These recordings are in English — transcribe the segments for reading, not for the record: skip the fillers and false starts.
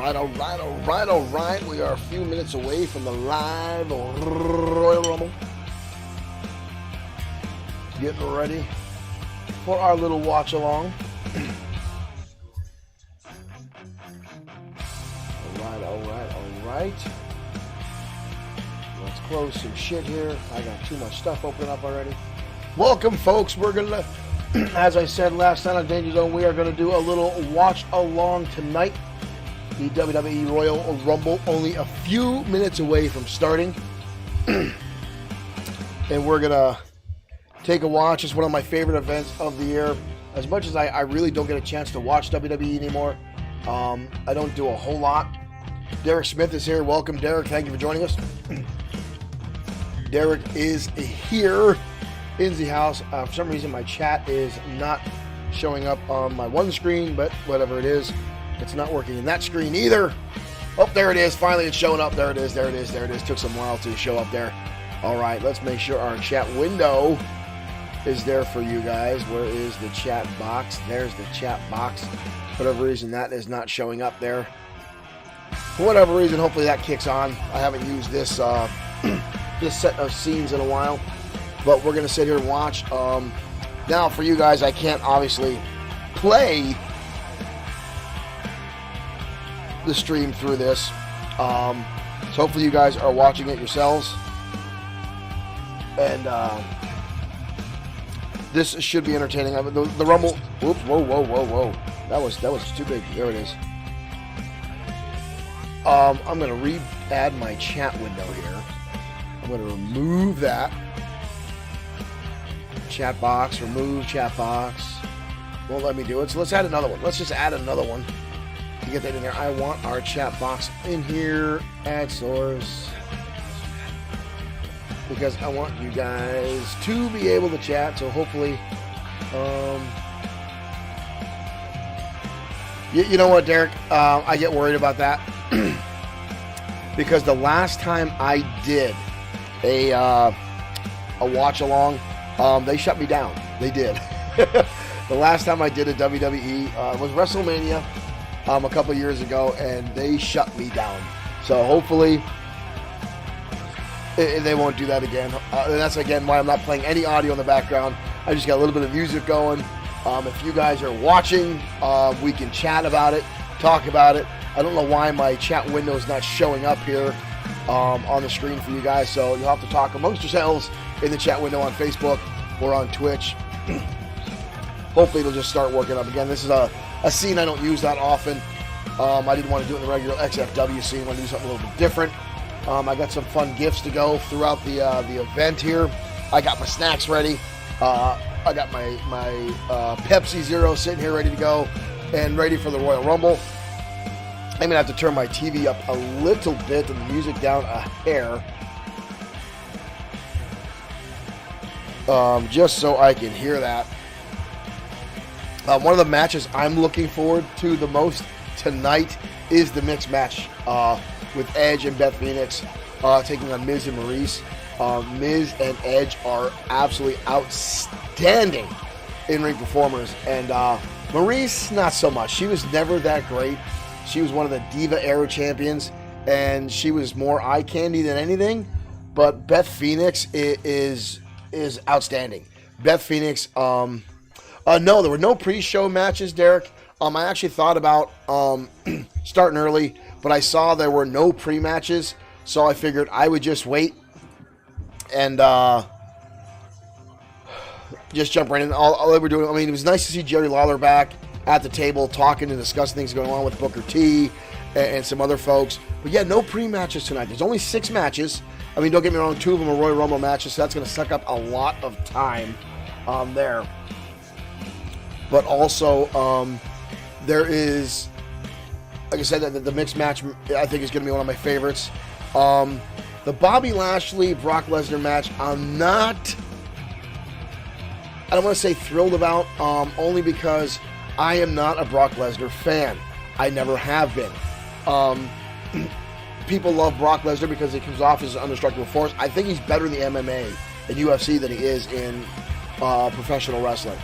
All right. We are a few minutes away from the live Royal Rumble. Getting ready for our little watch along. All right. Let's close some shit here. I got too much stuff open up already. Welcome, folks. We're gonna, as I said last night on Danger Zone, we are gonna do a little watch along tonight. The WWE Royal Rumble, only a few minutes away from starting. And we're gonna take a watch. It's one of my favorite events of the year. As much as I really don't get a chance to watch WWE anymore, I don't do a whole lot. Derek Smith is here. Welcome, Derek. Thank you for joining us. Derek is here in the house. For some reason, my chat is not showing up on my one screen, but whatever it is, it's not working in that screen either. Oh, there it is. Finally, it's showing up. There it is. Took some while to show up there. All right, let's make sure our chat window is there for you guys. Where is the chat box? There's the chat box. For whatever reason, that is not showing up there. For whatever reason, hopefully that kicks on. I haven't used this this set of scenes in a while, but we're gonna sit here and watch. Now, for you guys, I can't obviously play the stream through this, so hopefully you guys are watching it yourselves, and this should be entertaining. The Rumble. Whoops! Whoa! That was too big. There it is. I'm gonna re-add my chat window here. I'm gonna remove that chat box. Remove chat box. Won't let me do it. So let's add another one. Let's just add another one to get that in there. I want our chat box in here. Add source, because I want you guys to be able to chat. So hopefully, you know what, Derek? I get worried about that because the last time I did a watch along, they shut me down. They did. The last time I did a WWE was WrestleMania a couple years ago, and they shut me down. So hopefully they won't do that again. And that's again why I'm not playing any audio in the background. I just got a little bit of music going. If you guys are watching, we can chat about it, talk about it. I don't know why my chat window is not showing up here on the screen for you guys, so you'll have to talk amongst yourselves in the chat window on Facebook or on Twitch. Hopefully it'll just start working up again. This is a scene I don't use that often. I didn't want to do it in the regular XFW scene. I want to do something a little bit different. I got some fun gifts to go throughout the event here. I got my snacks ready. I got my Pepsi Zero sitting here ready to go and ready for the Royal Rumble. I'm going to have to turn my TV up a little bit and the music down a hair. Just so I can hear that. One of the matches I'm looking forward to the most tonight is the mixed match with Edge and Beth Phoenix taking on Miz and Maurice. Miz and Edge are absolutely outstanding in-ring performers, and Maurice, not so much. She was never that great. She was one of the Diva era champions, and she was more eye candy than anything. But Beth Phoenix is outstanding. Beth Phoenix. No, there were no pre-show matches, Derek. I actually thought about starting early, but I saw there were no pre-matches, so I figured I would just wait and just jump right in. All they were doing, I mean, it was nice to see Jerry Lawler back at the table talking and discussing things going on with Booker T and some other folks. But yeah, no pre-matches tonight. There's only 6 matches. I mean, don't get me wrong, 2 of them are Royal Rumble matches, so that's going to suck up a lot of time there. But also, there is, like I said, the mixed match I think is going to be one of my favorites. The Bobby Lashley Brock Lesnar match, I don't want to say thrilled about, only because I am not a Brock Lesnar fan. I never have been. People love Brock Lesnar because he comes off as an undestructible force. I think he's better in the MMA and UFC than he is in professional wrestling.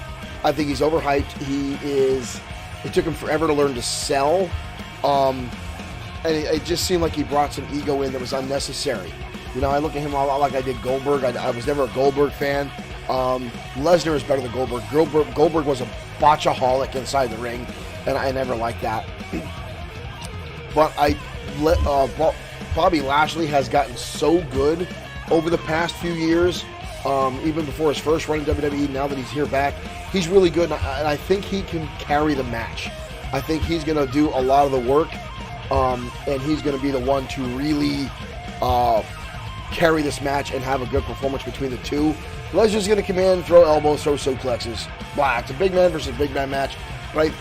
I think he's overhyped. It took him forever to learn to sell. and it just seemed like he brought some ego in that was unnecessary. You know, I look at him a lot like I did Goldberg. I was never a Goldberg fan. Lesnar is better than Goldberg. Goldberg was a botchaholic inside the ring, and I never liked that. But Bobby Lashley has gotten so good over the past few years, even before his first run in WWE. Now that he's here back, he's really good, and I think he can carry the match. I think he's going to do a lot of the work, and he's going to be the one to really carry this match and have a good performance between the two. Lesnar's going to come in, throw elbows, throw suplexes. Wow, it's a big man versus big man match. Right?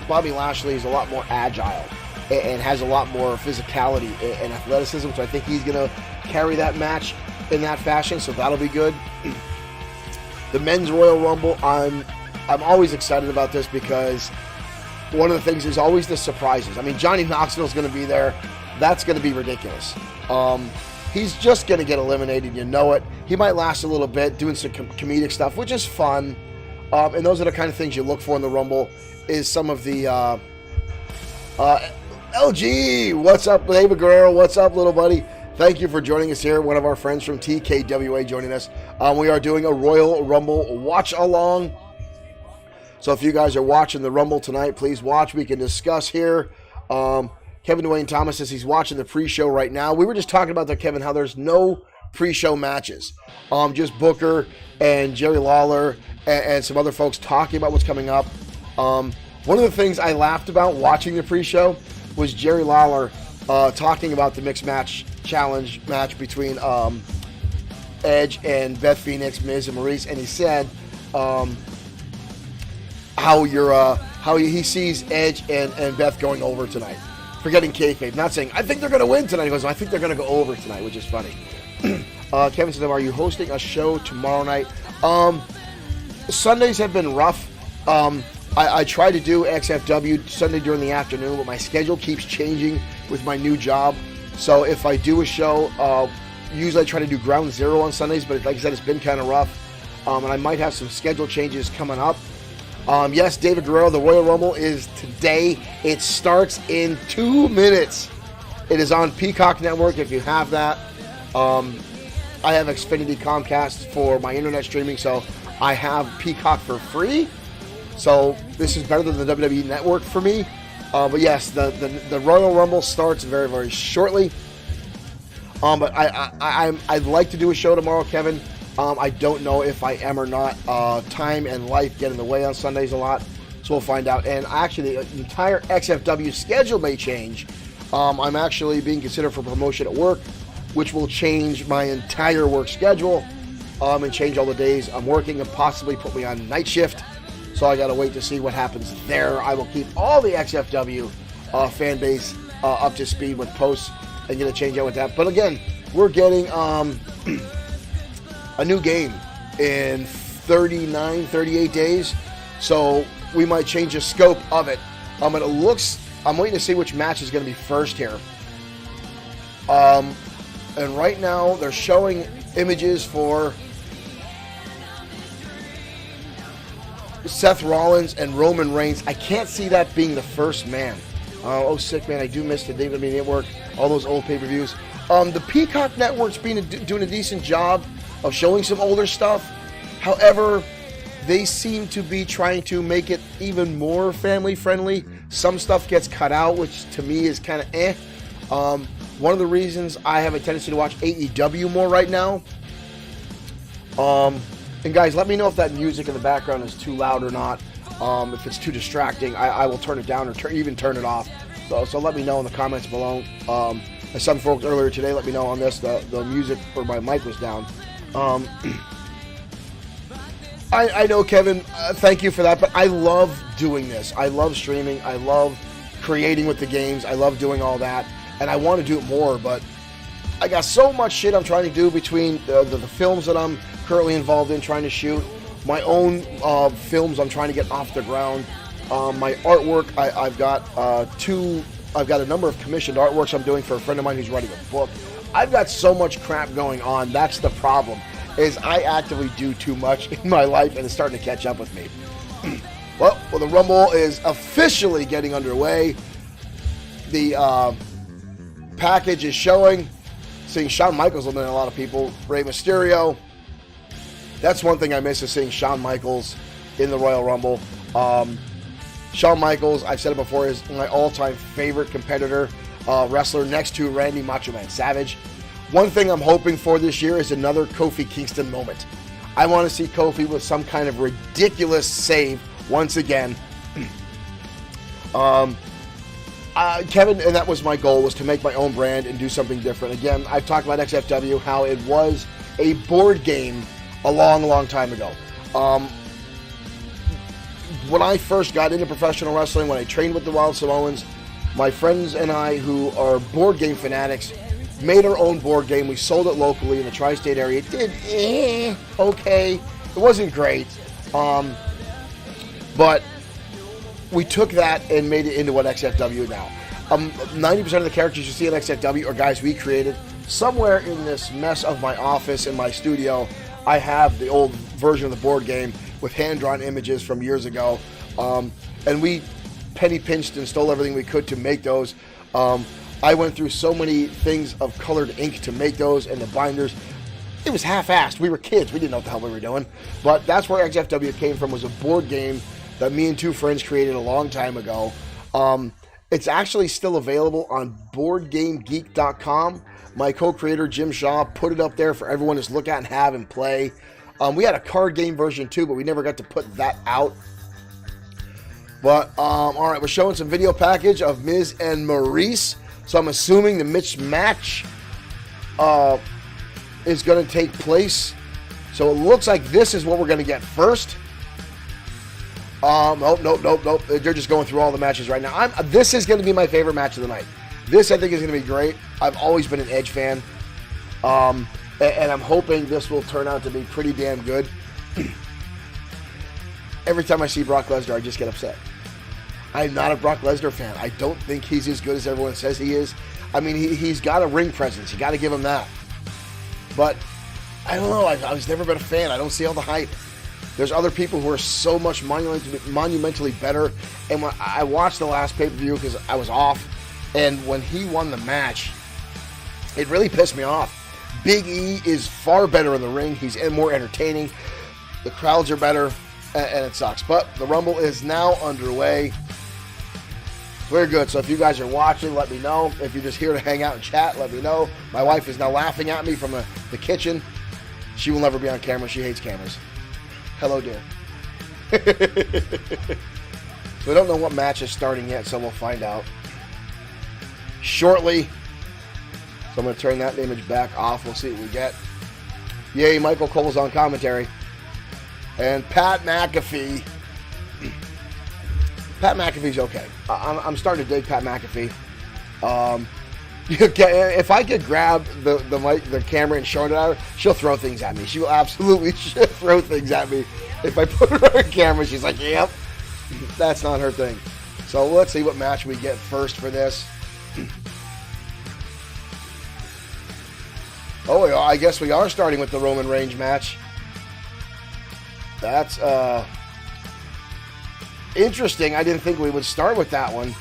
Bobby Lashley is a lot more agile and has a lot more physicality and athleticism, so I think he's going to carry that match in that fashion, so that'll be good. The men's Royal Rumble, I'm always excited about this because one of the things is always the surprises. I mean, Johnny Knoxville's going to be there. That's going to be ridiculous. He's just going to get eliminated, you know it. He might last a little bit doing some comedic stuff, which is fun. And those are the kind of things you look for in the Rumble, is some of the... LG, what's up, baby girl? What's up, little buddy? Thank you for joining us here. One of our friends from TKWA joining us. We are doing a Royal Rumble watch along. So if you guys are watching the Rumble tonight, please watch. We can discuss here. Kevin Dwayne Thomas says he's watching the pre-show right now. We were just talking about that, Kevin, how there's no pre-show matches. Just Booker and Jerry Lawler and some other folks talking about what's coming up. One of the things I laughed about watching the pre-show was Jerry Lawler talking about the mixed match challenge match between Edge and Beth Phoenix, Miz and Maurice, and he said how he sees Edge and Beth going over tonight. Forgetting kayfabe, not saying I think they're going to win tonight. He goes, I think they're going to go over tonight, which is funny. Kevin said, are you hosting a show tomorrow night? Sundays have been rough. I try to do XFW Sunday during the afternoon, but my schedule keeps changing with my new job. So if I do a show, usually I try to do Ground Zero on Sundays, but like I said, it's been kind of rough. And I might have some schedule changes coming up. Yes, David Guerrero, the Royal Rumble is today. It starts in 2 minutes. It is on Peacock Network if you have that. I have Xfinity Comcast for my internet streaming, so I have Peacock for free. So this is better than the WWE Network for me. But yes, the Royal Rumble starts very, very shortly. But I'd like to do a show tomorrow, Kevin. I don't know if I am or not. Time and life get in the way on Sundays a lot, so we'll find out. And actually, the entire XFW schedule may change. I'm actually being considered for promotion at work, which will change my entire work schedule and change all the days I'm working and possibly put me on night shift. So I got to wait to see what happens there. I will keep all the XFW fan base up to speed with posts and get a change out with that. But again, we're getting a new game in 38 days. So we might change the scope of it. And it looks, I'm waiting to see which match is going to be first here. And right now they're showing images for Seth Rollins and Roman Reigns. I can't see that being the first man. Oh, sick man, I do miss the WWE Network, all those old pay-per-views. The Peacock Network's doing a decent job of showing some older stuff. However, they seem to be trying to make it even more family-friendly. Some stuff gets cut out, which to me is kind of eh. One of the reasons I have a tendency to watch AEW more right now. And guys, let me know if that music in the background is too loud or not. If it's too distracting, I will turn it down or even turn it off. So let me know in the comments below. As some folks earlier today let me know on this, the music for my mic was down. I know, Kevin, thank you for that, but I love doing this. I love streaming. I love creating with the games. I love doing all that, and I want to do it more, but I got so much shit I'm trying to do between the films that I'm currently involved in trying to shoot, my own films I'm trying to get off the ground, my artwork. I've got a number of commissioned artworks I'm doing for a friend of mine who's writing a book. I've got so much crap going on. That's the problem, is I actively do too much in my life, and it's starting to catch up with me. Well, the Rumble is officially getting underway. the package is showing. Seeing Shawn Michaels will mean a lot of people. Rey Mysterio. That's one thing I miss, is seeing Shawn Michaels in the Royal Rumble. Shawn Michaels, I've said it before, is my all-time favorite competitor, wrestler, next to Randy Macho Man Savage. One thing I'm hoping for this year is another Kofi Kingston moment. I want to see Kofi with some kind of ridiculous save once again. Kevin, and that was my goal, was to make my own brand and do something different. Again, I've talked about XFW, how it was a board game a long, long time ago. When I first got into professional wrestling, when I trained with the Wild Samoans, my friends and I, who are board game fanatics, made our own board game. We sold it locally in the tri-state area. It did okay. It wasn't great. But we took that and made it into what XFW is now. 90% of the characters you see in XFW are guys we created. Somewhere in this mess of my office in my studio, I have the old version of the board game with hand-drawn images from years ago. And we penny pinched and stole everything we could to make those. I went through so many things of colored ink to make those, and the binders. It was half-assed. We were kids. We didn't know what the hell we were doing. But that's where XFW came from, was a board game that me and two friends created a long time ago. It's actually still available on BoardGameGeek.com. My co-creator, Jim Shaw, put it up there for everyone to look at and have and play. We had a card game version too, but we never got to put that out. But, all right, we're showing some video package of Miz and Maurice. So I'm assuming the Mitch match is going to take place. So it looks like this is what we're going to get first. Nope. They're just going through all the matches right now. This is going to be my favorite match of the night. This, I think, is going to be great. I've always been an Edge fan. And I'm hoping this will turn out to be pretty damn good. Every time I see Brock Lesnar, I just get upset. I'm not a Brock Lesnar fan. I don't think he's as good as everyone says he is. I mean, he's got a ring presence. You got to give him that. But, I don't know. I was never been a fan. I don't see all the hype. There's other people who are so much monumentally better. And when I watched the last pay-per-view because I was off, and when he won the match, it really pissed me off. Big E is far better in the ring. He's more entertaining. The crowds are better, and it sucks. But the Rumble is now underway. Very good. So if you guys are watching, let me know. If you're just here to hang out and chat, let me know. My wife is now laughing at me from the kitchen. She will never be on camera. She hates cameras. Hello, dear. So we don't know what match is starting yet, so we'll find out shortly. So I'm going to turn that image back off. We'll see what we get. Yay, Michael Cole's on commentary. And Pat McAfee. Pat McAfee's okay. I'm starting to dig Pat McAfee. If I could grab the camera and show it at her, she'll throw things at me. She will absolutely throw things at me. If I put her on camera, she's like, yep. That's not her thing. So let's see what match we get first for this. Oh, I guess we are starting with the Roman Reigns match. That's interesting. I didn't think we would start with that one.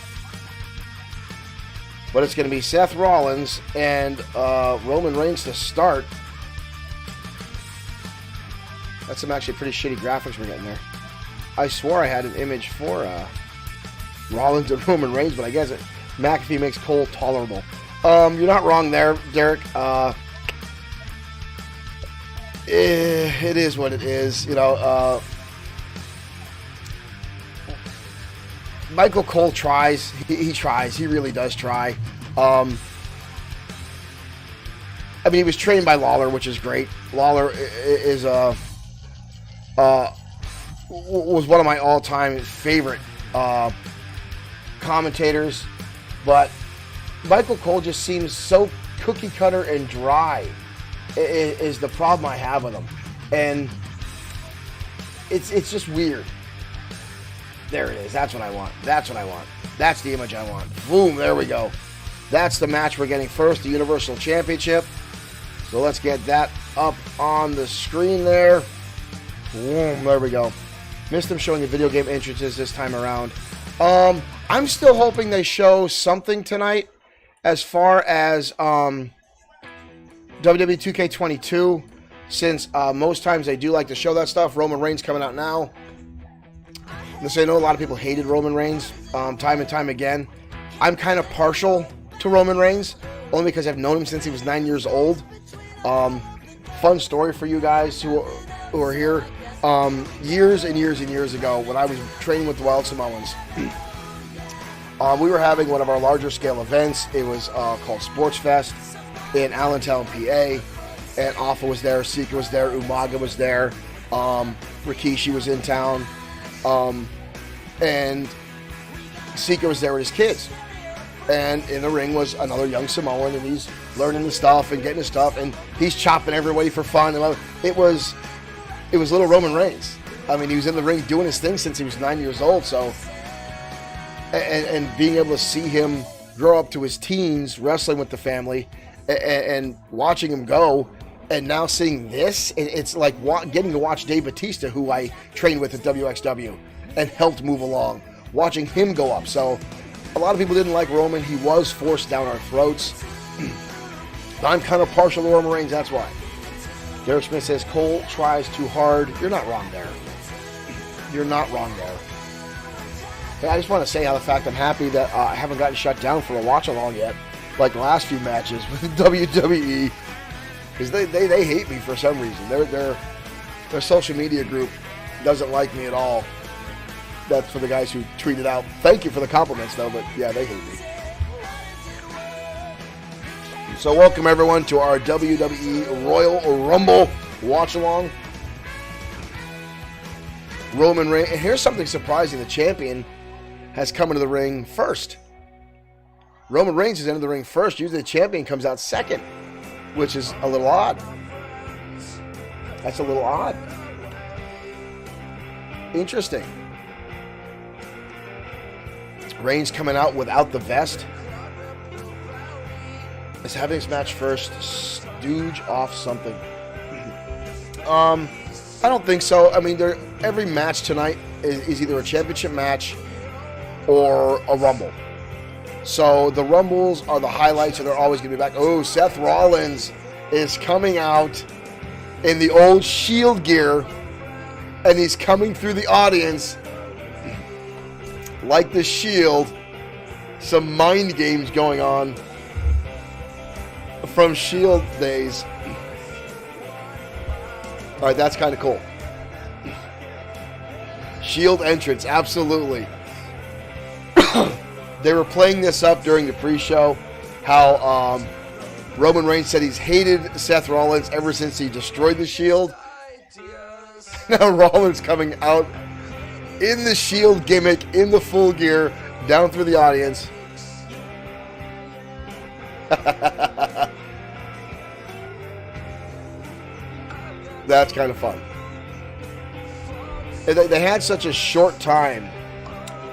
But it's going to be Seth Rollins and Roman Reigns to start. That's some actually pretty shitty graphics we're getting there. I swore I had an image for Rollins and Roman Reigns, but I guess McAfee makes Cole tolerable. You're not wrong there, Derek. It is what it is. You know, Michael Cole tries. He tries. He really does try. I mean, he was trained by Lawler, which is great. Lawler is was one of my all-time favorite commentators, but Michael Cole just seems so cookie cutter and dry. Is the problem I have with him, and it's just weird. There it is. That's what I want. That's what I want. That's the image I want. Boom, there we go. That's the match we're getting first, the Universal Championship. So let's get that up on the screen there. Boom, there we go. Missed them showing the video game entrances this time around. I'm still hoping they show something tonight as far as WWE 2K22, since most times they do like to show that stuff. Roman Reigns coming out now. Listen, I know a lot of people hated Roman Reigns time and time again. I'm kind of partial to Roman Reigns, only because I've known him since he was 9 years old. Fun story for you guys who are here. Years and years and years ago, when I was training with the Wild Samoans, we were having one of our larger scale events. It was called Sports Fest in Allentown, PA. And Alpha was there, Sika was there, Umaga was there, Rikishi was in town, and Sika was there with his kids. And in the ring was another young Samoan, and he's learning the stuff and getting his stuff, and he's chopping everybody for fun. It was little Roman Reigns. I mean, he was in the ring doing his thing since he was 9 years old. So, and being able to see him grow up to his teens, wrestling with the family, and watching him go, and now seeing this, it's like getting to watch Dave Bautista, who I trained with at WXW and helped move along, watching him go up. So a lot of people didn't like Roman. He was forced down our throats. I'm kind of partial to Roman Reigns, that's why. Derek Smith says, Cole tries too hard. You're not wrong there. You're not wrong there. Hey, I just want to say how the fact I'm happy that I haven't gotten shut down for a watch-along yet, like the last few matches with WWE, because they hate me for some reason. Their social media group doesn't like me at all. That's for the guys who tweeted out. Thank you for the compliments, though, but yeah, they hate me. So welcome, everyone, to our WWE Royal Rumble watch-along. Roman Reigns. And here's something surprising. The champion has come into the ring first. Roman Reigns is into the ring first. Usually the champion comes out second, which is a little odd. That's a little odd. Interesting. Reigns coming out without the vest. Is having this match first stooge off something? I don't think so. I mean, every match tonight is either a championship match or a Rumble. So the Rumbles are the highlights, and they're always going to be back. Oh, Seth Rollins is coming out in the old Shield gear, and he's coming through the audience like the Shield. Some mind games going on from Shield days. All right, that's kind of cool. Shield entrance, absolutely. They were playing this up during the pre-show, how Roman Reigns said he's hated Seth Rollins ever since he destroyed the Shield. Now Rollins coming out in the Shield gimmick, in the full gear, down through the audience. That's kind of fun. They had such a short time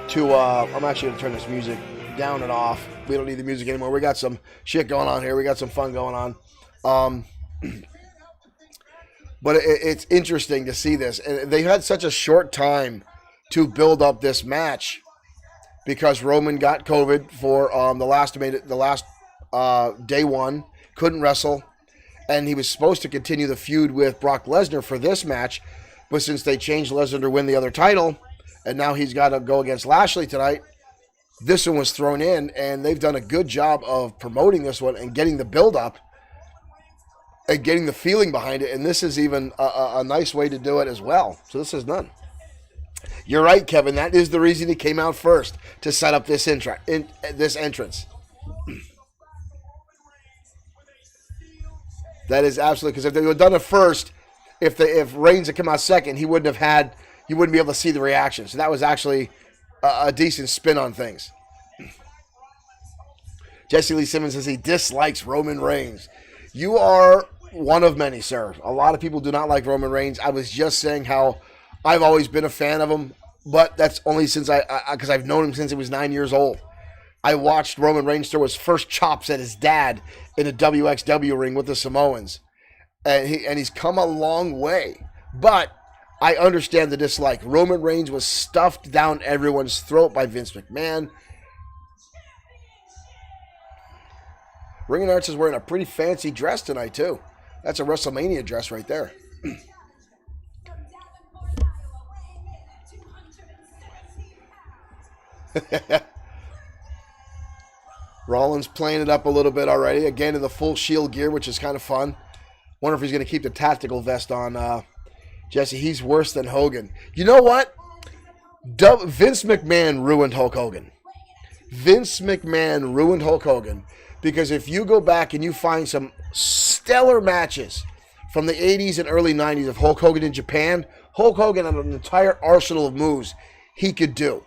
to, I'm actually going to turn this music down and off. We don't need the music anymore. We got some shit going on here. We got some fun going on. But it's interesting to see this. And they had such a short time to build up this match because Roman got COVID for the last day one, couldn't wrestle. And he was supposed to continue the feud with Brock Lesnar for this match. But since they changed Lesnar to win the other title, and now he's got to go against Lashley tonight, this one was thrown in, and they've done a good job of promoting this one and getting the build-up and getting the feeling behind it. And this is even a nice way to do it as well. So this is none. You're right, Kevin. That is the reason he came out first, to set up this entrance. That is absolutely, because if they would have done it first, if Reigns had come out second, he wouldn't be able to see the reaction. So that was actually a decent spin on things. Jesse Lee Simmons says he dislikes Roman Reigns. You are one of many, sir. A lot of people do not like Roman Reigns. I was just saying how I've always been a fan of him, but that's only since because I've known him since he was 9 years old. I watched Roman Reigns throw his first chops at his dad in a WXW ring with the Samoans. And he's come a long way. But I understand the dislike. Roman Reigns was stuffed down everyone's throat by Vince McMahon. Ring announcer is wearing a pretty fancy dress tonight, too. That's a WrestleMania dress right there. Rollins playing it up a little bit already. Again in the full Shield gear, which is kind of fun. Wonder if he's going to keep the tactical vest on. Jesse, he's worse than Hogan. You know what? Vince McMahon ruined Hulk Hogan. Vince McMahon ruined Hulk Hogan. Because if you go back and you find some stellar matches from the 80s and early 90s of Hulk Hogan in Japan, Hulk Hogan had an entire arsenal of moves he could do.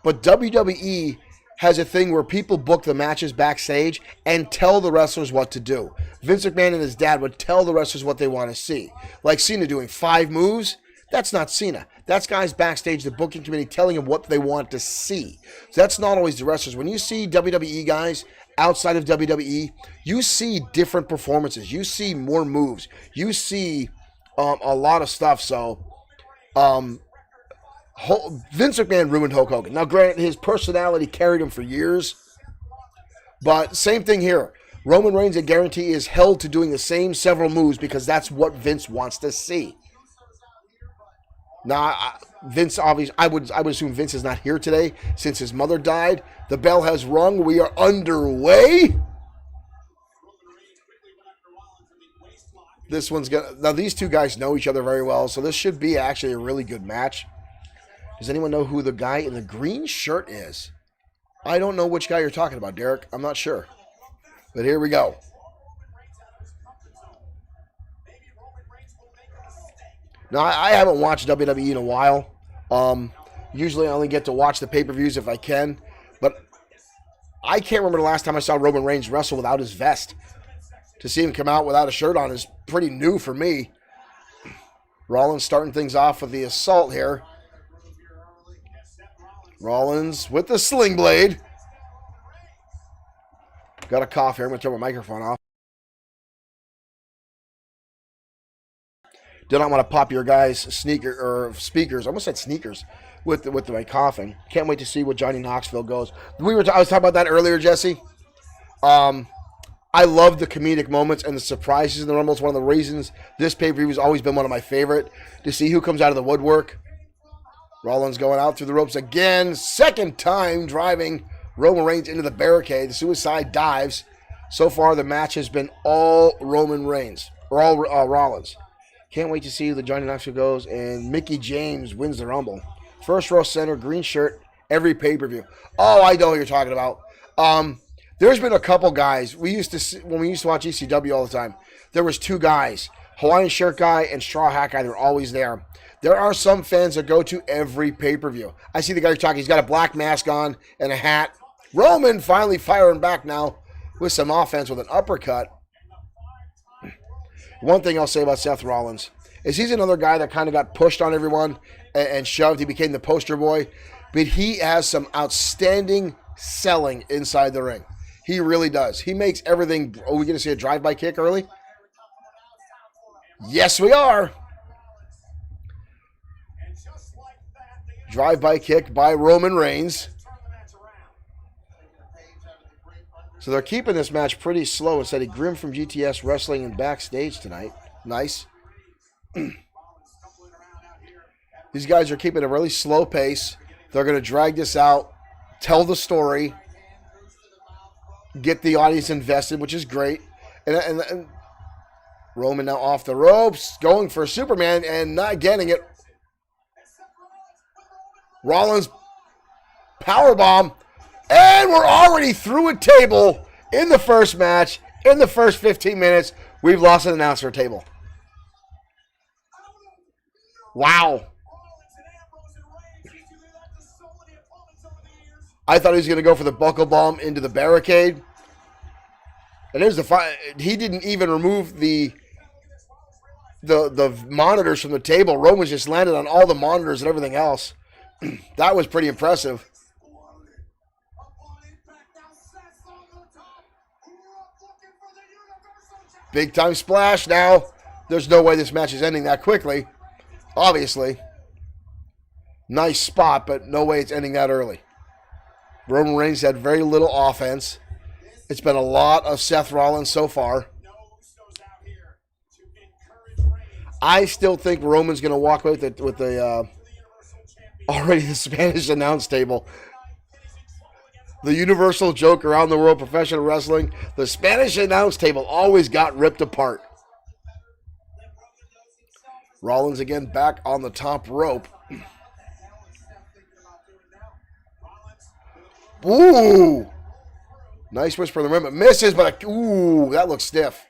But WWE has a thing where people book the matches backstage and tell the wrestlers what to do. Vince McMahon and his dad would tell the wrestlers what they want to see. Like Cena doing 5 moves, that's not Cena. That's guys backstage, the booking committee, telling him what they want to see. So that's not always the wrestlers. When you see WWE guys outside of WWE, you see different performances. You see more moves. You see a lot of stuff. So Vince McMahon ruined Hulk Hogan. Now, granted, his personality carried him for years. But same thing here. Roman Reigns, I guarantee, is held to doing the same several moves because that's what Vince wants to see. Now, Vince, obviously, I would assume Vince is not here today since his mother died. The bell has rung. We are underway. This one's gonna. Now, these two guys know each other very well, so this should be actually a really good match. Does anyone know who the guy in the green shirt is? I don't know which guy you're talking about, Derek. I'm not sure. But here we go. Now, I haven't watched WWE in a while. Usually I only get to watch the pay-per-views if I can. But I can't remember the last time I saw Roman Reigns wrestle without his vest. To see him come out without a shirt on is pretty new for me. Rollins starting things off with the assault here. Rollins with the sling blade. Got a cough here. I'm going to turn my microphone off. Do not want to pop your guys' speakers. I almost said sneakers with my coughing. Can't wait to see what Johnny Knoxville goes. I was talking about that earlier, Jesse. I love the comedic moments and the surprises in the Rumble. It's one of the reasons this pay-per-view has always been one of my favorite. To see who comes out of the woodwork. Rollins going out through the ropes again. Second time driving Roman Reigns into the barricade. The suicide dives. So far, the match has been all Roman Reigns. Or all Rollins. Can't wait to see who the Johnny Knoxville goes. And Mickie James wins the Rumble. First row center, green shirt, every pay-per-view. Oh, I know what you're talking about. There's been a couple guys. When we used to watch ECW all the time, there was 2 guys. Hawaiian shirt guy and straw hat guy. They're always there. There are some fans that go to every pay-per-view. I see the guy you're talking. He's got a black mask on and a hat. Roman finally firing back now with some offense with an uppercut. One thing I'll say about Seth Rollins is he's another guy that kind of got pushed on everyone and shoved. He became the poster boy. But he has some outstanding selling inside the ring. He really does. He makes everything. Are we going to see a drive-by kick early? Yes, we are. Drive-by kick by Roman Reigns. So they're keeping this match pretty slow instead of Grim from GTS wrestling and backstage tonight. Nice. These guys are keeping a really slow pace. They're going to drag this out, tell the story, get the audience invested, which is great. And Roman now off the ropes, going for Superman and not getting it. Rollins powerbomb. And we're already through a table in the first match. In the first 15 minutes, we've lost an announcer table. Wow. I thought he was going to go for the buckle bomb into the barricade. And there's he didn't even remove the monitors from the table. Roman just landed on all the monitors and everything else. That was pretty impressive. Big time splash now. There's no way this match is ending that quickly. Obviously. Nice spot, but no way it's ending that early. Roman Reigns had very little offense. It's been a lot of Seth Rollins so far. I still think Roman's going to walk away with the already the Spanish announce table. The universal joke around the world professional wrestling, the Spanish announce table always got ripped apart. Rollins again back on the top rope. Ooh! Nice whisper in the rim. It misses, but ooh, that looks stiff.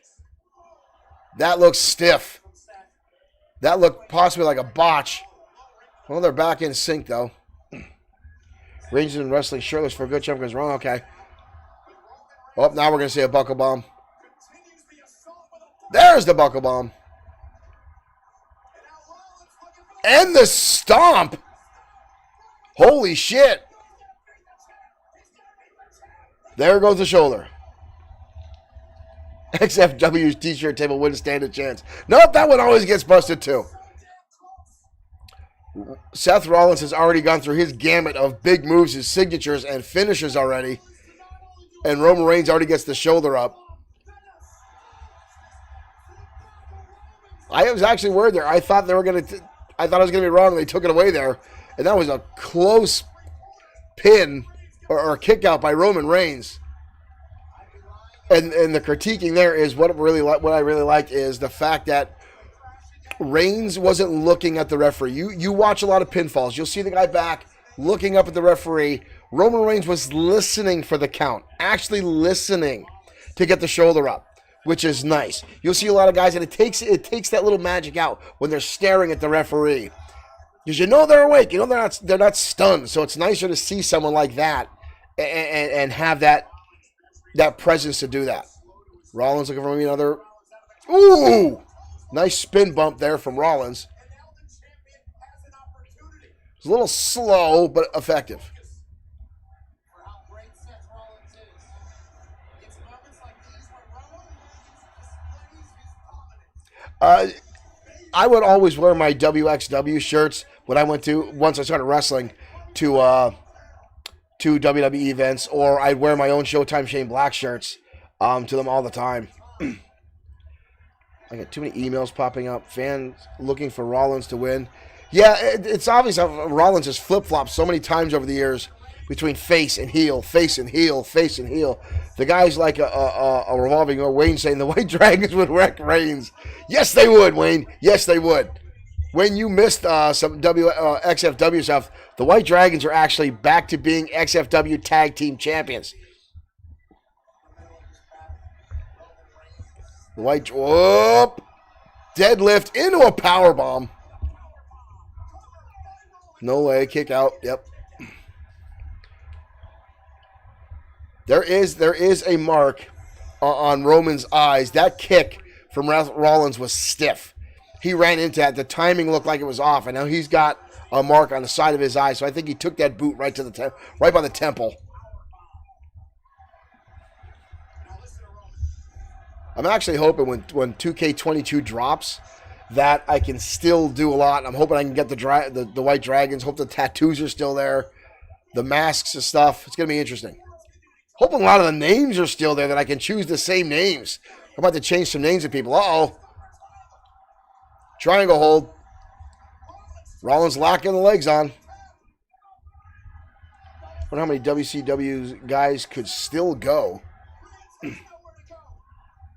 That looks stiff. That looked possibly like a botch. Well, they're back in sync, though. Reigns and wrestling shirtless for a good jump goes wrong. Okay. Oh, now we're going to see a buckle bomb. There's the buckle bomb. And the stomp. Holy shit. There goes the shoulder. XFW's t-shirt table wouldn't stand a chance. Nope, that one always gets busted too. Seth Rollins has already gone through his gamut of big moves, his signatures, and finishes already. And Roman Reigns already gets the shoulder up. I was actually worried there. I thought I thought I was going to be wrong. They took it away there. And that was a close pin or kick out by Roman Reigns. And the critiquing there is what I really like is the fact that Reigns wasn't looking at the referee. You watch a lot of pinfalls. You'll see the guy back looking up at the referee. Roman Reigns was listening for the count, actually listening to get the shoulder up, which is nice. You'll see a lot of guys, and it takes that little magic out when they're staring at the referee, because you know they're awake. You know they're not stunned. So it's nicer to see someone like that and have that presence to do that. Rollins looking for maybe another. Ooh! Nice spin bump there from Rollins. It's a little slow, but effective. I would always wear my WXW shirts when I went to, once I started wrestling, to WWE events, or I'd wear my own Showtime Shane Black shirts to them all the time. I got too many emails popping up. Fans looking for Rollins to win. Yeah, it's obvious how Rollins has flip-flopped so many times over the years between face and heel, face and heel, face and heel. The guy's like a revolving door. Wayne saying the White Dragons would wreck Reigns. Yes, they would, Wayne. Yes, they would. When you missed some XFW stuff, the White Dragons are actually back to being XFW Tag Team Champions. The White, whoop, deadlift into a power bomb. No way, kick out. Yep. There is a mark on Roman's eyes. That kick from Rollins was stiff. He ran into that. The timing looked like it was off, and now he's got a mark on the side of his eye. So I think he took that boot right to the right by the temple. I'm actually hoping when 2K22 drops that I can still do a lot. I'm hoping I can get the White Dragons. Hope the tattoos are still there, the masks and stuff. It's gonna be interesting. Hoping a lot of the names are still there, that I can choose the same names. I'm about to change some names of people. Uh-oh. Triangle hold. Rollins locking the legs on. I wonder how many WCW guys could still go.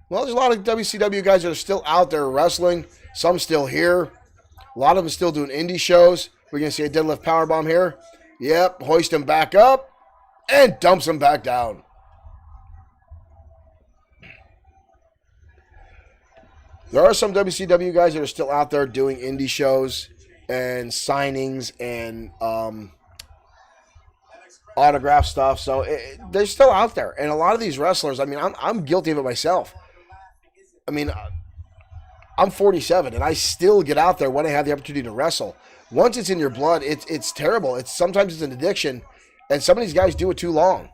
Well, there's a lot of WCW guys that are still out there wrestling. Some still here. A lot of them still doing indie shows. We're going to see a deadlift powerbomb here. Yep, hoist him back up and dumps him back down. There are some WCW guys that are still out there doing indie shows and signings and autograph stuff. So they're still out there. And a lot of these wrestlers, I mean, I'm guilty of it myself. I mean, I'm 47, and I still get out there when I have the opportunity to wrestle. Once it's in your blood, it's terrible. Sometimes it's an addiction, and some of these guys do it too long.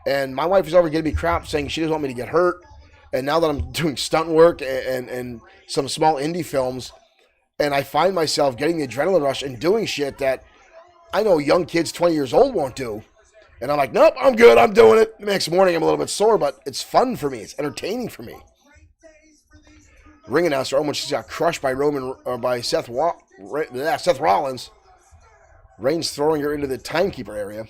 And my wife is over giving me crap saying she doesn't want me to get hurt. And now that I'm doing stunt work and some small indie films, And I find myself getting the adrenaline rush and doing shit that I know young kids 20 years old won't do. And I'm like, nope, I'm good. I'm doing it. The next morning, I'm a little bit sore, but it's fun for me. It's entertaining for me. Ring announcer almost just got crushed by Seth Rollins. Reigns throwing her into the timekeeper area.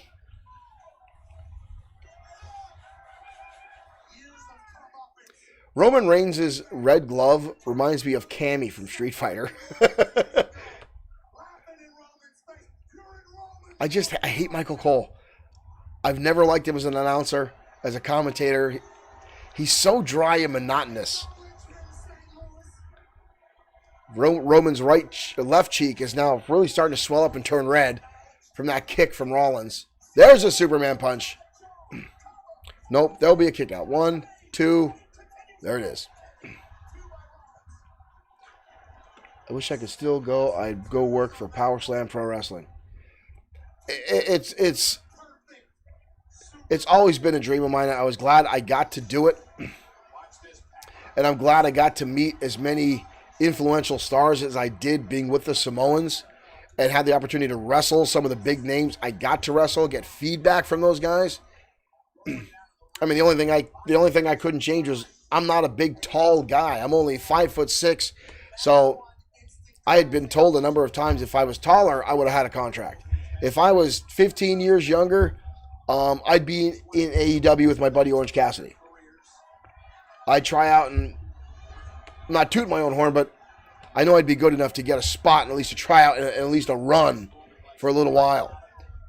Roman Reigns' red glove reminds me of Cammy from Street Fighter. I hate Michael Cole. I've never liked him as an announcer, as a commentator. He's so dry and monotonous. Roman's left cheek is now really starting to swell up and turn red from that kick from Rollins. There's a Superman punch. Nope, there'll be a kick out. 1, 2, there it is. I wish I could still go. I'd go work for Power Slam Pro Wrestling. It's always been a dream of mine. I was glad I got to do it. And I'm glad I got to meet as many influential stars as I did being with the Samoans and had the opportunity to wrestle some of the big names I got to wrestle, get feedback from those guys. I mean, the only thing I couldn't change was I'm not a big, tall guy. I'm only 5'6", so I had been told a number of times if I was taller, I would have had a contract. If I was 15 years younger, I'd be in AEW with my buddy Orange Cassidy. I'd try out and not toot my own horn, but I know I'd be good enough to get a spot and at least a tryout and at least a run for a little while.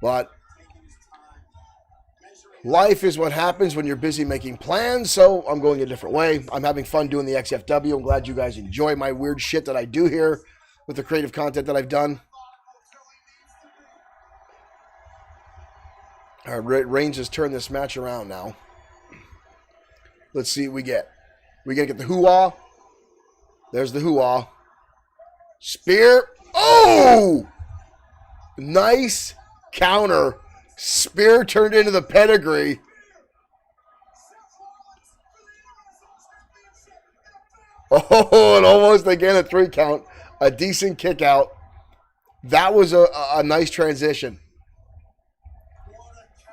But life is what happens when you're busy making plans, so I'm going a different way. I'm having fun doing the XFW. I'm glad you guys enjoy my weird shit that I do here with the creative content that I've done. Reigns has turned this match around now. Let's see what we get. We got to get the hoo-ah. There's the hoo-ah. Spear. Oh! Nice counter. Spear turned into the pedigree. Oh, and almost again a 3 count. A decent kick out. That was a nice transition.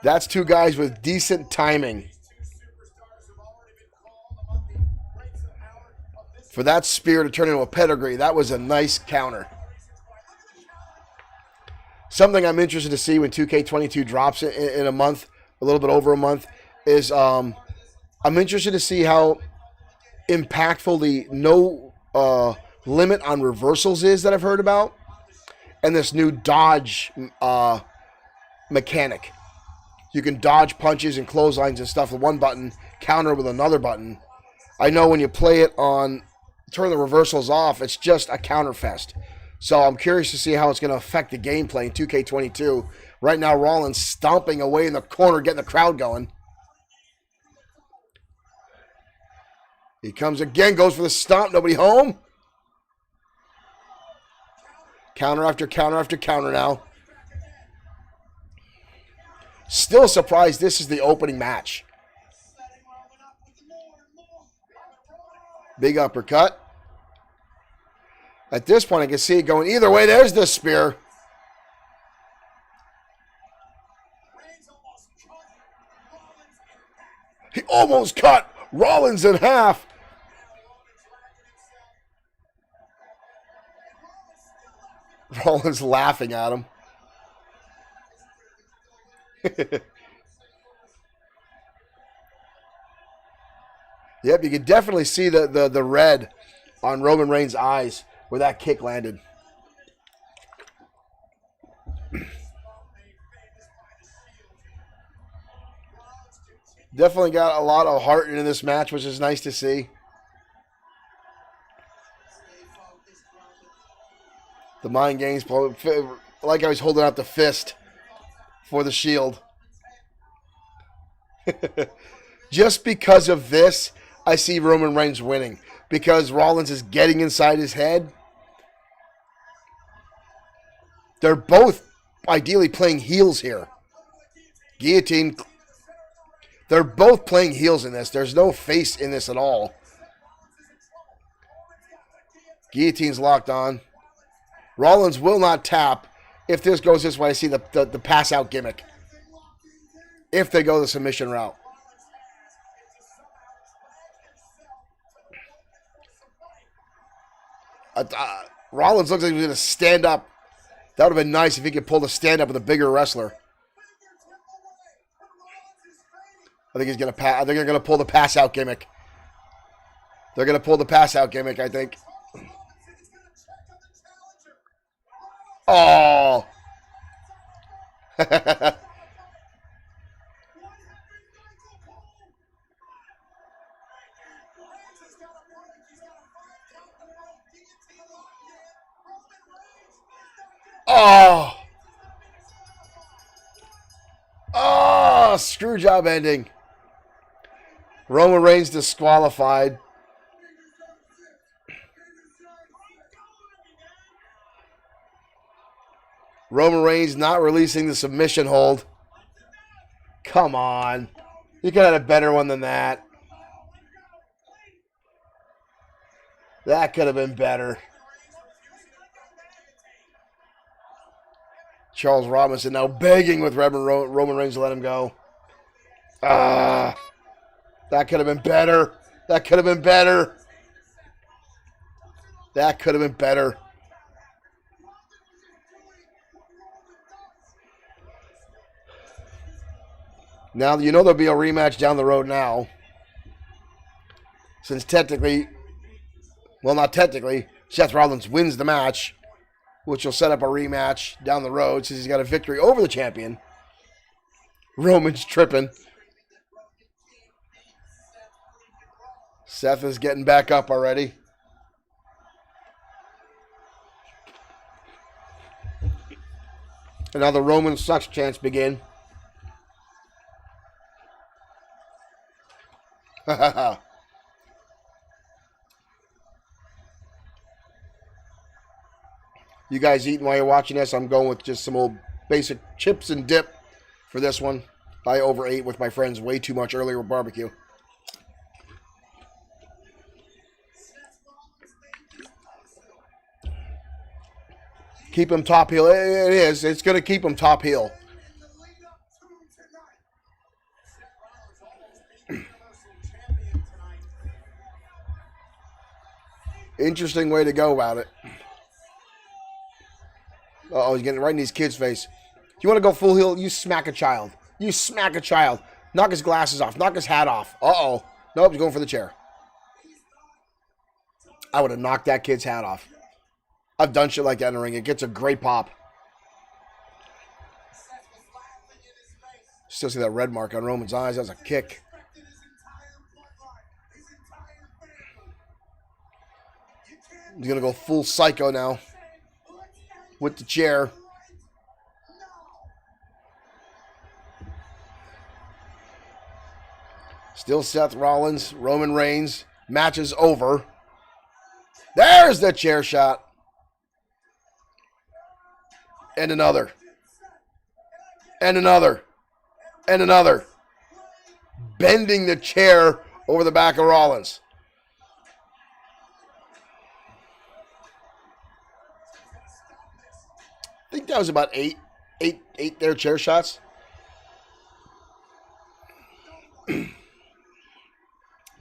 That's 2 guys with decent timing. For that spear to turn into a pedigree, that was a nice counter. Something I'm interested to see when 2K22 drops in a month, a little bit over a month, is I'm interested to see how impactful the no limit on reversals is that I've heard about, and this new dodge mechanic. You can dodge punches and clotheslines and stuff with one button, counter with another button. I know when you play it on turn the reversals off, it's just a counter fest. So I'm curious to see how it's going to affect the gameplay in 2K22. Right now, Rollins stomping away in the corner, getting the crowd going. He comes again, goes for the stomp, nobody home. Counter after counter after counter now. Still surprised this is the opening match. Big uppercut. At this point, I can see it going either way. There's the spear. He almost cut Rollins in half. Rollins laughing at him. Yep, you can definitely see the red on Roman Reigns' eyes where that kick landed. Definitely got a lot of heart into this match, which is nice to see. The mind games, like I was holding out the fist for the Shield. Just because of this, I see Roman Reigns winning. Because Rollins is getting inside his head. They're both ideally playing heels here. Guillotine. They're both playing heels in this. There's no face in this at all. Guillotine's locked on. Rollins will not tap if this goes this way. I see the pass out gimmick. If they go the submission route. Rollins looks like he's going to stand up. That would have been nice if he could pull the stand up with a bigger wrestler. I think he's going to pass. I think they're going to pull the pass out gimmick. They're going to pull the pass out gimmick, I think. Oh. Oh. Oh, screw job ending. Roman Reigns disqualified. Roman Reigns not releasing the submission hold. Come on. You could have had a better one than that. That could have been better. Charles Robinson now begging with Roman Reigns to let him go. That could have been better. That could have been better. That could have been better. Now, you know there'll be a rematch down the road now. Since technically, well, not technically, Seth Rollins wins the match, which will set up a rematch down the road since he's got a victory over the champion. Roman's tripping. Seth is getting back up already. And now the Roman sucks chants begin. You guys eating while you're watching this? I'm going with just some old basic chips and dip for this one. I overate with my friends way too much earlier with barbecue. Keep him top heel. It is. It's going to keep him top heel. Interesting way to go about it. Uh-oh, he's getting right in these kids' face. You want to go full heel? You smack a child. You smack a child. Knock his glasses off. Knock his hat off. Uh-oh. Nope, he's going for the chair. I would have knocked that kid's hat off. I've done shit like that in the ring. It gets a great pop. Still see that red mark on Roman's eyes. That was a kick. He's going to go full psycho now with the chair. Still Seth Rollins, Roman Reigns. Match is over. There's the chair shot. And another. And another. And another. Bending the chair over the back of Rollins. I think that was about eight there chair shots.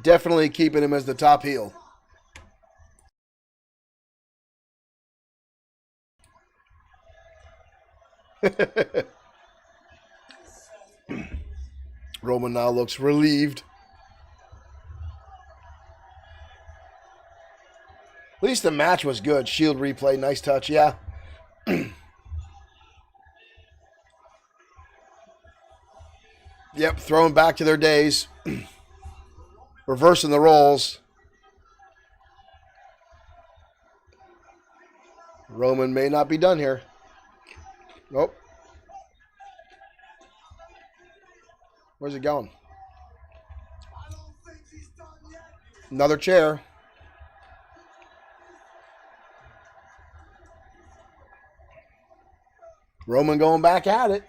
Definitely keeping him as the top heel. Roman now looks relieved. At least the match was good. Shield replay, nice touch, yeah. Yep, throwing back to their days. Reversing the roles. Roman may not be done here. Nope. Where's it going? Another chair. Roman going back at it.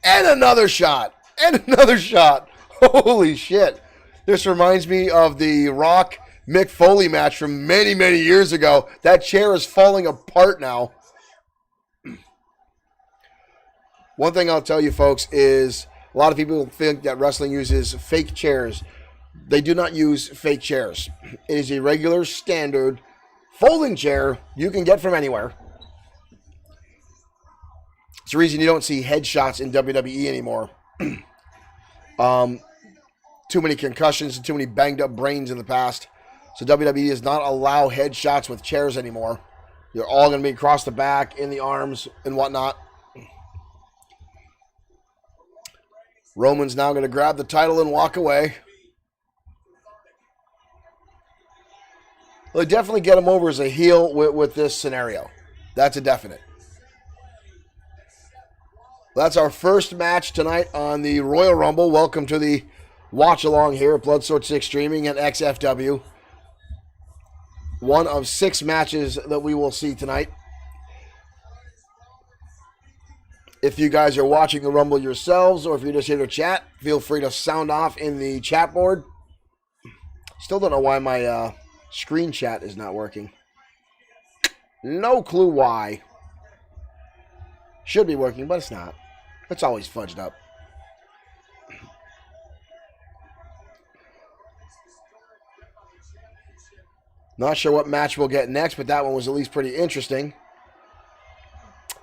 And another shot. And another shot. Holy shit. This reminds me of the Rock Mick Foley match from many, many years ago. That chair is falling apart now. One thing I'll tell you, folks, is a lot of people think that wrestling uses fake chairs. They do not use fake chairs. It is a regular, standard folding chair you can get from anywhere. It's the reason you don't see headshots in WWE anymore. Too many concussions and too many banged up brains in the past. So WWE does not allow headshots with chairs anymore. They're all going to be across the back, in the arms, and whatnot. Roman's now going to grab the title and walk away. They'll definitely get him over as a heel with this scenario. That's a definite. That's our first match tonight on the Royal Rumble. Welcome to the watch along here at Bloodsword6 Streaming and XFW. One of 6 matches that we will see tonight. If you guys are watching the Rumble yourselves, or if you're just here to chat, feel free to sound off in the chat board. Still don't know why my screen chat is not working. No clue why. Should be working, but it's not. It's always fudged up. Not sure what match we'll get next, but that one was at least pretty interesting.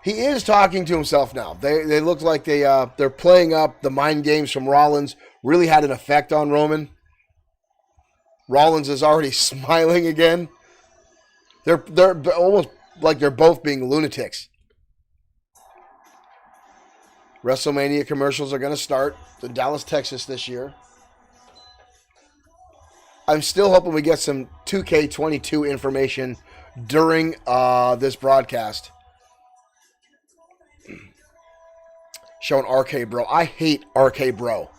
He is talking to himself now. They look like they're playing up the mind games from Rollins. Really had an effect on Roman. Rollins is already smiling again. They're almost like they're both being lunatics. WrestleMania commercials are going to start in Dallas, Texas this year. I'm still hoping we get some 2K22 information during this broadcast. Showing RK Bro. I hate RK Bro.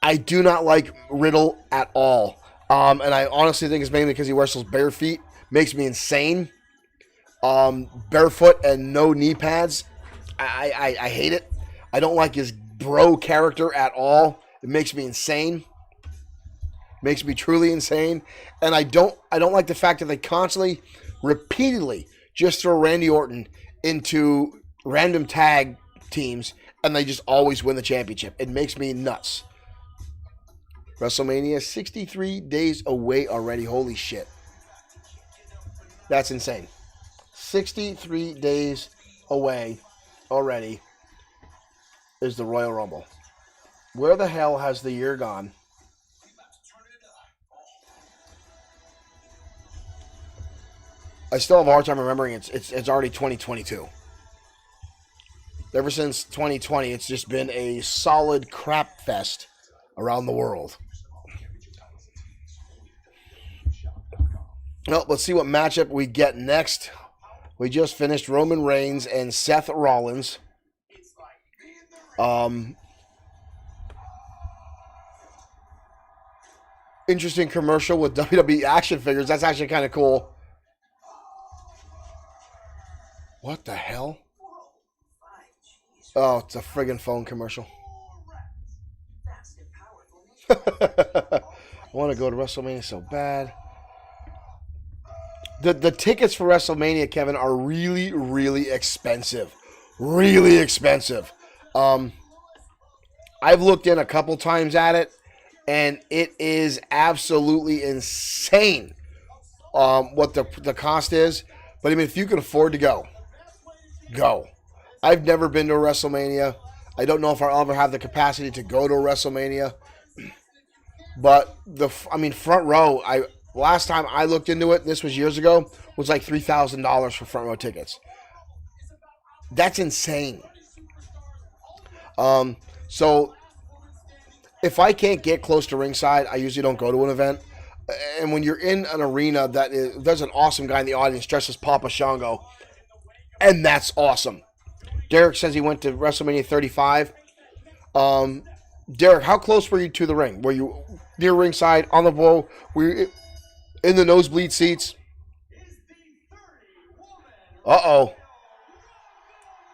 I do not like Riddle at all. And I honestly think it's mainly because he wears those bare feet. Makes me insane. Barefoot and no knee pads. I hate it. I don't like his bro character at all. It makes me insane. Makes me truly insane. And I don't like the fact that they constantly, repeatedly, just throw Randy Orton into random tag teams and they just always win the championship. It makes me nuts. WrestleMania 63 days away already. Holy shit. That's insane. 63 days away already is the Royal Rumble. Where the hell has the year gone? I still have a hard time remembering it's already 2022. Ever since 2020, it's just been a solid crap fest around the world. Well, let's see what matchup we get next. We just finished Roman Reigns and Seth Rollins. Interesting commercial with WWE action figures. That's actually kind of cool. What the hell? Oh, it's a friggin' phone commercial. I want to go to WrestleMania so bad. The tickets for WrestleMania, Kevin, are really, really expensive. Really expensive. I've looked in a couple times at it, and it is absolutely insane what the cost is. But I mean, if you can afford to go, go. I've never been to a WrestleMania. I don't know if I'll ever have the capacity to go to a WrestleMania. But front row. Last time I looked into it, this was years ago, was like $3,000 for front row tickets. That's insane. So if I can't get close to ringside, I usually don't go to an event. And when you're in an arena there's an awesome guy in the audience dressed as Papa Shango, and that's awesome. Derek says he went to WrestleMania 35. Derek, how close were you to the ring? Were you near ringside, on the wall? Were you in the nosebleed seats? Uh-oh.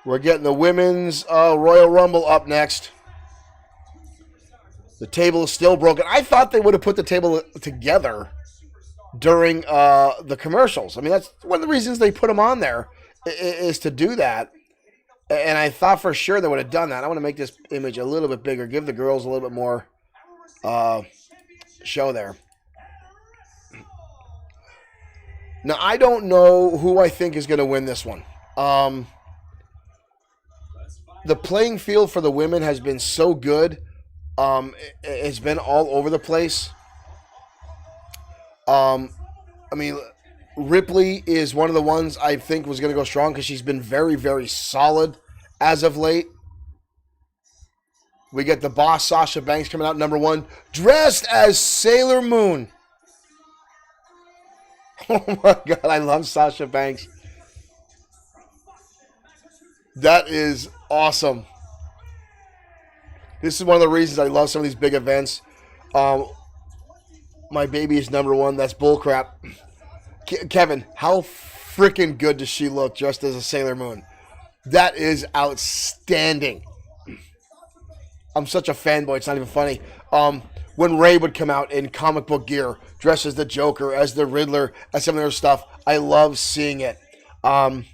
We're getting the women's Royal Rumble up next. The table is still broken. I thought they would have put the table together during the commercials. I mean, that's one of the reasons they put them on there is to do that. And I thought for sure they would have done that. I want to make this image a little bit bigger. Give the girls a little bit more show there. Now, I don't know who I think is going to win this one. The playing field for the women has been so good. It's been all over the place. I mean, Ripley is one of the ones I think was going to go strong because she's been very, very solid as of late. We get the boss, Sasha Banks, coming out number 1, dressed as Sailor Moon. Oh my God, I love Sasha Banks. That is awesome. This is one of the reasons I love some of these big events. My baby is number 1. That's bullcrap. Kevin, how freaking good does she look dressed as a Sailor Moon? That is outstanding. I'm such a fanboy, it's not even funny. When Ray would come out in comic book gear, dressed as the Joker, as the Riddler, as some of their stuff, I love seeing it. And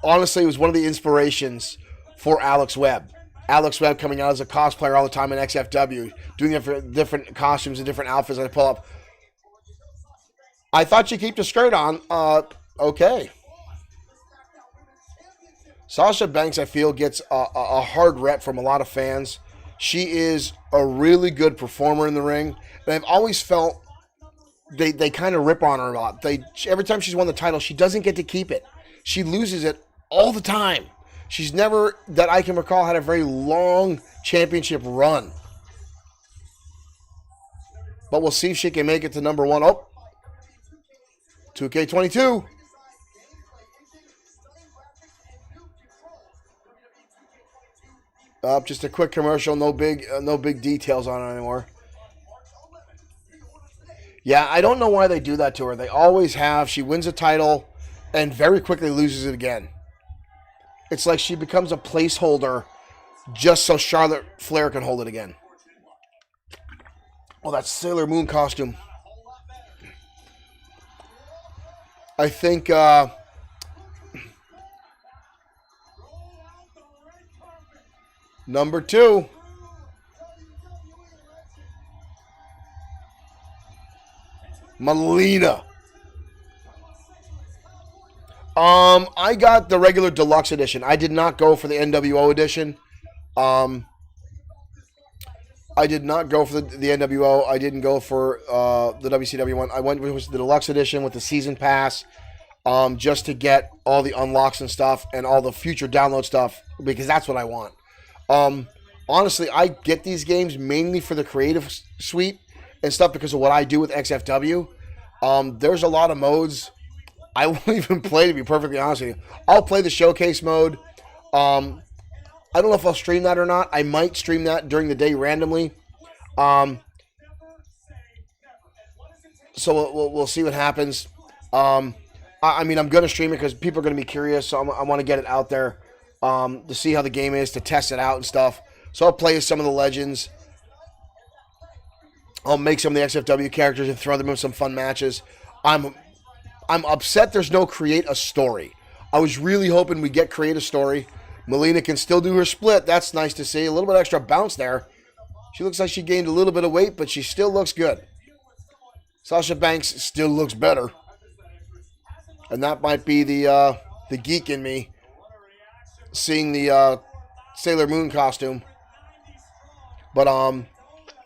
honestly, it was one of the inspirations for Alex Webb. Alex Webb coming out as a cosplayer all the time in XFW, doing different costumes and different outfits. I pull up. I thought you keep the skirt on. Okay. Sasha Banks, I feel, gets a hard rep from a lot of fans. She is a really good performer in the ring. And I've always felt they kind of rip on her a lot. Every time she's won the title, she doesn't get to keep it. She loses it all the time. She's never, that I can recall, had a very long championship run. But we'll see if she can make it to number 1. Oh, 2K22. Just a quick commercial. No big details on it anymore. Yeah, I don't know why they do that to her. They always have. She wins a title and very quickly loses it again. It's like she becomes a placeholder just so Charlotte Flair can hold it again. Oh, that Sailor Moon costume. I think number 2. Melina. I got the regular deluxe edition. I did not go for the NWO edition. I did not go for the NWO. I didn't go for the WCW one. I went with the deluxe edition with the season pass, just to get all the unlocks and stuff and all the future download stuff, because that's what I want. Honestly, I get these games mainly for the creative suite and stuff because of what I do with XFW. There's a lot of modes I won't even play, to be perfectly honest with you. I'll play the showcase mode. I don't know if I'll stream that or not. I might stream that during the day randomly. So we'll see what happens. I mean, I'm going to stream it because people are going to be curious, so I want to get it out there to see how the game is, to test it out and stuff. So I'll play some of the legends. I'll make some of the XFW characters and throw them in some fun matches. I'm upset there's no create a story. I was really hoping we'd get create a story. Melina can still do her split. That's nice to see. A little bit extra bounce there. She looks like she gained a little bit of weight, but she still looks good. Sasha Banks still looks better. And that might be the geek in me seeing the Sailor Moon costume. But I'm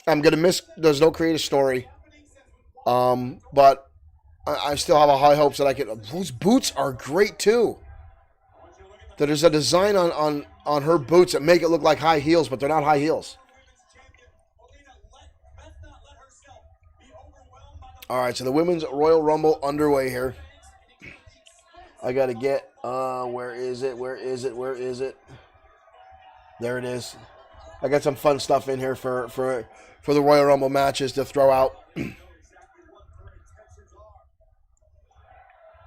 going to miss there's no creative story. But I still have a high hopes that I can. Those boots are great too. There's a design on her boots that make it look like high heels, but they're not high heels. All right, so the Women's Royal Rumble underway here. I got to get, where is it? There it is. I got some fun stuff in here for the Royal Rumble matches to throw out.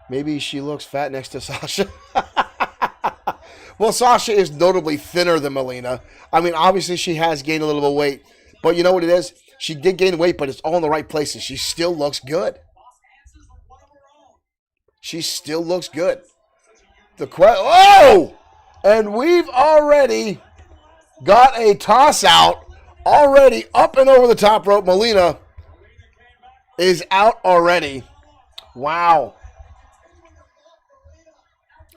Maybe she looks fat next to Sasha. Well, Sasha is notably thinner than Melina. I mean, obviously she has gained a little bit of weight. But you know what it is? She did gain weight, but it's all in the right places. She still looks good. She still looks good. Oh! And we've already got a toss out. Already up and over the top rope. Melina is out already. Wow.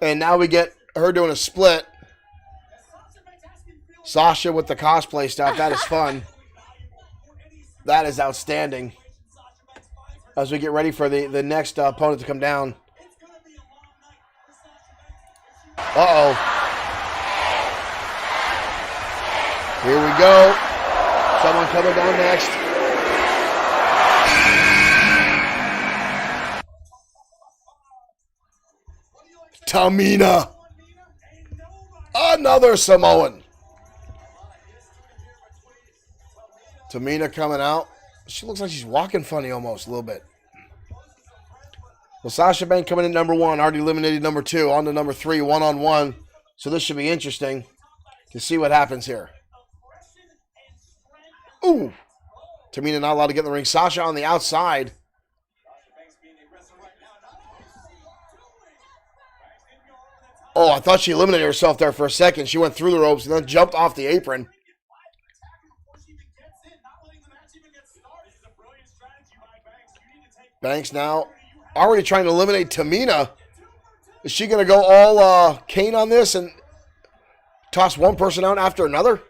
And now we get her doing a split. Sasha with the cosplay stuff. That is fun. That is outstanding. As we get ready for the next opponent to come down. Uh-oh. Here we go. Someone coming down next. Tamina. Another Samoan. Tamina coming out. She looks like she's walking funny almost a little bit. Well, Sasha Banks coming in number 1. Already eliminated number 2. On to number 3, one-on-one. So this should be interesting to see what happens here. Ooh. Tamina not allowed to get in the ring. Sasha on the outside. Oh, I thought she eliminated herself there for a second. She went through the ropes and then jumped off the apron. Banks now already trying to eliminate Tamina. Is she going to go all Kane on this and toss one person out after another?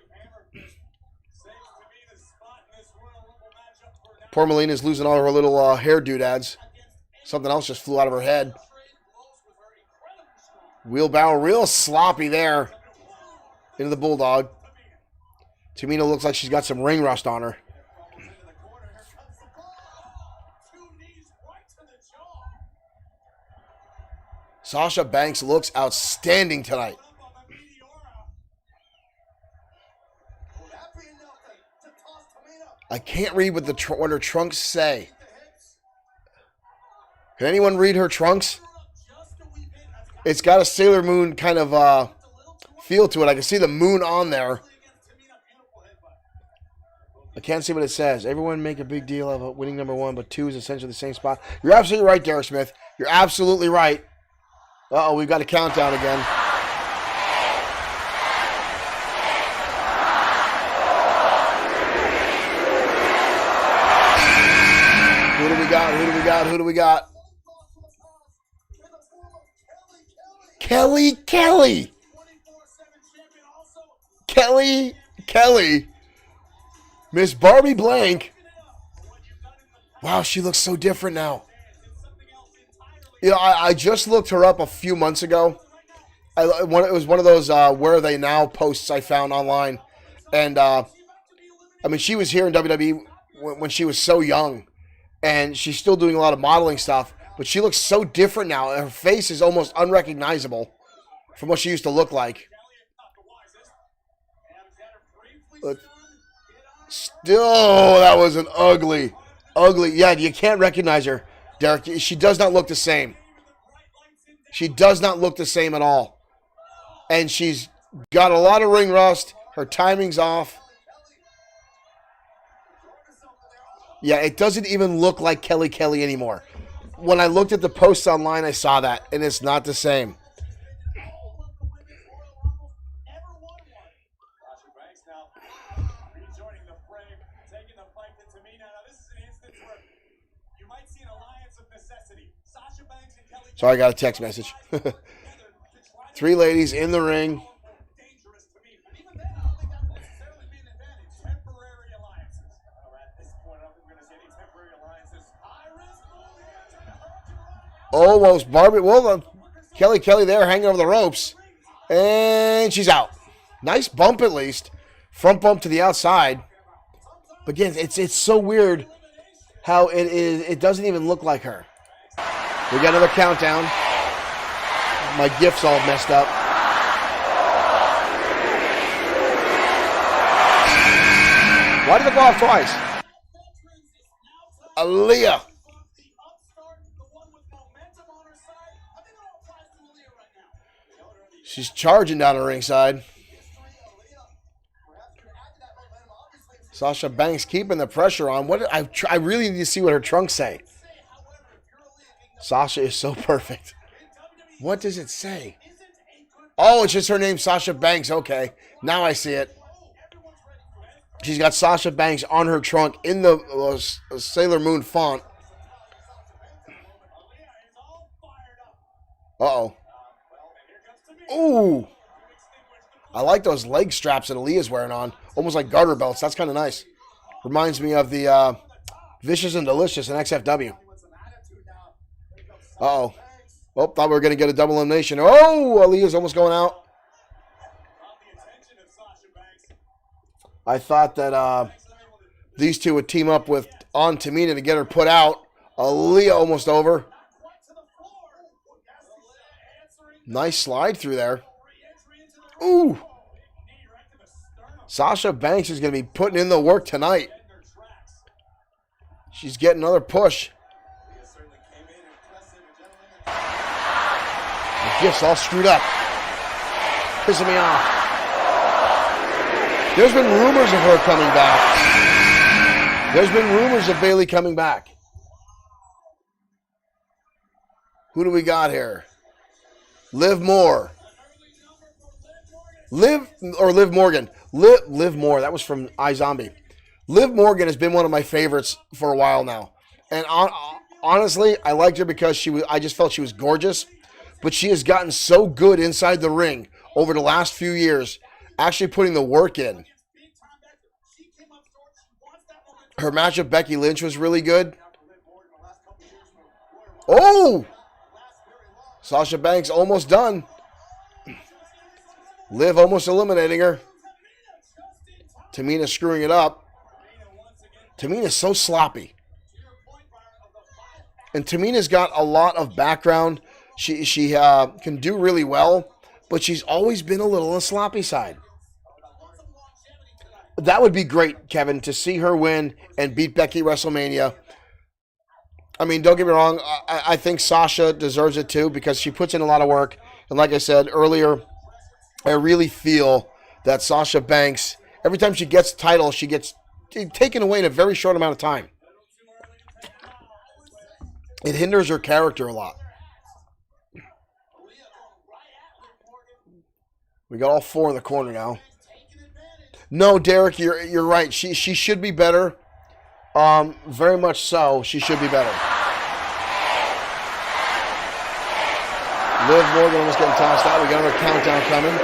Poor Melina's losing all her little hair doodads. Something else just flew out of her head. Wheelbarrow real sloppy there into the Bulldog. Tamina looks like she's got some ring rust on her. Sasha Banks looks outstanding tonight. I can't read what her trunks say. Can anyone read her trunks? It's got a Sailor Moon kind of feel to it. I can see the moon on there. I can't see what it says. Everyone make a big deal of winning number 1, but 2 is essentially the same spot. You're absolutely right, Derek Smith. You're absolutely right. Uh-oh, we've got a countdown again. Who do we got? Who do we got? Who do we got? Kelly. Miss Barbie Blank. Wow, she looks so different now. You know, I just looked her up a few months ago. It was one of those Where Are They Now posts I found online. And, I mean, she was here in WWE when she was so young. And she's still doing a lot of modeling stuff. But she looks so different now. Her face is almost unrecognizable from what she used to look like. But still, that was an ugly. Yeah, you can't recognize her, Derek. She does not look the same. She does not look the same at all. And she's got a lot of ring rust. Her timing's off. Yeah, it doesn't even look like Kelly anymore. When I looked at the posts online, I saw that, and it's not the same. Sorry, I got a text message. 3 ladies in the ring. Almost Barbie. Well, Kelly there hanging over the ropes. And she's out. Nice bump at least. Front bump to the outside. But again, it's so weird how it is. It doesn't even look like her. We got another countdown. My GIF's all messed up. Why did it go off twice? Aaliyah. She's charging down the ringside. Sasha Banks keeping the pressure on. I really need to see what her trunks say. Sasha is so perfect. What does it say? Oh, it's just her name, Sasha Banks. Okay, now I see it. She's got Sasha Banks on her trunk in the Sailor Moon font. Uh-oh. Ooh. I like those leg straps that Aaliyah's wearing on. Almost like garter belts. That's kind of nice. Reminds me of the Vicious and Delicious in XFW. Uh-oh. Oh, thought we were going to get a double elimination. Oh, Aaliyah's almost going out. I thought that these two would team up with on Tamina to get her put out. Aaliyah almost over. Nice slide through there. Ooh. Sasha Banks is going to be putting in the work tonight. She's getting another push. The gift's all screwed up. Pissing me off. There's been rumors of her coming back. There's been rumors of Bayley coming back. Who do we got here? Liv Morgan. Liv Morgan. That was from iZombie. Liv Morgan has been one of my favorites for a while now. And honestly, I liked her because I just felt she was gorgeous. But she has gotten so good inside the ring over the last few years, actually putting the work in. Her match with Becky Lynch was really good. Oh! Sasha Banks almost done. Liv almost eliminating her. Tamina screwing it up. Tamina's so sloppy. And Tamina's got a lot of background. She can do really well, but she's always been a little on the sloppy side. That would be great, Kevin, to see her win and beat Becky at WrestleMania. I mean, don't get me wrong. I think Sasha deserves it too because she puts in a lot of work. And like I said earlier, I really feel that Sasha Banks, every time she gets the title, she gets taken away in a very short amount of time. It hinders her character a lot. We got all four in the corner now. No, Derek, you're right. She should be better. Very much so. She should be better. Liv Morgan almost getting tossed out. We got another countdown coming.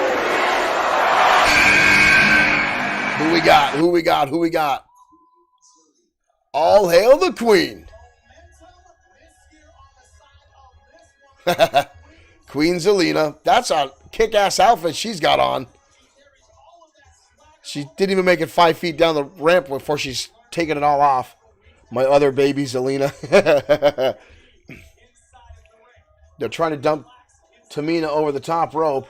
Who we got? All hail the Queen. Queen Zelina. That's a kick-ass outfit she's got on. She didn't even make it 5 feet down the ramp before she's taking it all off. My other baby, Zelina. They're trying to dump Tamina over the top rope.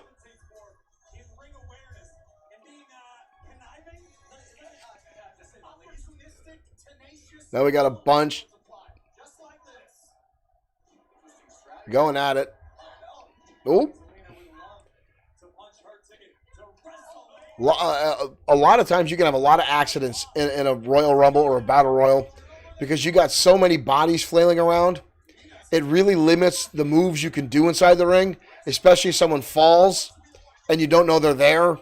Now we got a bunch going at it. Oop. A lot of times you can have a lot of accidents in a Royal Rumble or a Battle Royal because you got so many bodies flailing around. It really limits the moves you can do inside the ring, especially if someone falls and you don't know they're there.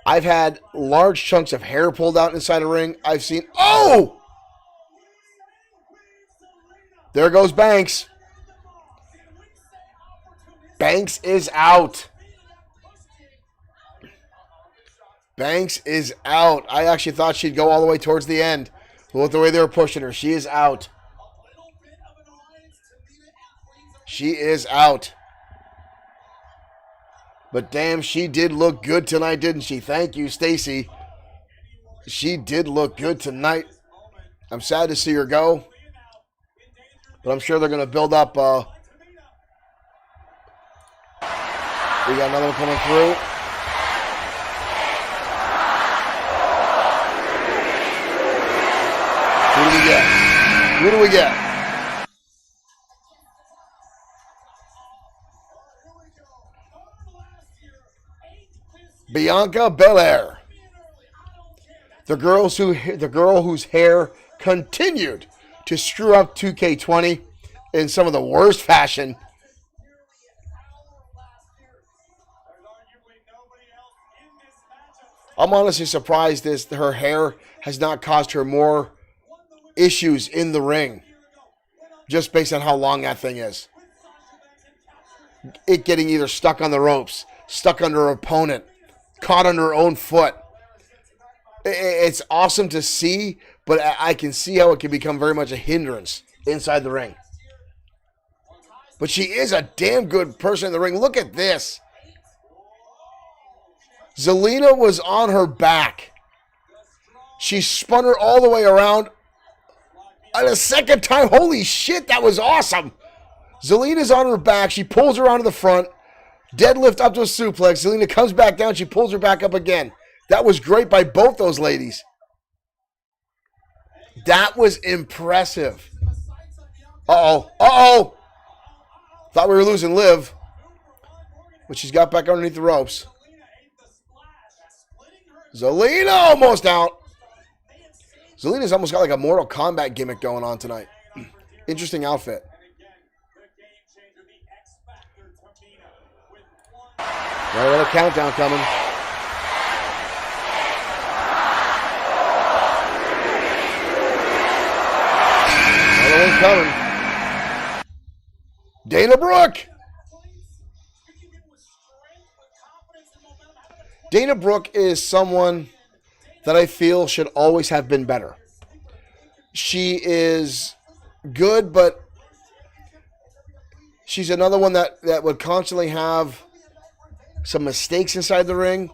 I've had large chunks of hair pulled out inside a ring. I've seen... Oh! There goes Banks. Banks is out. Banks is out. I actually thought she'd go all the way towards the end. But with the way they were pushing her, she is out. She is out. But damn, she did look good tonight, didn't she? Thank you, Stacy. She did look good tonight. I'm sad to see her go. But I'm sure they're going to build up. We got another one coming through. Who do we get? Who do we get? Bianca Belair. The girl whose hair continued to screw up 2K20 in some of the worst fashion. I'm honestly surprised her hair has not caused her more issues in the ring, just based on how long that thing is. It getting either stuck on the ropes, stuck under her opponent, caught under her own foot. It's awesome to see, but I can see how it can become very much a hindrance inside the ring. But she is a damn good person in the ring. Look at this. Zelina was on her back. She spun her all the way around. And a second time, holy shit, that was awesome. Zelina's on her back. She pulls her onto the front. Deadlift up to a suplex. Zelina comes back down. She pulls her back up again. That was great by both those ladies. That was impressive. Uh-oh. Uh-oh. Thought we were losing Liv. But she's got back underneath the ropes. Zelina almost out. Zelina's almost got like a Mortal Kombat gimmick going on tonight. Interesting outfit. Another countdown coming. Another one coming. Dana Brooke. Dana Brooke is someone that I feel should always have been better. She is good, but she's another one that would constantly have some mistakes inside the ring.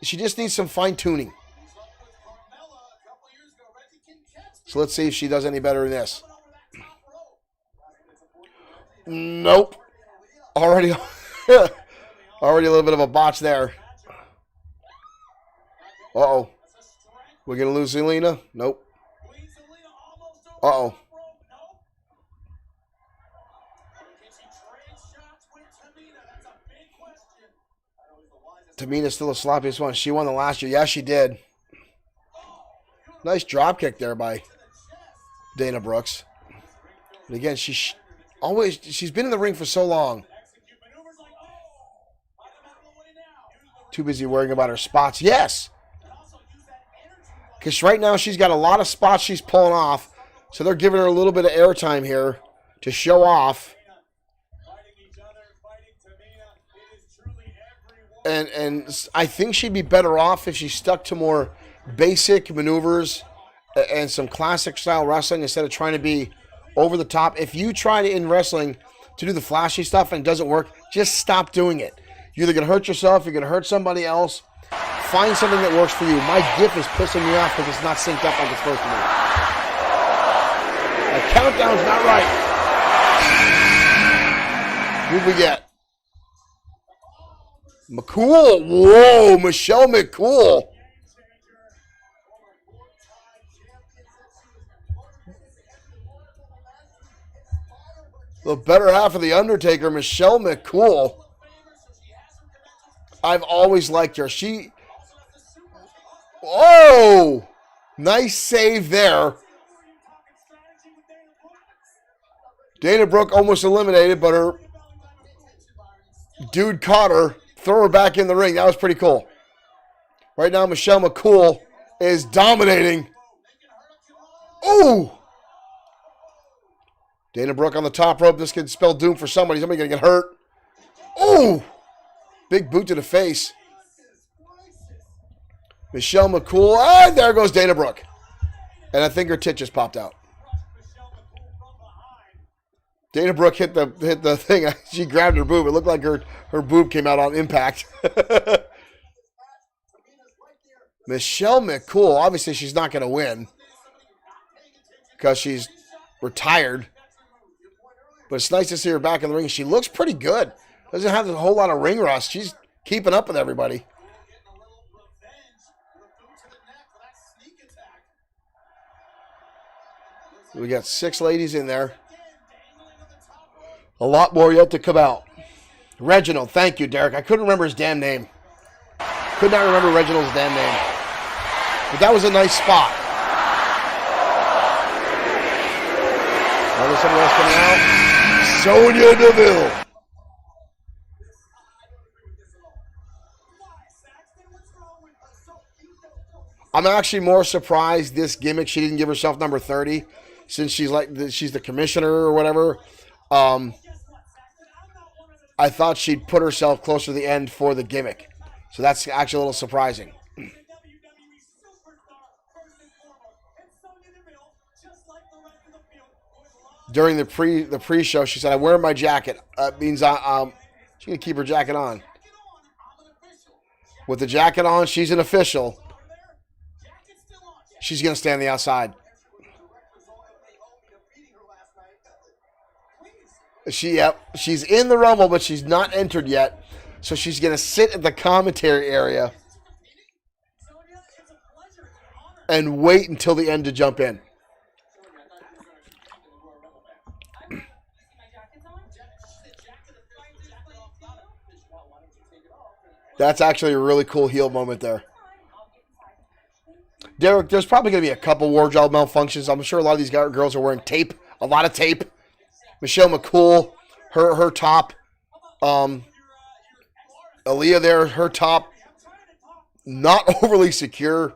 She just needs some fine-tuning. So let's see if she does any better in this. Nope. Already a little bit of a botch there. Uh-oh. We're going to lose Zelina? Nope. Uh-oh. Tamina's still the sloppiest one. She won the last year. Yeah, she did. Nice drop kick there by Dana Brooks. But again, she's been in the ring for so long. Too busy worrying about her spots. Yes. Because right now she's got a lot of spots she's pulling off. So they're giving her a little bit of airtime here to show off. And I think she'd be better off if she stuck to more basic maneuvers and some classic style wrestling instead of trying to be over the top. If you try to, in wrestling, to do the flashy stuff and it doesn't work, just stop doing it. You're either going to hurt yourself, you're going to hurt somebody else. Find something that works for you. My GIF is pissing me off because it's not synced up like it's supposed to be. The countdown's not right. Who'd we get? McCool. Whoa, Michelle McCool. The better half of The Undertaker, Michelle McCool. I've always liked her. Oh! Nice save there. Dana Brooke almost eliminated, but her dude caught her. Throw her back in the ring. That was pretty cool. Right now, Michelle McCool is dominating. Ooh! Dana Brooke on the top rope. This could spell doom for somebody. Somebody's going to get hurt. Ooh! Big boot to the face. Michelle McCool. And there goes Dana Brooke. And I think her tit just popped out. Dana Brooke hit the thing. She grabbed her boob. It looked like her boob came out on impact. Michelle McCool. Obviously, she's not going to win because she's retired. But it's nice to see her back in the ring. She looks pretty good. Doesn't have a whole lot of ring rust. She's keeping up with everybody. We got 6 ladies in there. A lot more yet to come out. Reginald, thank you, Derek. I couldn't remember his damn name. Could not remember Reginald's damn name. But that was a nice spot. There's somebody else coming out. Sonya Deville. I'm actually more surprised this gimmick she didn't give herself number 30, since she's the commissioner or whatever. I thought she'd put herself closer to the end for the gimmick, so that's actually a little surprising. During the pre-show, she said, "I'm wearing my jacket." That means she's gonna keep her jacket on. With the jacket on, she's an official. She's gonna stay on the outside. She's in the Rumble, but she's not entered yet, so she's gonna sit at the commentary area and wait until the end to jump in. That's actually a really cool heel moment there. Derek, there's probably going to be a couple wardrobe malfunctions. I'm sure a lot of these girls are wearing tape, a lot of tape. Michelle McCool, her top. Aaliyah there, her top, not overly secure.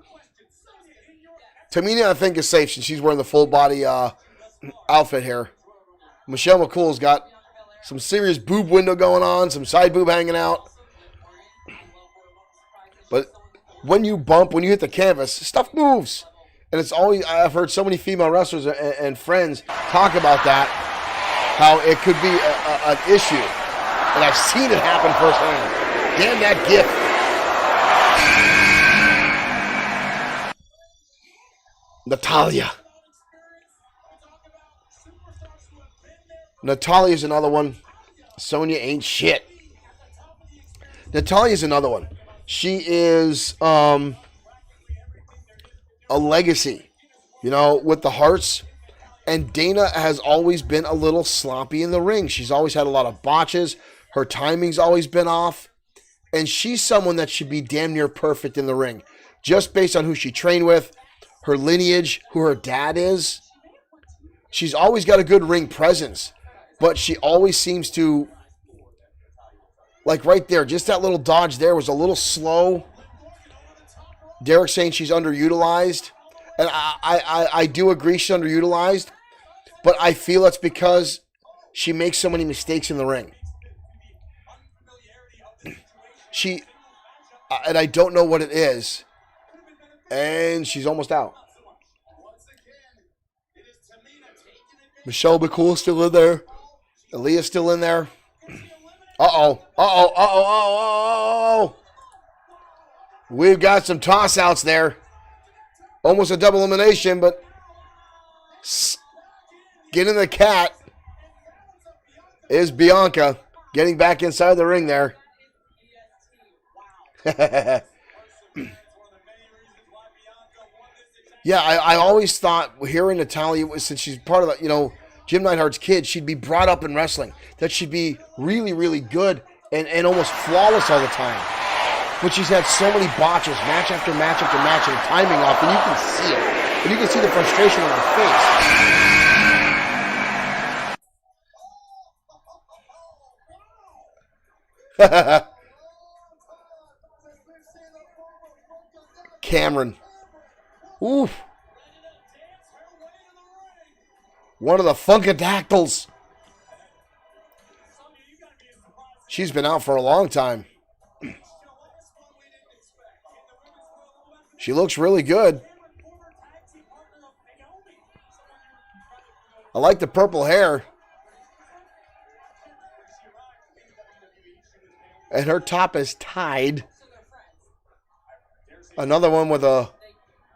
Tamina, I think, is safe since she's wearing the full body outfit here. Michelle McCool's got some serious boob window going on, some side boob hanging out. But when you hit the canvas, stuff moves. And it's always, I've heard so many female wrestlers and friends talk about that, how it could be an issue. And I've seen it happen firsthand. Damn that gift. Natalia's another one. Sonya ain't shit. Natalia's another one. She is a legacy, with the Hearts. And Dana has always been a little sloppy in the ring. She's always had a lot of botches. Her timing's always been off. And she's someone that should be damn near perfect in the ring. Just based on who she trained with, her lineage, who her dad is. She's always got a good ring presence. But she always seems to... Like right there, just that little dodge there was a little slow. Derek's saying she's underutilized. And I do agree she's underutilized. But I feel it's because she makes so many mistakes in the ring. And I don't know what it is. And she's almost out. Michelle McCool's still in there. Aaliyah's still in there. Uh-oh. We've got some toss-outs there. Almost a double elimination, but getting the cat is Bianca. Getting back inside the ring there. Yeah, I always thought, hearing Natalya, since she's part of the, Jim Neidhart's kid, she'd be brought up in wrestling. That she'd be really, really good and almost flawless all the time. But she's had so many botches, match after match after match, and timing off, and you can see it. And you can see the frustration on her face. Cameron. Oof. One of the Funkadactyls. She's been out for a long time. She looks really good. I like the purple hair. And her top is tied. Another one with a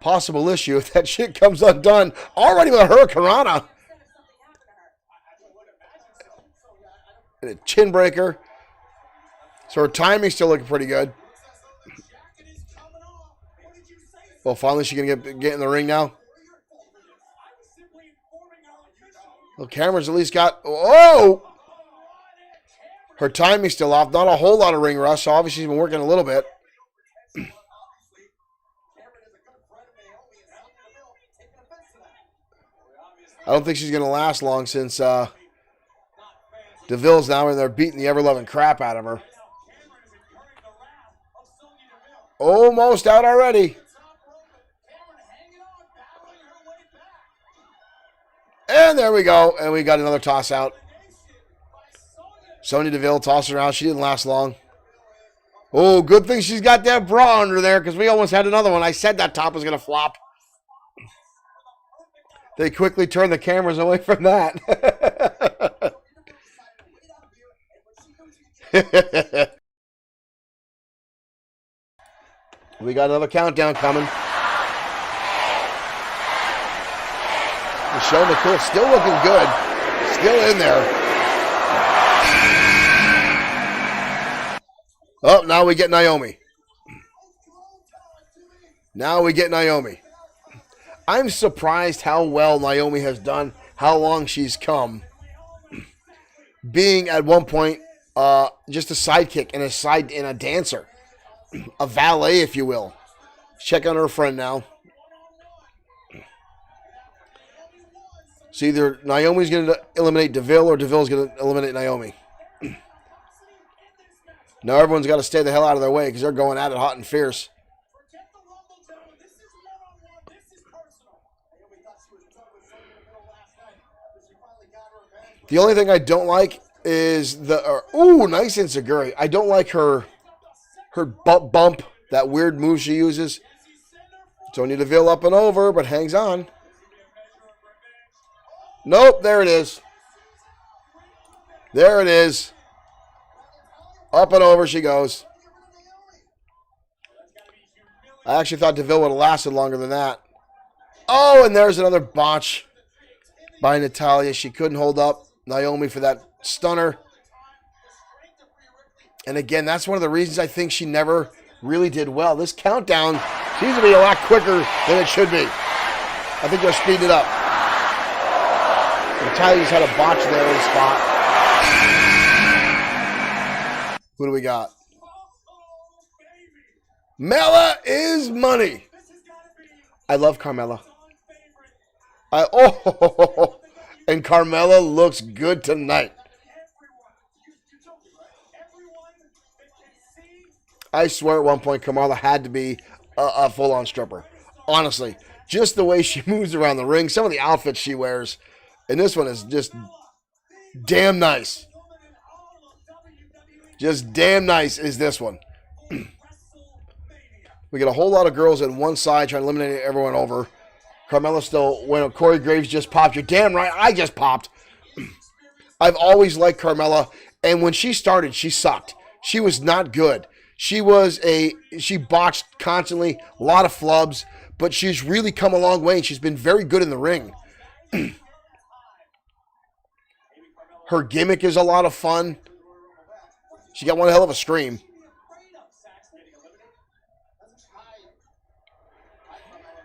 possible issue if that shit comes undone. Already with a Hurricanrana. And a chin breaker. So her timing's still looking pretty good. Well, finally she's going to get in the ring now. Well, Cameron's at least got... Whoa! Her timing's still off. Not a whole lot of ring rust, so obviously she's been working a little bit. I don't think she's going to last long since DeVille's now in there beating the ever-loving crap out of her. Almost out already. And there we go. And we got another toss out. Sonya Deville tossed her out. She didn't last long. Oh, good thing she's got that bra under there because we almost had another one. I said that top was going to flop. They quickly turned the cameras away from that. We got another countdown coming. Michelle McCool still looking good. Still in there. Oh, now we get Naomi. Now we get Naomi. I'm surprised how well Naomi has done, how long she's come. Being at one point just a sidekick and a dancer. A valet, if you will. Check on her friend now. So either Naomi's going to eliminate DeVille or DeVille's going to eliminate Naomi. Now everyone's got to stay the hell out of their way because they're going at it hot and fierce. The only thing I don't like is nice Enziguri. I don't like her bump, that weird move she uses. Sonya Deville up and over, but hangs on. Nope, there it is. There it is. Up and over she goes. I actually thought DeVille would have lasted longer than that. Oh, and there's another botch by Natalya. She couldn't hold up Naomi for that stunner. And again, that's one of the reasons I think she never really did well. This countdown seems to be a lot quicker than it should be. I think they're speeding it up. Natalya's had a botch there in the spot. Who do we got? Mella is money. I love Carmella. And Carmella looks good tonight. I swear at one point Carmella had to be a full-on stripper. Honestly, just the way she moves around the ring, some of the outfits she wears, and this one is just damn nice. Just damn nice is this one. We got a whole lot of girls on one side trying to eliminate everyone over. Carmella still, when Corey Graves just popped, you're damn right, I just popped. I've always liked Carmella, and when she started, she sucked. She was not good. She botched constantly, a lot of flubs, but she's really come a long way, and she's been very good in the ring. Her gimmick is a lot of fun. She got one hell of a stream.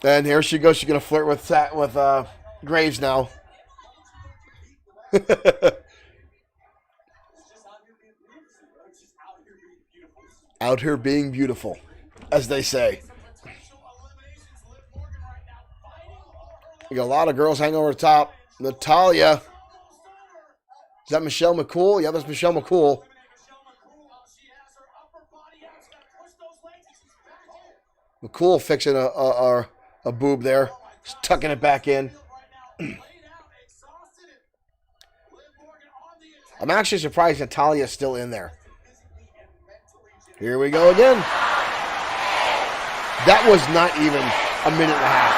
And here she goes. She's going to flirt with Graves now. Out here being beautiful, as they say. We got a lot of girls hanging over the top. Natalya. Is that Michelle McCool? Yeah, that's Michelle McCool. McCool fixing a boob there. Just tucking it back in. I'm actually surprised Natalya's still in there. Here we go again. That was not even a minute and a half.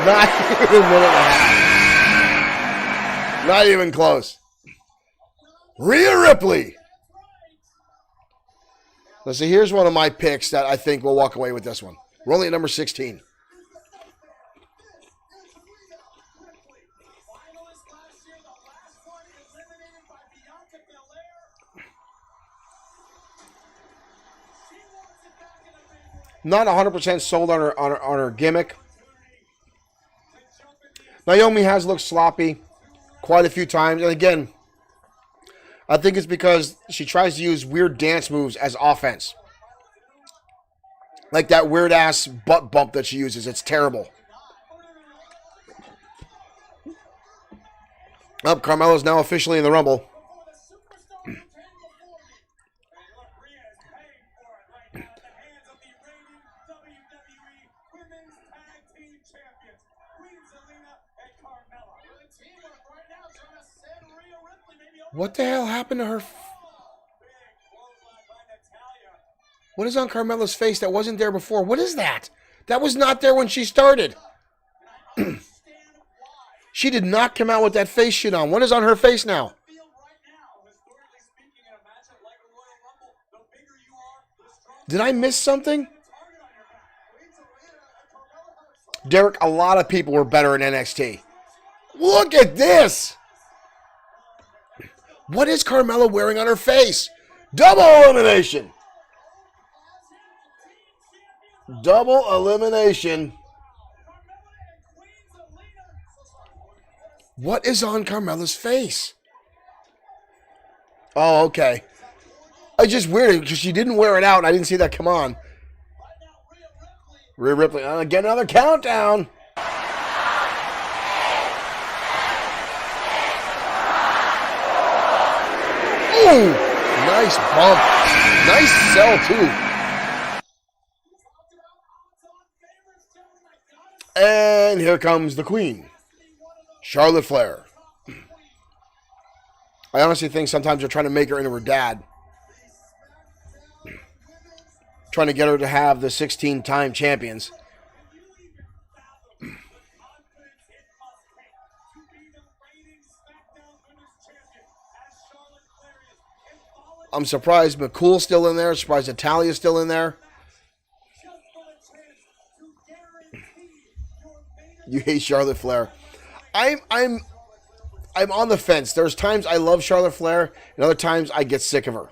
Not even a minute and a half. Not even close. Rhea Ripley. Let's see, here's one of my picks that I think we'll walk away with this one. We're only at number 16. Not 100% sold on her gimmick. Naomi has looked sloppy quite a few times. And again, I think it's because she tries to use weird dance moves as offense. Like that weird-ass butt bump that she uses. It's terrible. Up, Carmella's now officially in the Rumble. What the hell happened to her? What is on Carmella's face that wasn't there before? What is that? That was not there when she started. She did not come out with that face shit on. What is on her face now? Did I miss something? Derek, a lot of people were better in NXT. Look at this! What is Carmella wearing on her face? Double elimination! Double elimination. What is on Carmella's face? Oh, okay. It's just weird because she didn't wear it out and I didn't see that come on. Rhea Ripley. Get another countdown. Ooh, nice bump. Nice sell, too. And here comes the Queen, Charlotte Flair. I honestly think sometimes they're trying to make her into her dad. Trying to get her to have the 16-time champions. I'm surprised McCool's still in there. Surprised Natalia's still in there. You hate Charlotte Flair. I'm on the fence. There's times I love Charlotte Flair, and other times I get sick of her.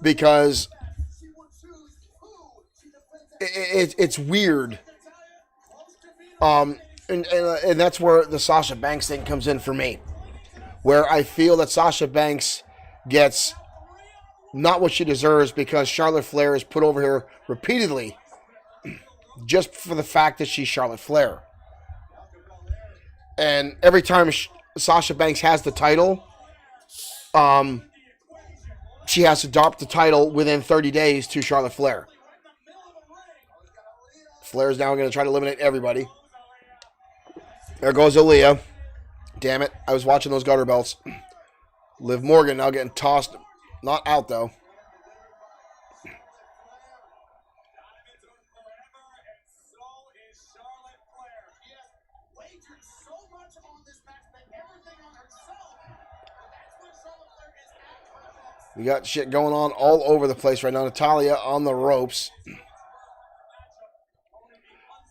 Because it's weird. And that's where the Sasha Banks thing comes in for me. Where I feel that Sasha Banks gets not what she deserves because Charlotte Flair is put over here repeatedly just for the fact that she's Charlotte Flair. And every time Sasha Banks has the title, she has to drop the title within 30 days to Charlotte Flair. Flair's now going to try to eliminate everybody. There goes Aaliyah. Damn it. I was watching those gutter belts. Liv Morgan now getting tossed. Not out, though. We got shit going on all over the place right now. Natalya on the ropes.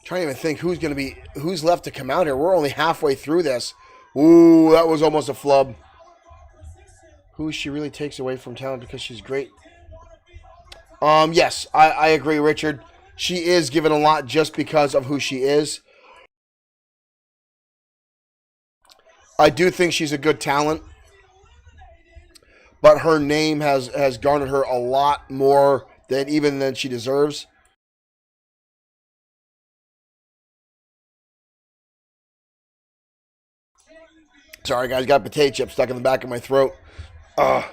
Trying to even think who's left to come out here. We're only halfway through this. Ooh, that was almost a flub. Who she really takes away from talent because she's great. Yes, I agree, Richard. She is given a lot just because of who she is. I do think she's a good talent. But her name has garnered her a lot more than she deserves. Sorry, guys, got potato chips stuck in the back of my throat. But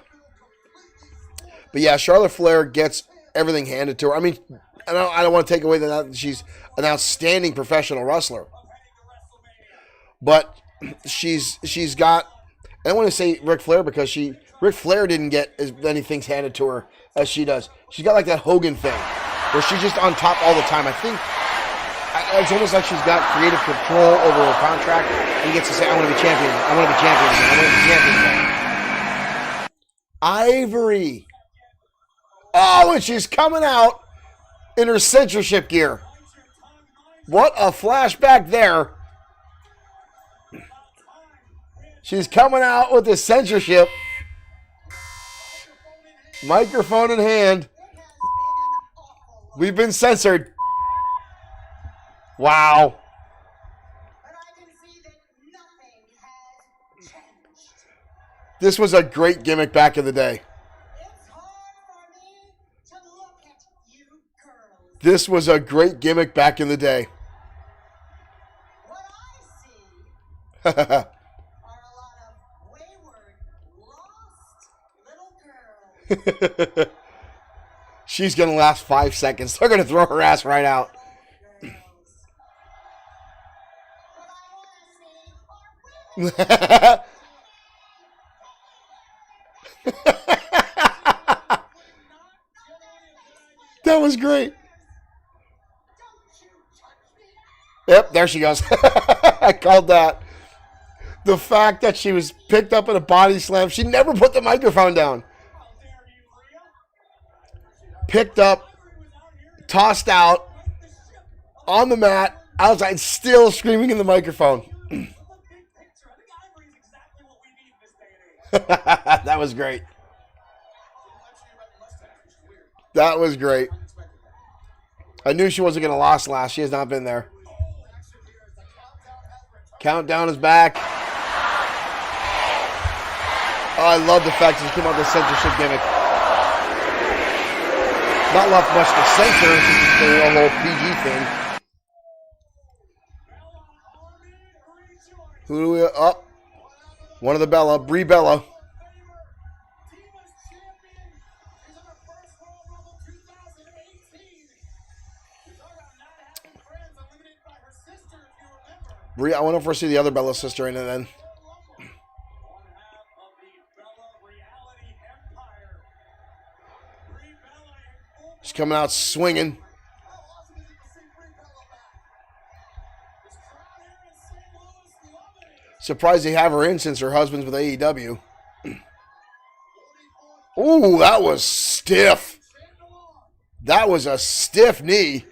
yeah, Charlotte Flair gets everything handed to her. I mean, I don't want to take away that she's an outstanding professional wrestler. But she's got, I don't want to say Ric Flair because Ric Flair didn't get as many things handed to her as she does. She's got like that Hogan thing where she's just on top all the time. I think it's almost like she's got creative control over her contract and gets to say, I want to be champion. I want to be champion again. I want to be champion again. Ivory. Oh, and she's coming out in her censorship gear. What a flashback there. She's coming out with the censorship. Microphone in hand. We've been censored. Wow. This was a great gimmick back in the day. This was a great gimmick back in the day. She's going to last 5 seconds. They're going to throw her ass right out. That was great. Yep, there she goes. I called that. The fact that she was picked up in a body slam. She never put the microphone down. Picked up, tossed out, on the mat, outside, still screaming in the microphone. That was great. That was great. I knew she wasn't going to lose last. She has not been there. Countdown is back. Oh, I love the fact that she came out with the censorship gimmick. Not left much to censor. It's just a little PG thing. Who do we... Oh. One of the Bella. Brie Bella. Brie, I wonder if we'll see the other Bella sister in it then. She's coming out swinging. Surprised they have her in since her husband's with AEW. Ooh, that was stiff. That was a stiff knee.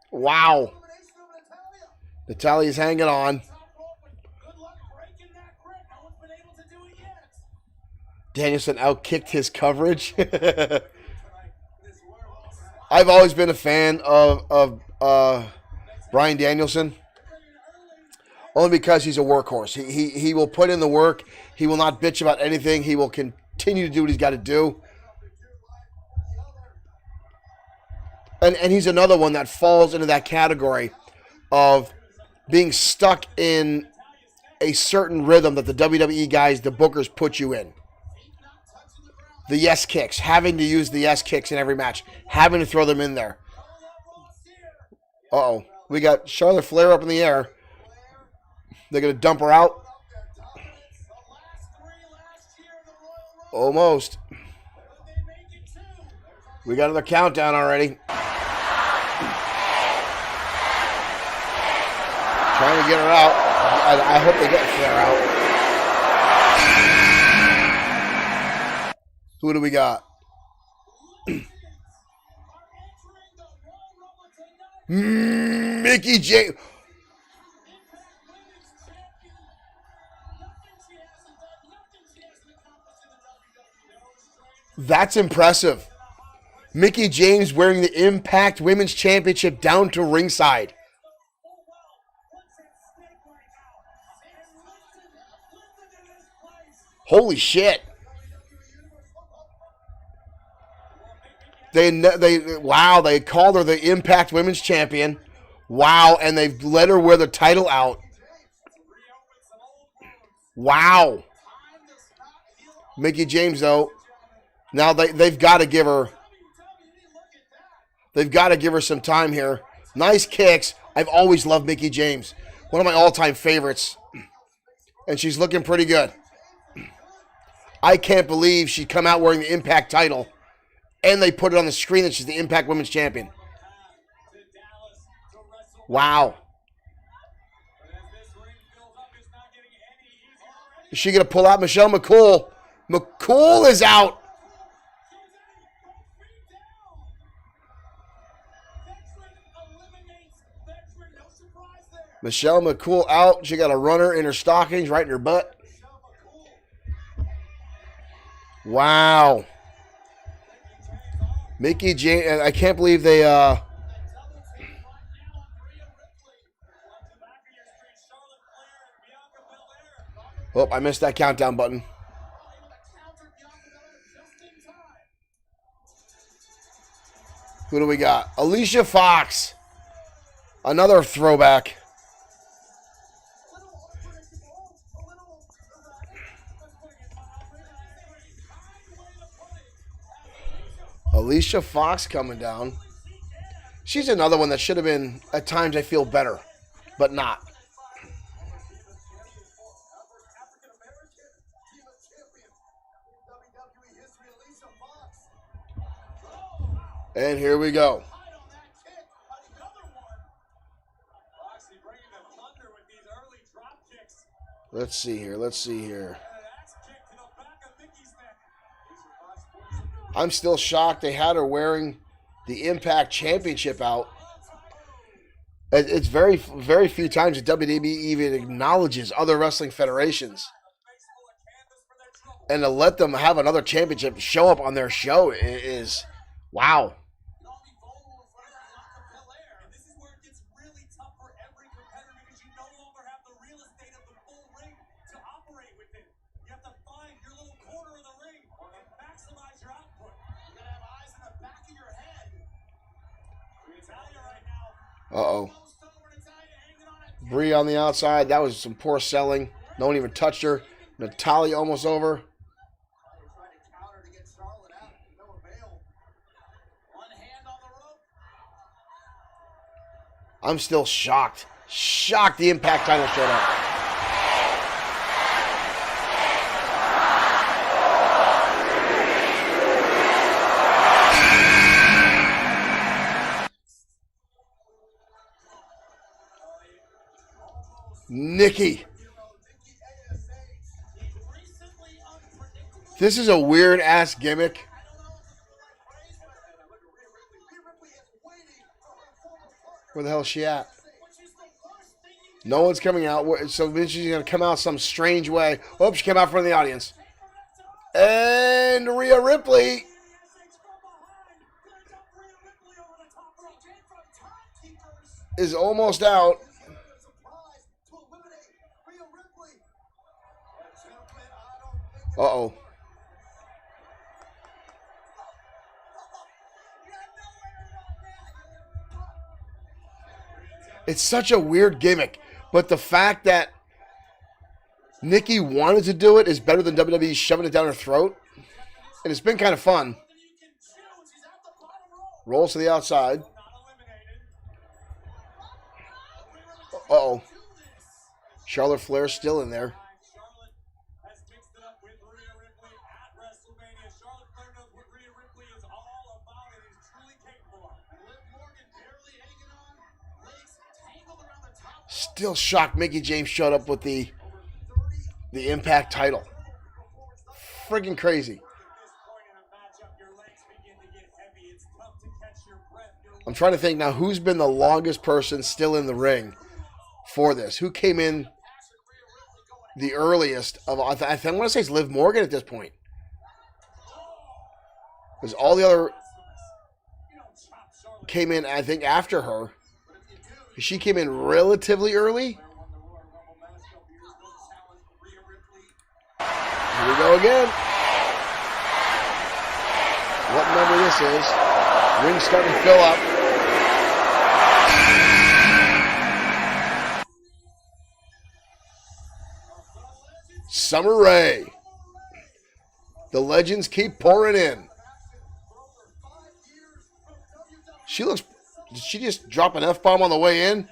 Wow. Natalia's hanging on. Danielson outkicked his coverage. I've always been a fan of Bryan Danielson. Only because he's a workhorse. He will put in the work. He will not bitch about anything. He will continue to do what he's got to do. And he's another one that falls into that category of being stuck in a certain rhythm that the WWE guys, the bookers, put you in. The yes kicks, having to use the yes kicks in every match, having to throw them in there. Uh-oh. We got Charlotte Flair up in the air. They're going to dump her out. Almost. We got another countdown already. Trying to get her out. I hope they get Flair out. Who do we got? Mickie James. That's impressive. Mickie James wearing the Impact Women's Championship down to ringside. Holy shit. They called her the Impact Women's Champion. Wow, and they've let her wear the title out. Wow. Mickie James, though, now they've got to give her some time here. Nice kicks. I've always loved Mickie James. One of my all-time favorites. And she's looking pretty good. I can't believe she'd come out wearing the Impact title. And they put it on the screen that she's the Impact Women's Champion. Wow. Is she going to pull out Michelle McCool? McCool is out. Michelle McCool out. She got a runner in her stockings right in her butt. Wow. Mickie James, I can't believe they, oh, I missed that countdown button. Who do we got? Alicia Fox. Another throwback. Alicia Fox coming down. She's another one that should have been, at times I feel, better, but not. And here we go. Let's see here. I'm still shocked they had her wearing the Impact Championship out. It's very, very few times that WWE even acknowledges other wrestling federations. And to let them have another championship show up on their show is, wow. Uh-oh. Bree on the outside. That was some poor selling. No one even touched her. Natalya almost over. I'm still shocked. Shocked the Impact title showed up. Nikki. This is a weird ass gimmick. Where the hell is she at? No one's coming out. So she's going to come out some strange way. Oh, she came out from the audience. And Rhea Ripley. Is almost out. Uh-oh. It's such a weird gimmick, but the fact that Nikki wanted to do it is better than WWE shoving it down her throat. And it's been kind of fun. Rolls to the outside. Uh-oh. Charlotte Flair still in there. Still shocked Mickie James showed up with the Impact title. Friggin' crazy. I'm trying to think now who's been the longest person still in the ring for this. Who came in the earliest of, I want to say it's Liv Morgan at this point. Because all the other came in, I think, after her. She came in relatively early. Here we go again. What number this is. Ring's starting to fill up. Summer Rae. The legends keep pouring in. She looks... Did she just drop an F-bomb on the way in?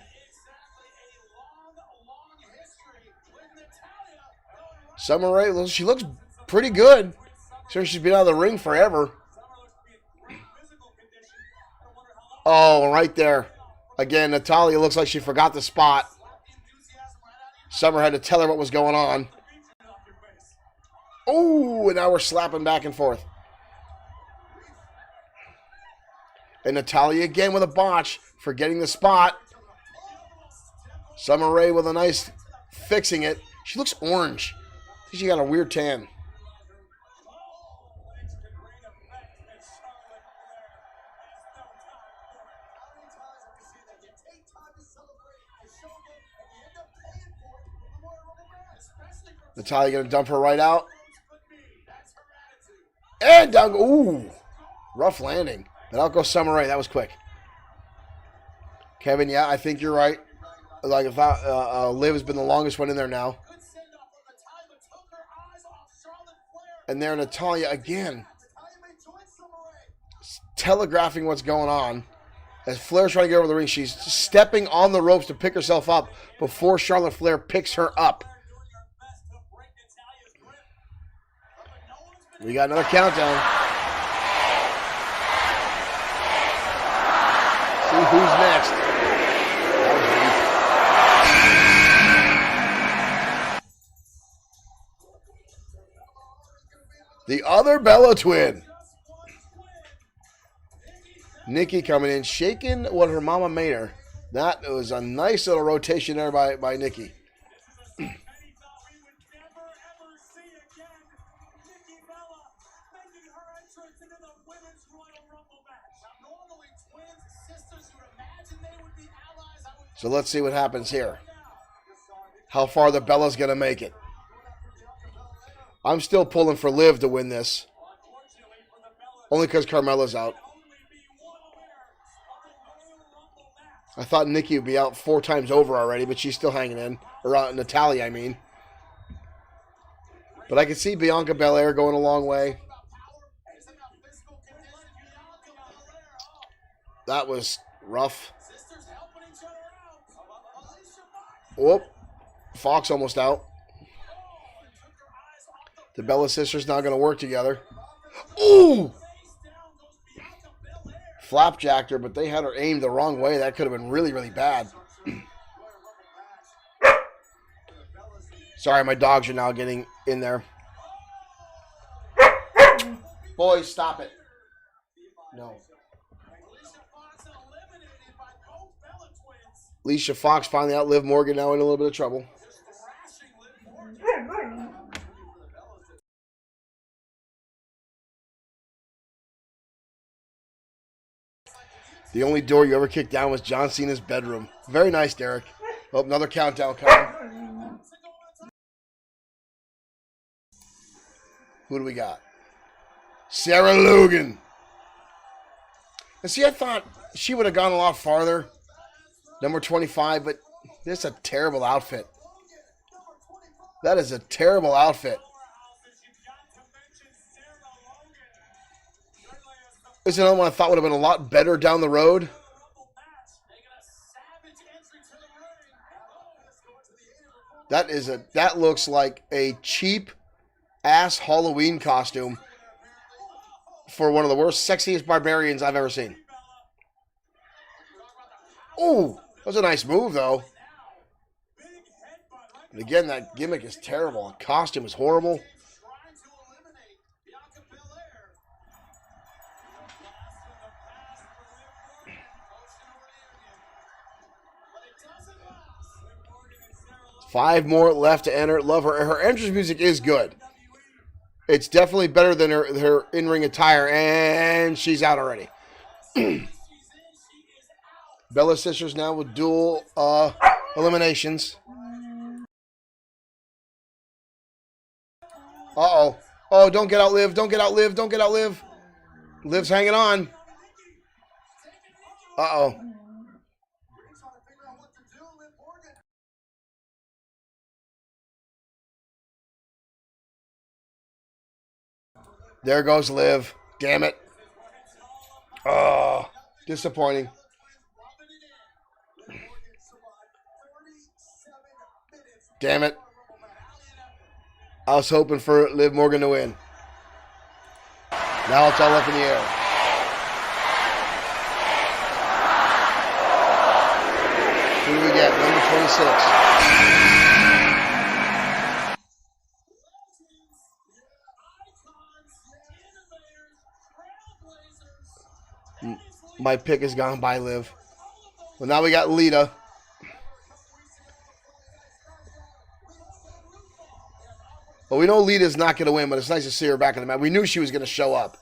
Summer Rae, she looks pretty good. Sure, she's been out of the ring forever. Oh, right there. Again, Natalya looks like she forgot the spot. Summer had to tell her what was going on. Oh, and now we're slapping back and forth. And Natalya again with a botch, forgetting the spot. Summer Rae with a nice fixing it. She looks orange. I think she got a weird tan. Natalya going to dump her right out. And down. Ooh. Rough landing. But out goes Summer Rae. That was quick. Kevin, yeah, I think you're right. Like, if Liv has been the longest one in there now. And there Natalya again. telegraphing what's going on. As Flair's trying to get over the ring, she's stepping on the ropes to pick herself up before Charlotte Flair picks her up. We got another countdown. See who's next. The other Bella twin. Nikki coming in, shaking what her mama made her. That was a nice little rotation there by Nikki. So let's see what happens here. How far the Bella's going to make it. I'm still pulling for Liv to win this. Only because Carmella's out. I thought Nikki would be out 4 times over already, but she's still hanging in. Or Natalya, I mean. But I can see Bianca Belair going a long way. That was rough. Whoop. Fox almost out. The Bella sisters now going to work together. Ooh! Flapjacked her, but they had her aimed the wrong way. That could have been really, really bad. Sorry, my dogs are now getting in there. Boys, stop it. No. Alicia Fox finally outlived Morgan, now in a little bit of trouble. The only door you ever kicked down was John Cena's bedroom. Very nice, Derek. Oh, another countdown coming. Who do we got? Sarah Logan. And see, I thought she would have gone a lot farther. Number 25, but this is a terrible outfit. That is a terrible outfit. This is another one I thought would have been a lot better down the road. That looks like a cheap ass Halloween costume for one of the worst, sexiest barbarians I've ever seen. Ooh, that was a nice move though. And again, that gimmick is terrible. The costume is horrible. Five more left to enter. Love her. Her entrance music is good. It's definitely better than her in-ring attire, and she's out already. Bella sisters now with dual eliminations. Uh-oh. Oh, don't get out, Liv. Don't get out, Liv. Don't get out, Liv. Liv's hanging on. Uh-oh. There goes Liv. Damn it. Oh, disappointing. Damn it. I was hoping for Liv Morgan to win. Now it's all up in the air. Who do we get? Number 26. My pick has gone by Liv. Well, now we got Lita. Well, we know Lita's not going to win, but it's nice to see her back in the match. We knew she was going to show up.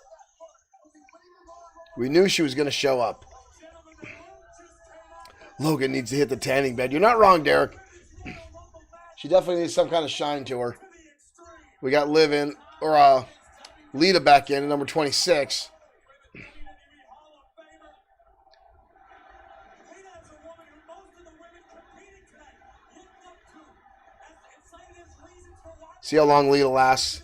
We knew she was going to show up. Logan needs to hit the tanning bed. You're not wrong, Derek. She definitely needs some kind of shine to her. We got Liv in, or Lita back in at number 26. See how long Lita lasts.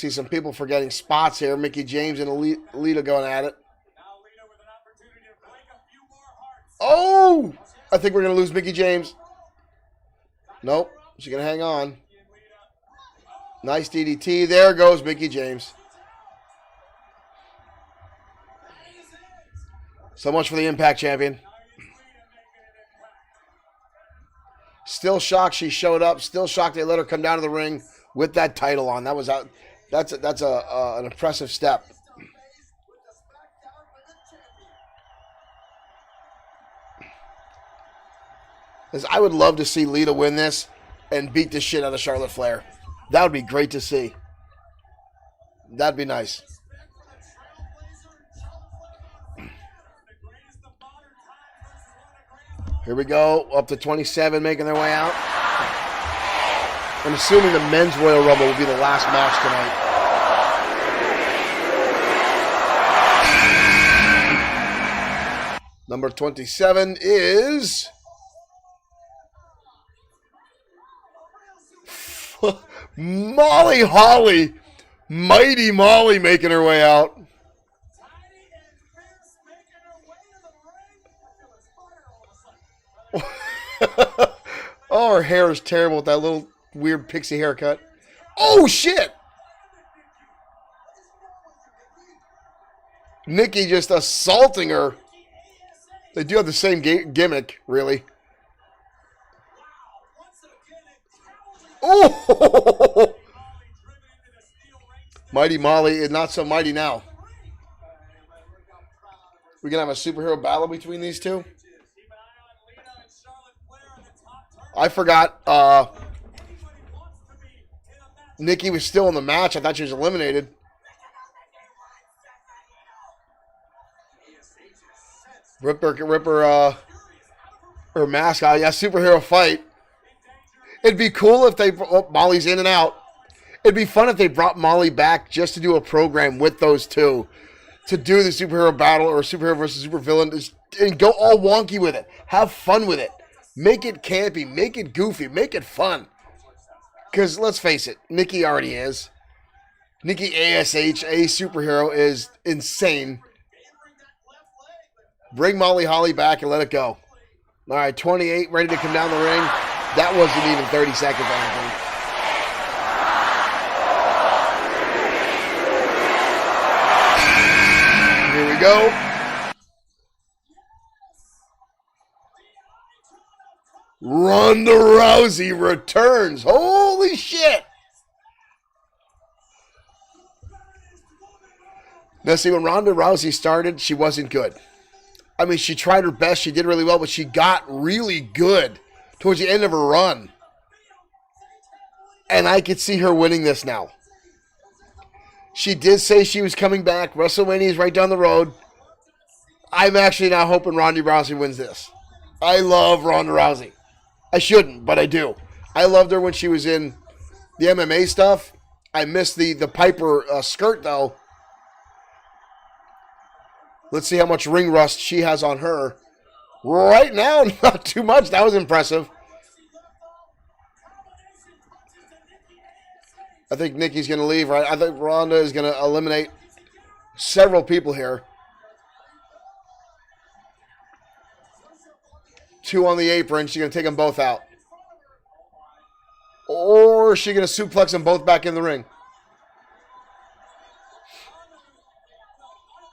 See some people forgetting spots here. Mickie James and Lita going at it. Oh! I think we're going to lose Mickie James. Nope. She's going to hang on. Nice DDT. There goes Mickie James. So much for the Impact Champion. Still shocked she showed up. Still shocked they let her come down to the ring with that title on. That was out. That's an impressive step. I would love to see Lita win this and beat the shit out of Charlotte Flair. That would be great to see. That'd be nice. Here we go. Up to 27 making their way out. I'm assuming the men's Royal Rumble will be the last match tonight. Number 27 is... Molly Holly. Mighty Molly making her way out. Oh, her hair is terrible with that little weird pixie haircut. Oh, shit! Nikki just assaulting her. They do have the same gimmick, really. Oh! Mighty Molly is not so mighty now. We're going to have a superhero battle between these two? I forgot Nikki was still in the match. I thought she was eliminated. Rip her mask out. Yeah, superhero fight. It'd be cool if they... Oh, Molly's in and out. It'd be fun if they brought Molly back just to do a program with those two. To do the superhero battle or superhero versus supervillain. And go all wonky with it. Have fun with it. Make it campy. Make it goofy. Make it fun. Because let's face it. Nikki already is. Nikki ASH, a superhero, is insane. Bring Molly Holly back and let it go. All right, 28 ready to come down the ring. That wasn't even 30 seconds, I don't think. Here we go. Ronda Rousey returns. Holy shit. Now, see, when Ronda Rousey started, she wasn't good. I mean, she tried her best. She did really well, but she got really good towards the end of her run. And I could see her winning this now. She did say she was coming back. WrestleMania is right down the road. I'm actually now hoping Ronda Rousey wins this. I love Ronda Rousey. I shouldn't, but I do. I loved her when she was in the MMA stuff. I missed the Piper skirt, though. Let's see how much ring rust she has on her. Right now, not too much. That was impressive. I think Nikki's going to leave, right? I think Ronda is going to eliminate several people here. 2 on the apron. She's going to take them both out. Or is she going to suplex them both back in the ring?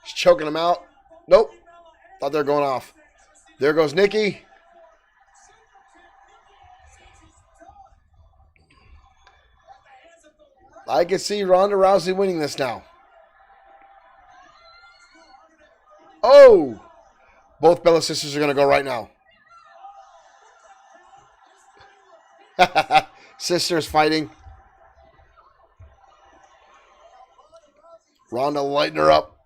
She's choking them out. Nope. Thought they were going off. There goes Nikki. I can see Ronda Rousey winning this now. Oh! Both Bella sisters are going to go right now. Sisters fighting. Ronda lighting her up.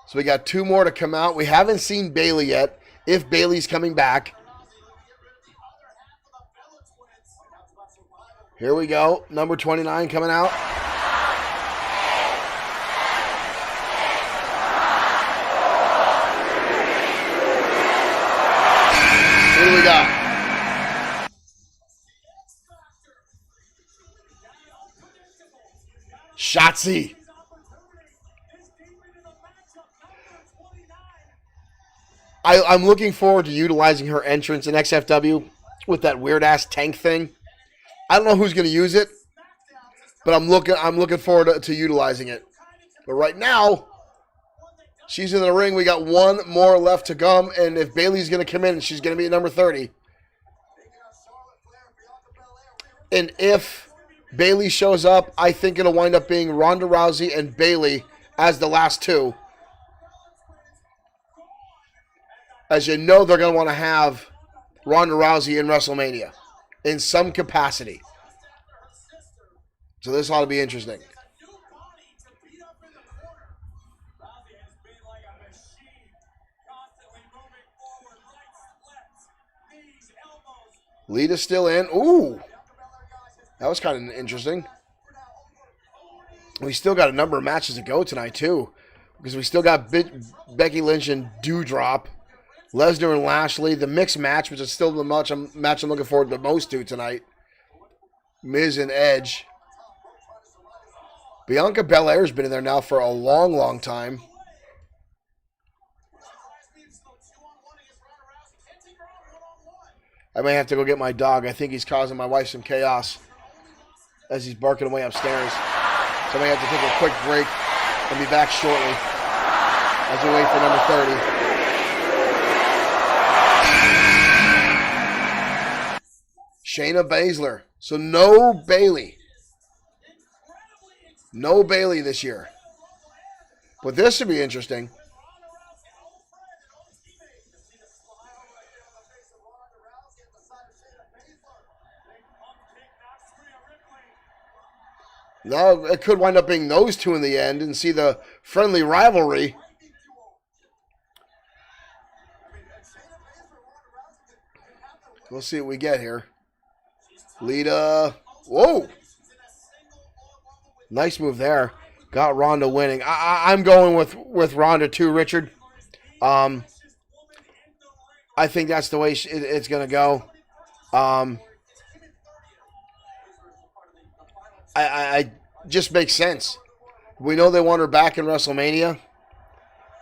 So we got 2 more to come out. We haven't seen Bayley yet, if Bayley's coming back. Here we go. Number 29 coming out. What do we got? Shotzi. I'm looking forward to utilizing her entrance in XFW with that weird-ass tank thing. I don't know who's going to use it, but I'm looking forward to utilizing it. But right now, she's in the ring. We got one more left to come, and if Bayley's going to come in, she's going to be at number 30. And if Bayley shows up, I think it'll wind up being Ronda Rousey and Bayley as the last two. As you know, they're going to want to have Ronda Rousey in WrestleMania in some capacity. So this ought to be interesting. Lita's still in. Ooh. That was kind of interesting. We still got a number of matches to go tonight, too. Because we still got Becky Lynch and Doudrop. Lesnar and Lashley. The mixed match, which is still the match I'm looking forward to the most to tonight. Miz and Edge. Bianca Belair's been in there now for a long, long time. I may have to go get my dog. I think he's causing my wife some chaos as he's barking away upstairs. So I may have to take a quick break and be back shortly as we wait for number 30. Shayna Baszler. So no Bayley. No Bayley this year. But this should be interesting. No, it could wind up being those two in the end and see the friendly rivalry. We'll see what we get here. Lita. Whoa. Nice move there. Got Ronda winning. I'm going with Ronda too, Richard. I think that's the way it's going to go. I just makes sense. We know they want her back in WrestleMania,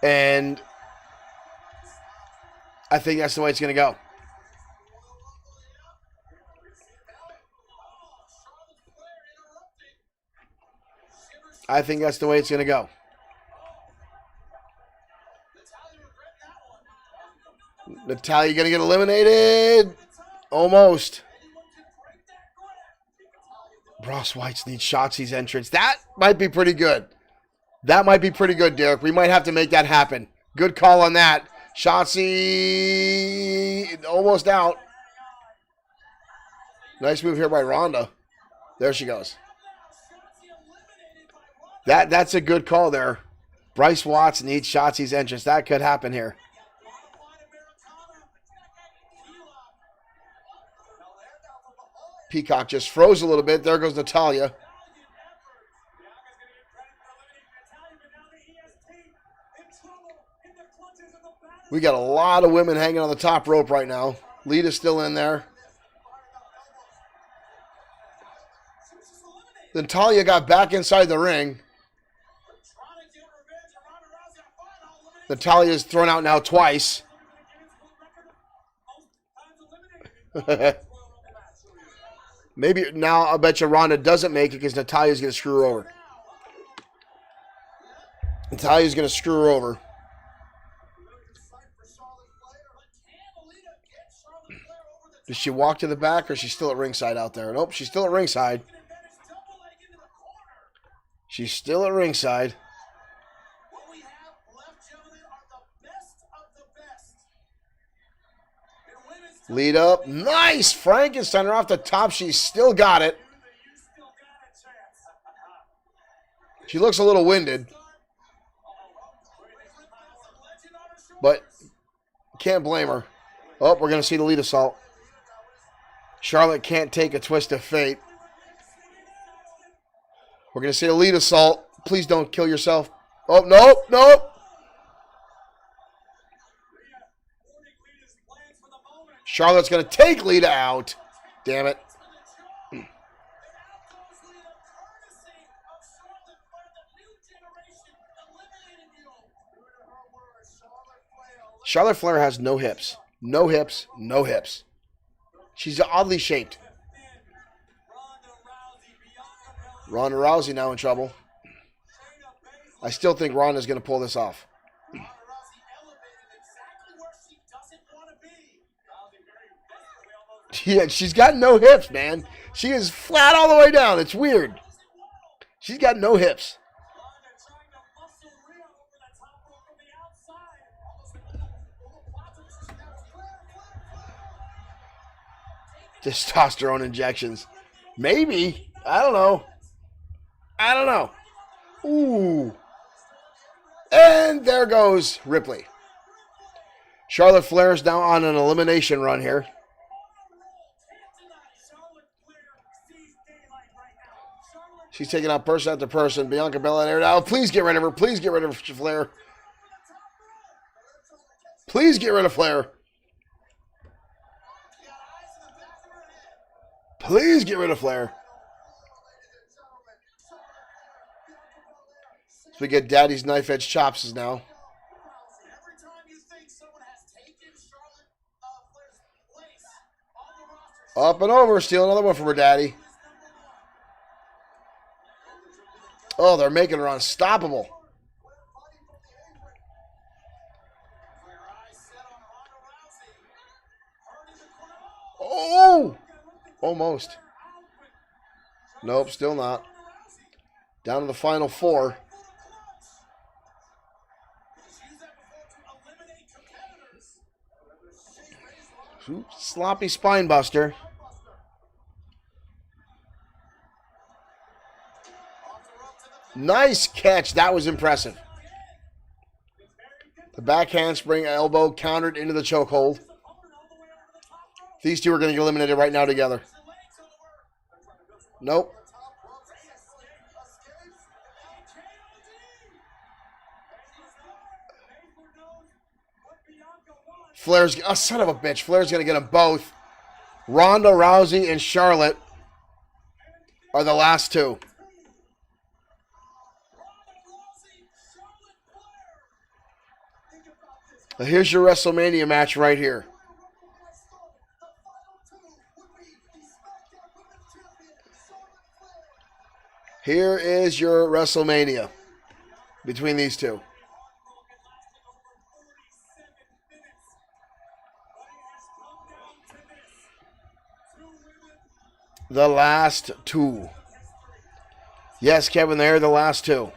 and I think that's the way it's going to go. I think that's the way it's going to go. Natalya going to get eliminated? Almost. Ross White needs Shotzi's entrance. That might be pretty good. That might be pretty good, Derek. We might have to make that happen. Good call on that. Shotzi almost out. Nice move here by Ronda. There she goes. That's a good call there. Bryce Watts needs Shotzi's entrance. That could happen here. Peacock just froze a little bit. There goes Natalya. We got a lot of women hanging on the top rope right now. Lita's still in there. Natalya got back inside the ring. Natalya's thrown out now twice. Maybe now I'll bet you Ronda doesn't make it because Natalya's going to screw her over. Natalya's going to screw her over. Does she walk to the back or is she still at ringside out there? Nope, she's still at ringside. She's still at ringside. Lead up. Nice! Frankensteiner off the top. She's still got it. She looks a little winded. But can't blame her. Oh, we're going to see the lead assault. Charlotte can't take a twist of fate. We're going to see a lead assault. Please don't kill yourself. Oh, nope, nope. Charlotte's going to take Lita out. Damn it. Charlotte Flair has no hips. No hips, no hips. She's oddly shaped. Ronda Rousey now in trouble. I still think Ronda's going to pull this off. Yeah, she's got no hips, man. She is flat all the way down. It's weird. She's got no hips. Testosterone injections. Maybe. I don't know. I don't know. Ooh. And there goes Ripley. Charlotte Flair is now on an elimination run here. She's taking out person after person. Bianca Belair now. Please get rid of her. Please get rid of Flair. Please get rid of Flair. Please get rid of Flair. So we get Daddy's knife edge chops now. Up and over. Steal another one from her daddy. Oh, they're making her unstoppable. Oh! Almost. Nope, still not. Down to the final four. Ooh, sloppy spine buster. Nice catch. That was impressive. The back handspring elbow countered into the chokehold. These two are going to get eliminated right now together. Nope. Flair's, oh, son of a bitch. Flair's going to get them both. Ronda Rousey and Charlotte are the last two. Here's your WrestleMania match right here. Here is your WrestleMania between these two. The last two. Yes, Kevin, they're the last two.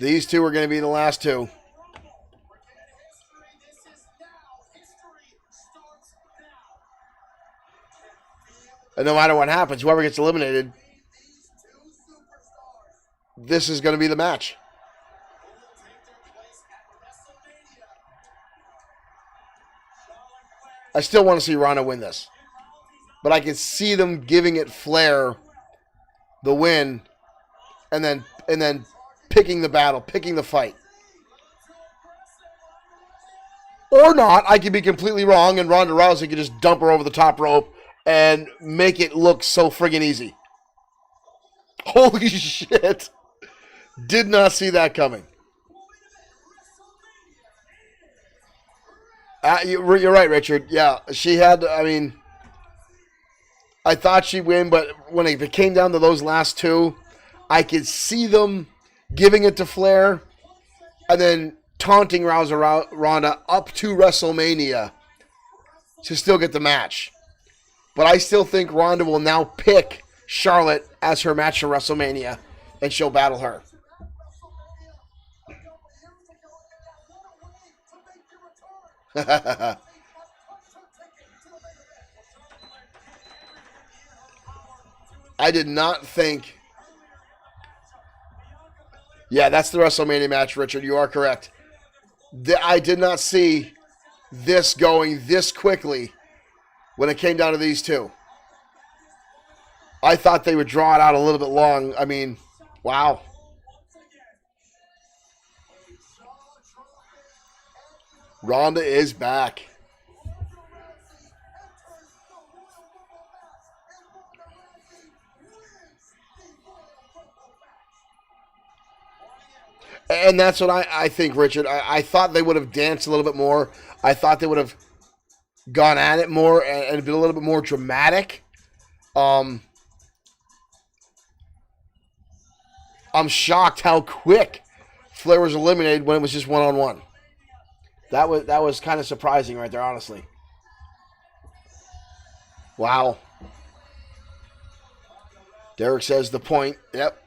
These two are going to be the last two. And no matter what happens, whoever gets eliminated, this is going to be the match. I still want to see Ronda win this. But I can see them giving it Flair the win and then picking the battle, picking the fight. Or not, I could be completely wrong and Ronda Rousey could just dump her over the top rope and make it look so friggin' easy. Holy shit. Did not see that coming. You're right, Richard. Yeah, she had, I mean, I thought she'd win, but when it came down to those last two, I could see them giving it to Flair and then taunting Ronda up to WrestleMania to still get the match. But I still think Ronda will now pick Charlotte as her match for WrestleMania, and she'll battle her. I did not think... Yeah, that's the WrestleMania match, Richard. You are correct. I did not see this going this quickly when it came down to these two. I thought they would draw it out a little bit long. I mean, wow. Ronda is back. And that's what I think, Richard. I thought they would have danced a little bit more. I thought they would have gone at it more and been a little bit more dramatic. I'm shocked how quick Flair was eliminated when it was just one-on-one. That was kind of surprising right there, honestly. Wow. Derek says the point. Yep.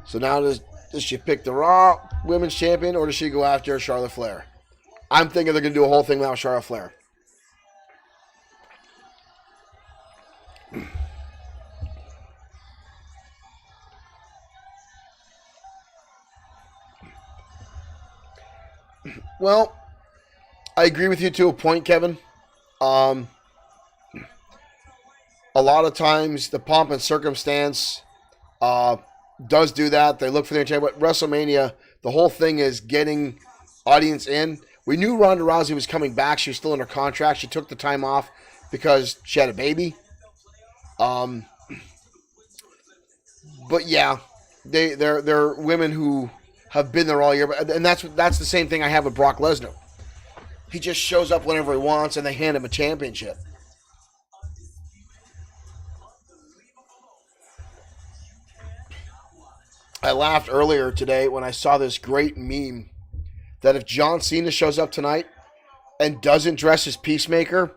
So now does she pick the Raw Women's Champion or does she go after Charlotte Flair? I'm thinking they're going to do a whole thing without Charlotte Flair. Well, I agree with you to a point, Kevin. A lot of times the pomp and circumstance does do that. They look for the entertainment. But WrestleMania, the whole thing is getting audience in. We knew Ronda Rousey was coming back. She was still under contract. She took the time off because she had a baby. But yeah, they're women who have been there all year. And that's the same thing I have with Brock Lesnar. He just shows up whenever he wants, and they hand him a championship. I laughed earlier today when I saw this great meme that if John Cena shows up tonight and doesn't dress as Peacemaker,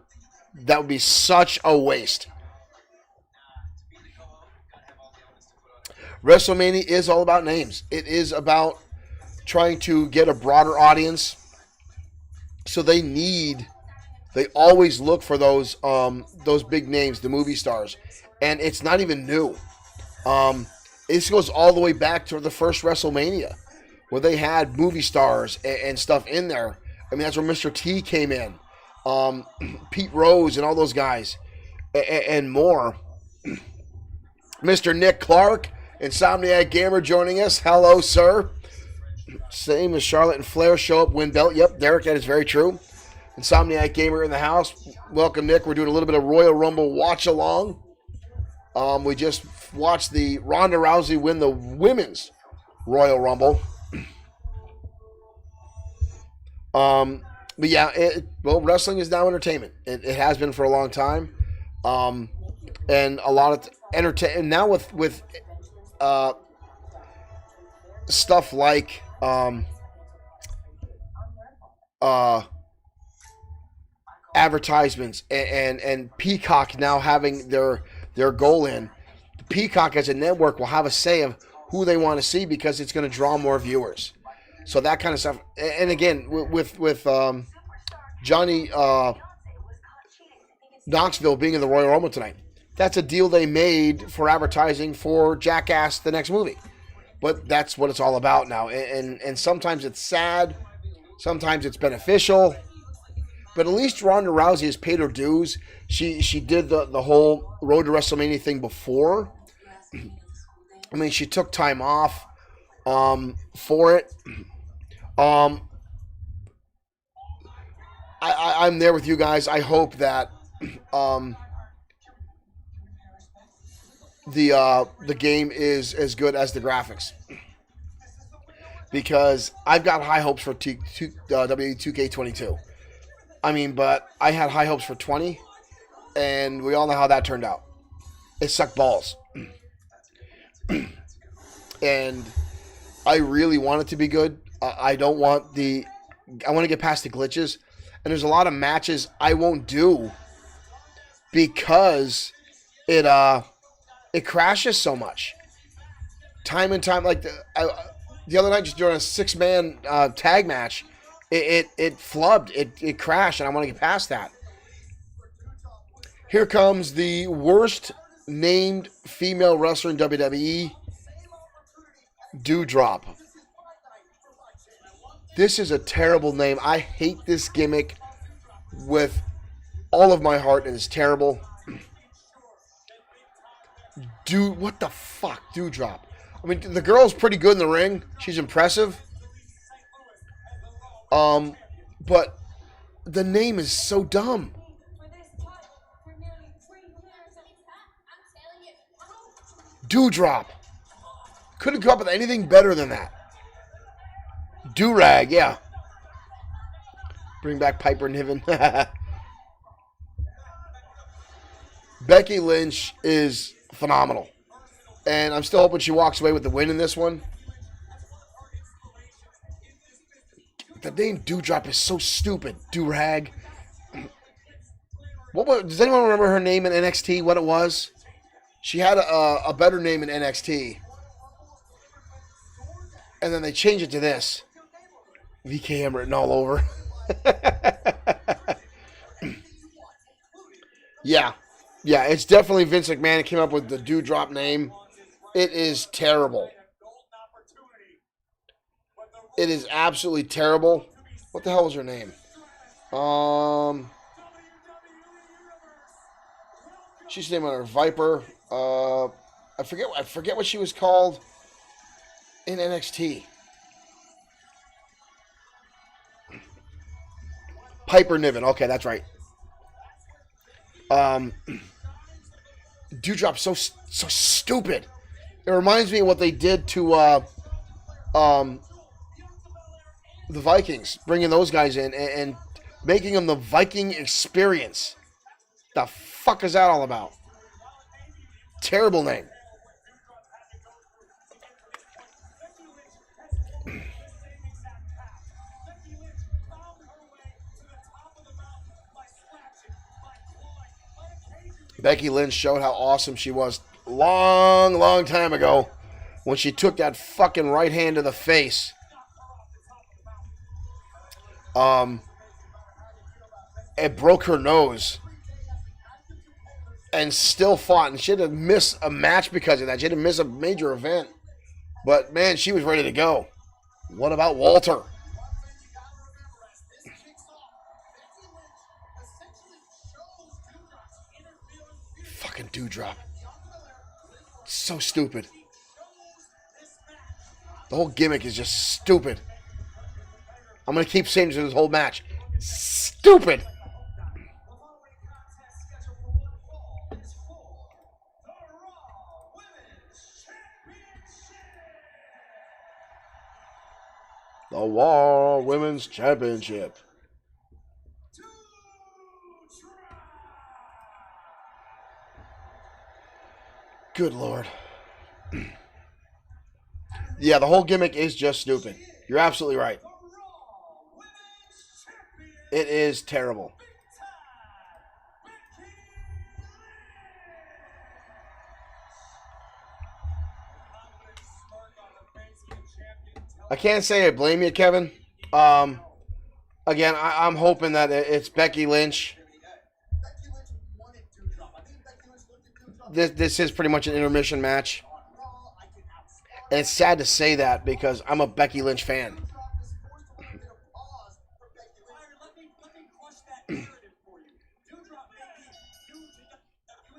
that would be such a waste. WrestleMania is all about names. It is about trying to get a broader audience. So they always look for those big names, the movie stars. And it's not even new. This goes all the way back to the first WrestleMania, where they had movie stars and stuff in there. I mean, that's where Mr. T came in. Pete Rose and all those guys and more. Mr. Nick Clark, Insomniac Gamer, joining us. Hello, sir. Same as Charlotte and Flair show up, win belt. Yep, Derek, that is very true. Insomniac Gamer in the house. Welcome, Nick. We're doing a little bit of Royal Rumble watch along. We just watched the Ronda Rousey win the women's Royal Rumble. But yeah, wrestling is now entertainment. It has been for a long time. And a lot of entertainment. Now with stuff like advertisements and Peacock now having their goal in. Peacock as a network will have a say of who they want to see because it's going to draw more viewers. So that kind of stuff. And again, with Johnny Knoxville being in the Royal Rumble tonight, that's a deal they made for advertising for Jackass, the next movie. But that's what it's all about now. And sometimes it's sad. Sometimes it's beneficial. But at least Ronda Rousey has paid her dues. She did the whole Road to WrestleMania thing before. I mean, she took time off for it. I'm there with you guys. I hope that the game is as good as the graphics, because I've got high hopes for W2K22. I mean, but I had high hopes for 20, and we all know how that turned out. It sucked balls. And I really want it to be good. I don't want I want to get past the glitches. And there's a lot of matches I won't do because it crashes so much. Time and time, like the other night, just during a 6-man tag match, it flubbed. It crashed, and I want to get past that. Here comes the worst named female wrestler in WWE, Doudrop. This is a terrible name. I hate this gimmick with all of my heart, and it's terrible. Dude, what the fuck, Doudrop? I mean, the girl's pretty good in the ring. She's impressive. But the name is so dumb. Dewdrop. Couldn't come up with anything better than that. Durag, yeah. Bring back Piper Niven. Becky Lynch is phenomenal. And I'm still hoping she walks away with the win in this one. The name Dewdrop is so stupid. Durag. Does anyone remember her name in NXT, what it was? She had a better name in NXT. And then they changed it to this. VKM written all over. Yeah. Yeah, it's definitely Vince McMahon that came up with the Dewdrop name. It is terrible. It is absolutely terrible. What the hell was her name? She's named on her Viper. I forget what she was called in NXT. Piper Niven. Okay, that's right. Dewdrop's so stupid. It reminds me of what they did to the Vikings, bringing those guys in and making them the Viking experience. The fuck is that all about? Terrible name. Becky Lynch showed how awesome she was long time ago when she took that fucking right hand to the face. It broke her nose. And still fought. And she had to miss a match because of that. She had to miss a major event. But, man, she was ready to go. What about Walter? Fucking Dewdrop. So stupid. The whole gimmick is just stupid. I'm going to keep saying this whole match. Stupid. The Raw Women's Championship. Good Lord. Yeah, the whole gimmick is just stupid. You're absolutely right. It is terrible. I can't say I blame you, Kevin. Again, I'm hoping that it's Becky Lynch. This is pretty much an intermission match. And it's sad to say that because I'm a Becky Lynch fan.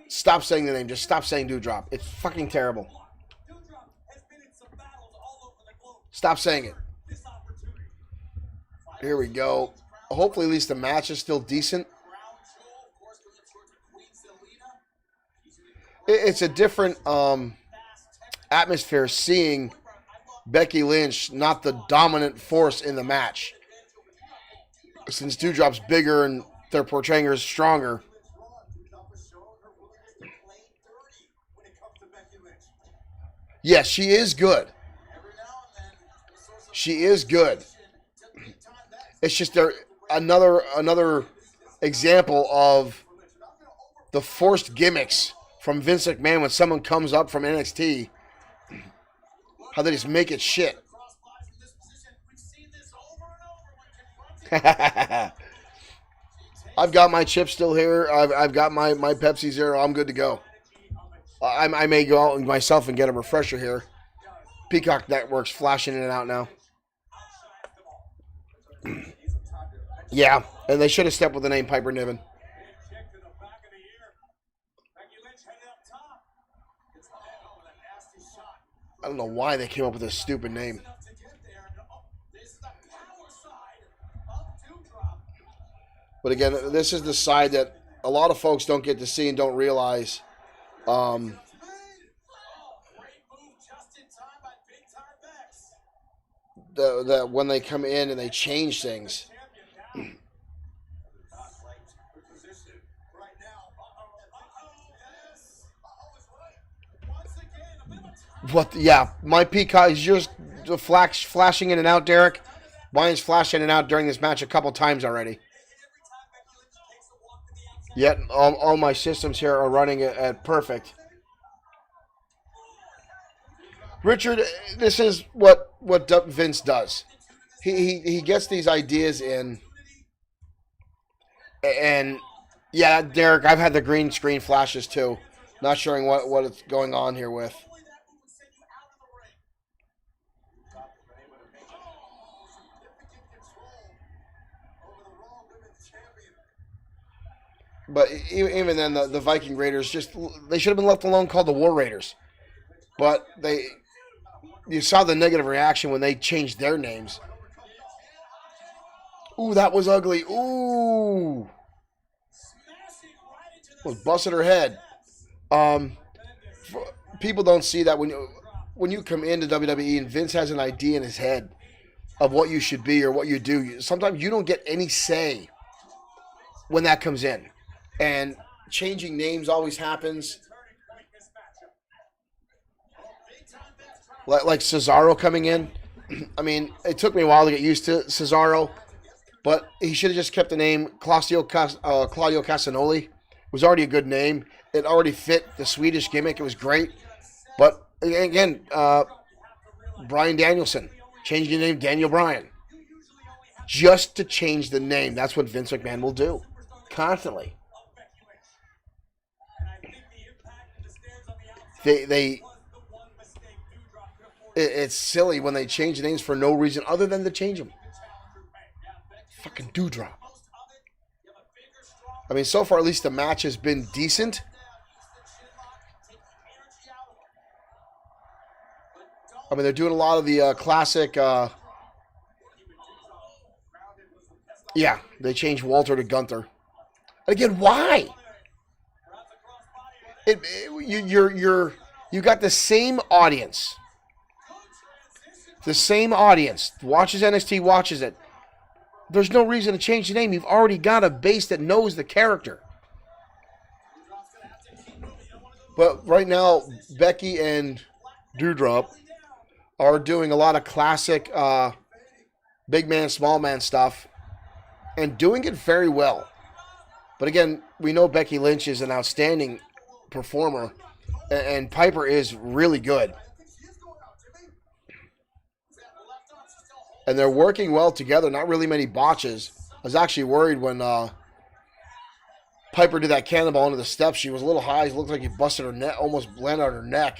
Stop saying the name. Just stop saying Dewdrop. It's fucking terrible. Stop saying it. Here we go. Hopefully at least the match is still decent. It's a different atmosphere seeing Becky Lynch not the dominant force in the match. Since Dewdrop's bigger and they're portraying her as stronger. Yes, she is good. She is good. It's just another example of the forced gimmicks from Vince McMahon when someone comes up from NXT. How they just make it shit. I've got my chips still here. I've got my Pepsi Zero. I'm good to go. I may go out myself and get a refresher here. Peacock Network's flashing in and out now. Yeah, and they should have stepped with the name Piper Niven. I don't know why they came up with this stupid name. But again, this is the side that a lot of folks don't get to see and don't realize. the when they come in and they change things. What? Yeah, my Peacock is just flashing in and out, Derek. Mine's flashed in and out during this match a couple times already. Yet all my systems here are running at perfect. Richard, this is what Vince does. He gets these ideas in, and yeah, Derek, I've had the green screen flashes too. Not sure what it's going on here with. But even then, the Viking Raiders they should have been left alone, called the War Raiders. But you saw the negative reaction when they changed their names. Ooh, that was ugly. Ooh, was busted her head. People don't see that when you come into WWE and Vince has an idea in his head of what you should be or what you do. Sometimes you don't get any say when that comes in. And changing names always happens. Like Cesaro coming in. I mean, it took me a while to get used to Cesaro, but he should have just kept the name Claudio Castagnoli. It was already a good name. It already fit the Swedish gimmick. It was great. But again, Bryan Danielson, changing the name Daniel Bryan. Just to change the name. That's what Vince McMahon will do. Constantly. It's silly when they change names for no reason other than to change them. Fucking Doudrop. I mean, so far at least the match has been decent. I mean, they're doing a lot of the classic. Yeah, they changed Walter to Gunther. Again, why? You got the same audience. The same audience watches NXT, watches it. There's no reason to change the name. You've already got a base that knows the character. But right now, Becky and Doudrop are doing a lot of classic big man, small man stuff and doing it very well. But again, we know Becky Lynch is an outstanding performer, and Piper is really good. And they're working well together. Not really many botches. I was actually worried when Piper did that cannonball into the steps. She was a little high. It looked like he busted her neck, almost landed on her neck.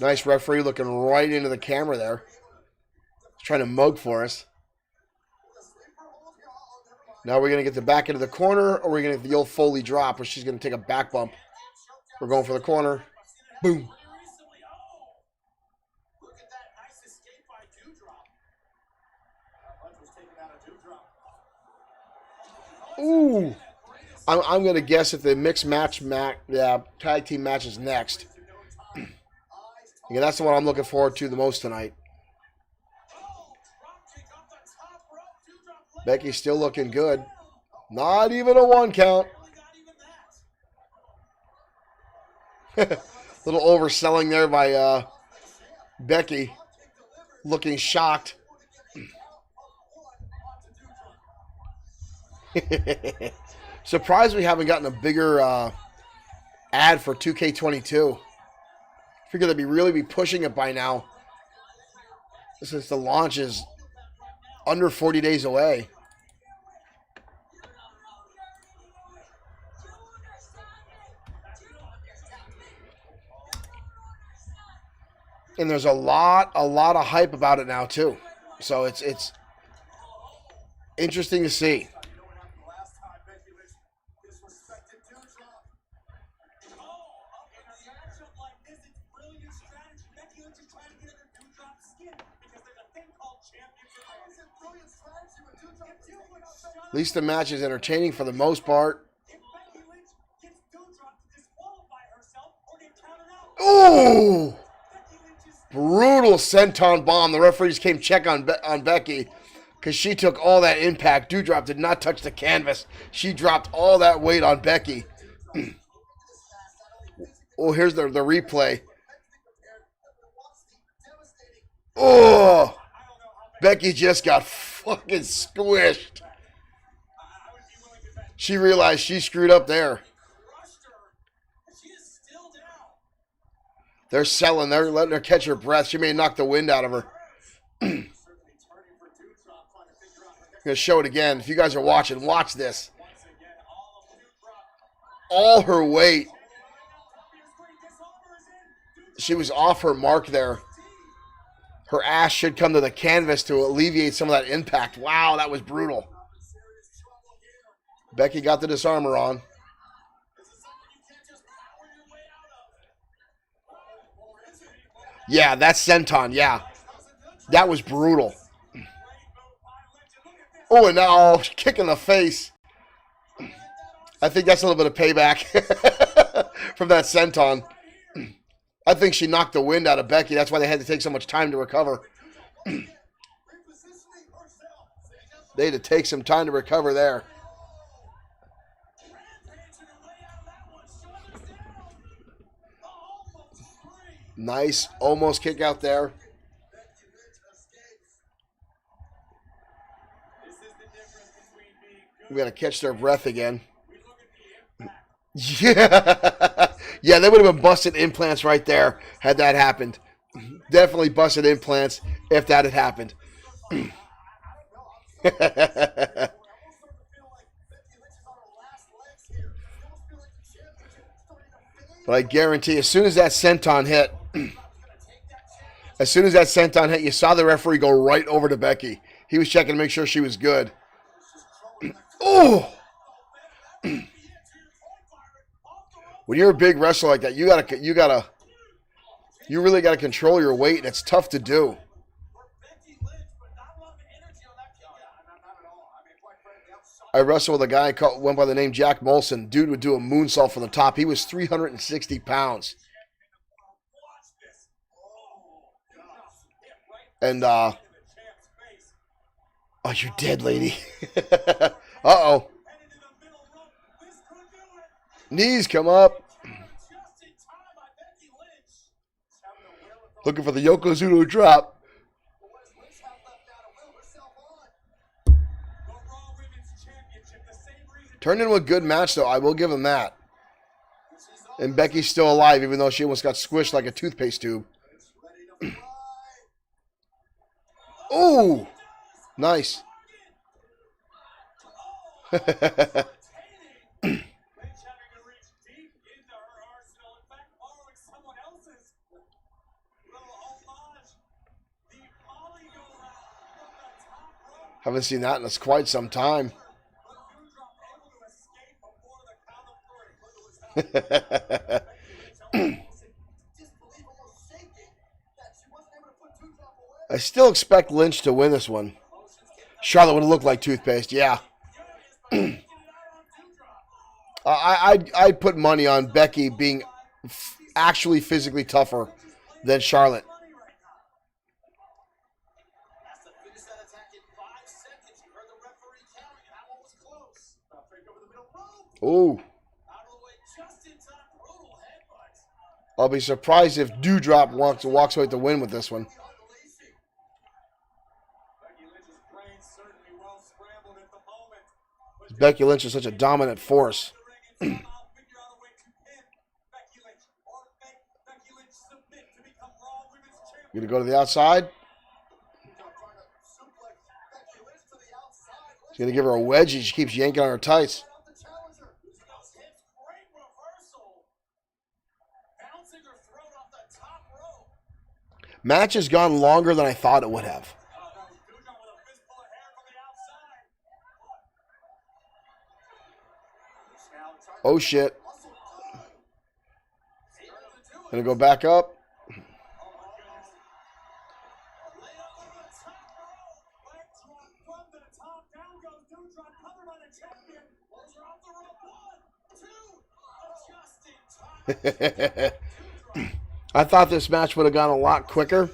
Nice referee looking right into the camera there. Trying to mug for us. Now we're going to get the back into the corner, or we're going to get the old Foley drop, where she's going to take a back bump. We're going for the corner. Boom. Ooh. I'm going to guess that the mixed tag team match is next. Yeah, that's the one I'm looking forward to the most tonight. Becky's still looking good. Not even a 1 count. Little overselling there by Becky. Looking shocked. Surprised we haven't gotten a bigger ad for 2K22. Figure they'd really be pushing it by now, since the launch is under 40 days away. And there's a lot of hype about it now too. So it's interesting to see. At least the match is entertaining for the most part. Ooh! Brutal senton bomb. The referee just came check on Becky because she took all that impact. Dewdrop did not touch the canvas. She dropped all that weight on Becky. Oh, here's the replay. Oh! Becky just got fucking squished. She realized she screwed up there. They're selling. They're letting her catch her breath. She may knock the wind out of her. I'm going to show it again. If you guys are watching, watch this. All her weight. She was off her mark there. Her ass should come to the canvas to alleviate some of that impact. Wow, that was brutal. Becky got the disarmer on. Yeah, that's senton. Yeah, that was brutal. Oh, and now kick in the face. I think that's a little bit of payback from that senton. I think she knocked the wind out of Becky. That's why they had to take so much time to recover. They had to take some time to recover there. Nice almost kick out there. We got to catch their breath again. Yeah. Yeah, they would have been busted implants right there had that happened. Definitely busted implants if that had happened. But I guarantee as soon as that senton hit, you saw the referee go right over to Becky. He was checking to make sure she was good. Oh! When you're a big wrestler like that, you really gotta control your weight, and it's tough to do. I wrestled with a guy went by the name Jack Molson. Dude would do a moonsault from the top. He was 360 pounds. And, oh, you're dead, lady. Uh-oh. Knees come up. Looking for the Yokozuna drop. Turned into a good match, though. I will give him that. And Becky's still alive, even though she almost got squished like a toothpaste tube. Ooh! Nice. Haven't seen that in quite some time. I still expect Lynch to win this one. Charlotte would look like toothpaste, yeah. I'd put money on Becky being actually physically tougher than Charlotte. Ooh. I'll be surprised if Dewdrop walks away to win with this one. Becky Lynch is such a dominant force. Gonna go to the outside. She's gonna give her a wedgie. She keeps yanking on her tights. Match has gone longer than I thought it would have. Oh, shit. Gonna go back up. I thought this match would have gone a lot quicker,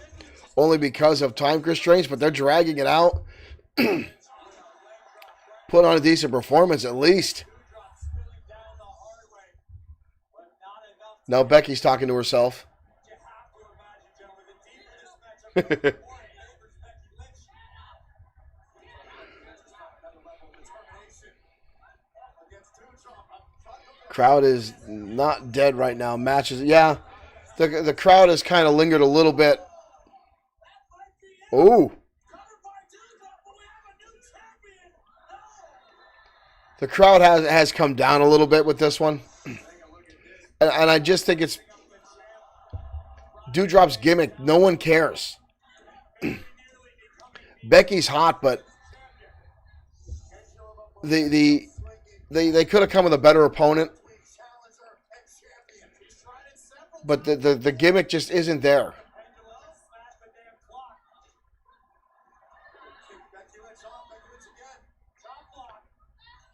only because of time constraints, but they're dragging it out. Put on a decent performance at least. Now Becky's talking to herself. Crowd is not dead right now. Matches, yeah. The crowd has kind of lingered a little bit. Ooh. The crowd has come down a little bit with this one. And I just think it's Doudrop's gimmick. No one cares. Becky's hot, but they could have come with a better opponent. But the gimmick just isn't there.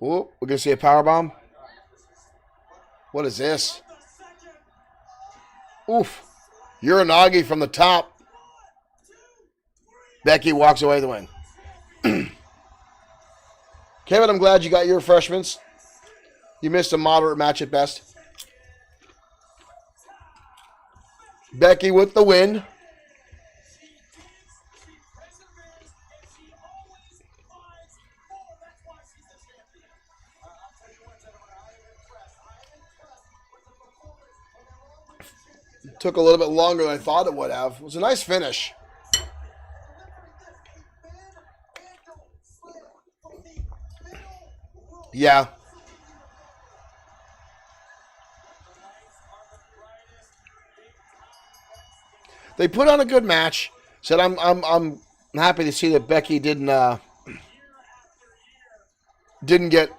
Ooh, we're going to see a powerbomb. What is this? Oof. Uranagi from the top. Becky walks away the win. Kevin, I'm glad you got your refreshments. You missed a moderate match at best. Becky with the win. Took a little bit longer than I thought it would have. It was a nice finish. Yeah. They put on a good match. Said I'm happy to see that Becky didn't get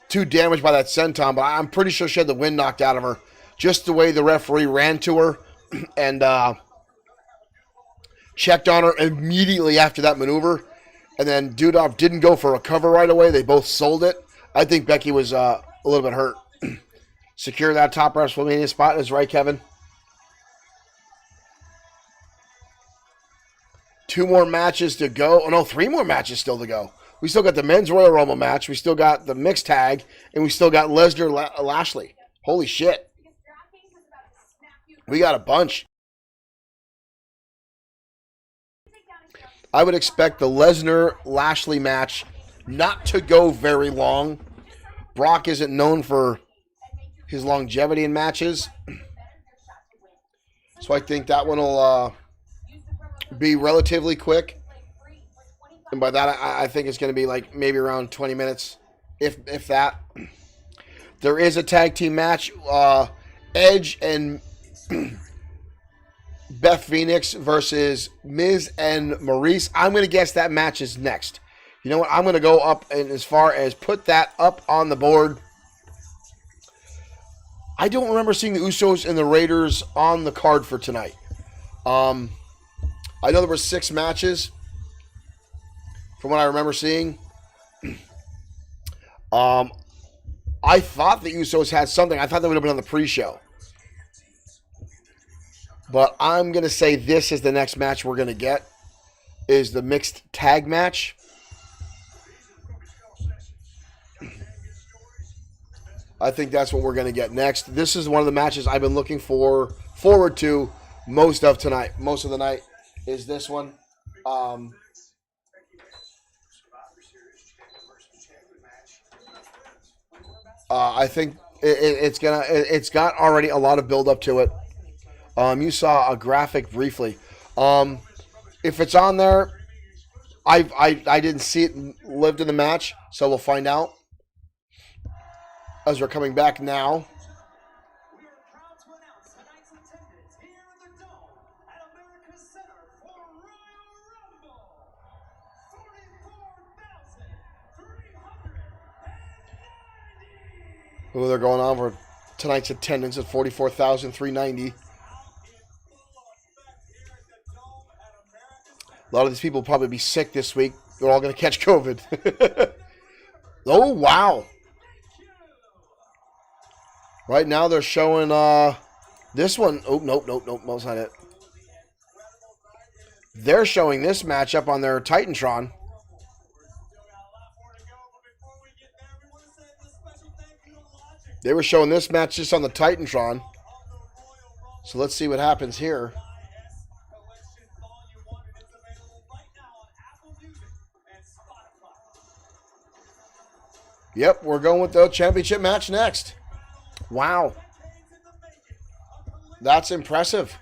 too damaged by that senton, but I'm pretty sure she had the wind knocked out of her. Just the way the referee ran to her and checked on her immediately after that maneuver. And then Doudrop didn't go for a cover right away. They both sold it. I think Becky was a little bit hurt. Secure that top WrestleMania spot is right, Kevin. 2 more matches to go. Oh, no, 3 more matches still to go. We still got the men's Royal Rumble match. We still got the mixed tag. And we still got Lesnar Lashley. Holy shit. We got a bunch. I would expect the Lesnar-Lashley match not to go very long. Brock isn't known for his longevity in matches. So I think that one will be relatively quick. And by that, I think it's going to be like maybe around 20 minutes, if that. There is a tag team match. Edge and Beth Phoenix versus Miz and Maurice. I'm going to guess that match is next. You know what? I'm going to go up and as far as put that up on the board. I don't remember seeing the Usos and the Raiders on the card for tonight. I know there were 6 matches from what I remember seeing. I thought the Usos had something. I thought they would have been on the pre-show. But I'm going to say this is the next match we're going to get, is the mixed tag match. I think that's what we're going to get next. This is one of the matches I've been looking forward to most of tonight. Most of the night is this one. I think it's got already a lot of build up to it. You saw a graphic briefly. If it's on there, I didn't see it lived in the match, so we'll find out as we're coming back now. Well, they're going on for tonight's attendance at 44,390. A lot of these people will probably be sick this week. They're all going to catch COVID. Oh, wow. Right now they're showing This one, oh, nope, that's not it. They're showing this matchup on their Titantron. They were showing this match just on the Titantron. So let's see what happens here. Yep, we're going with the championship match next. Wow. That's impressive.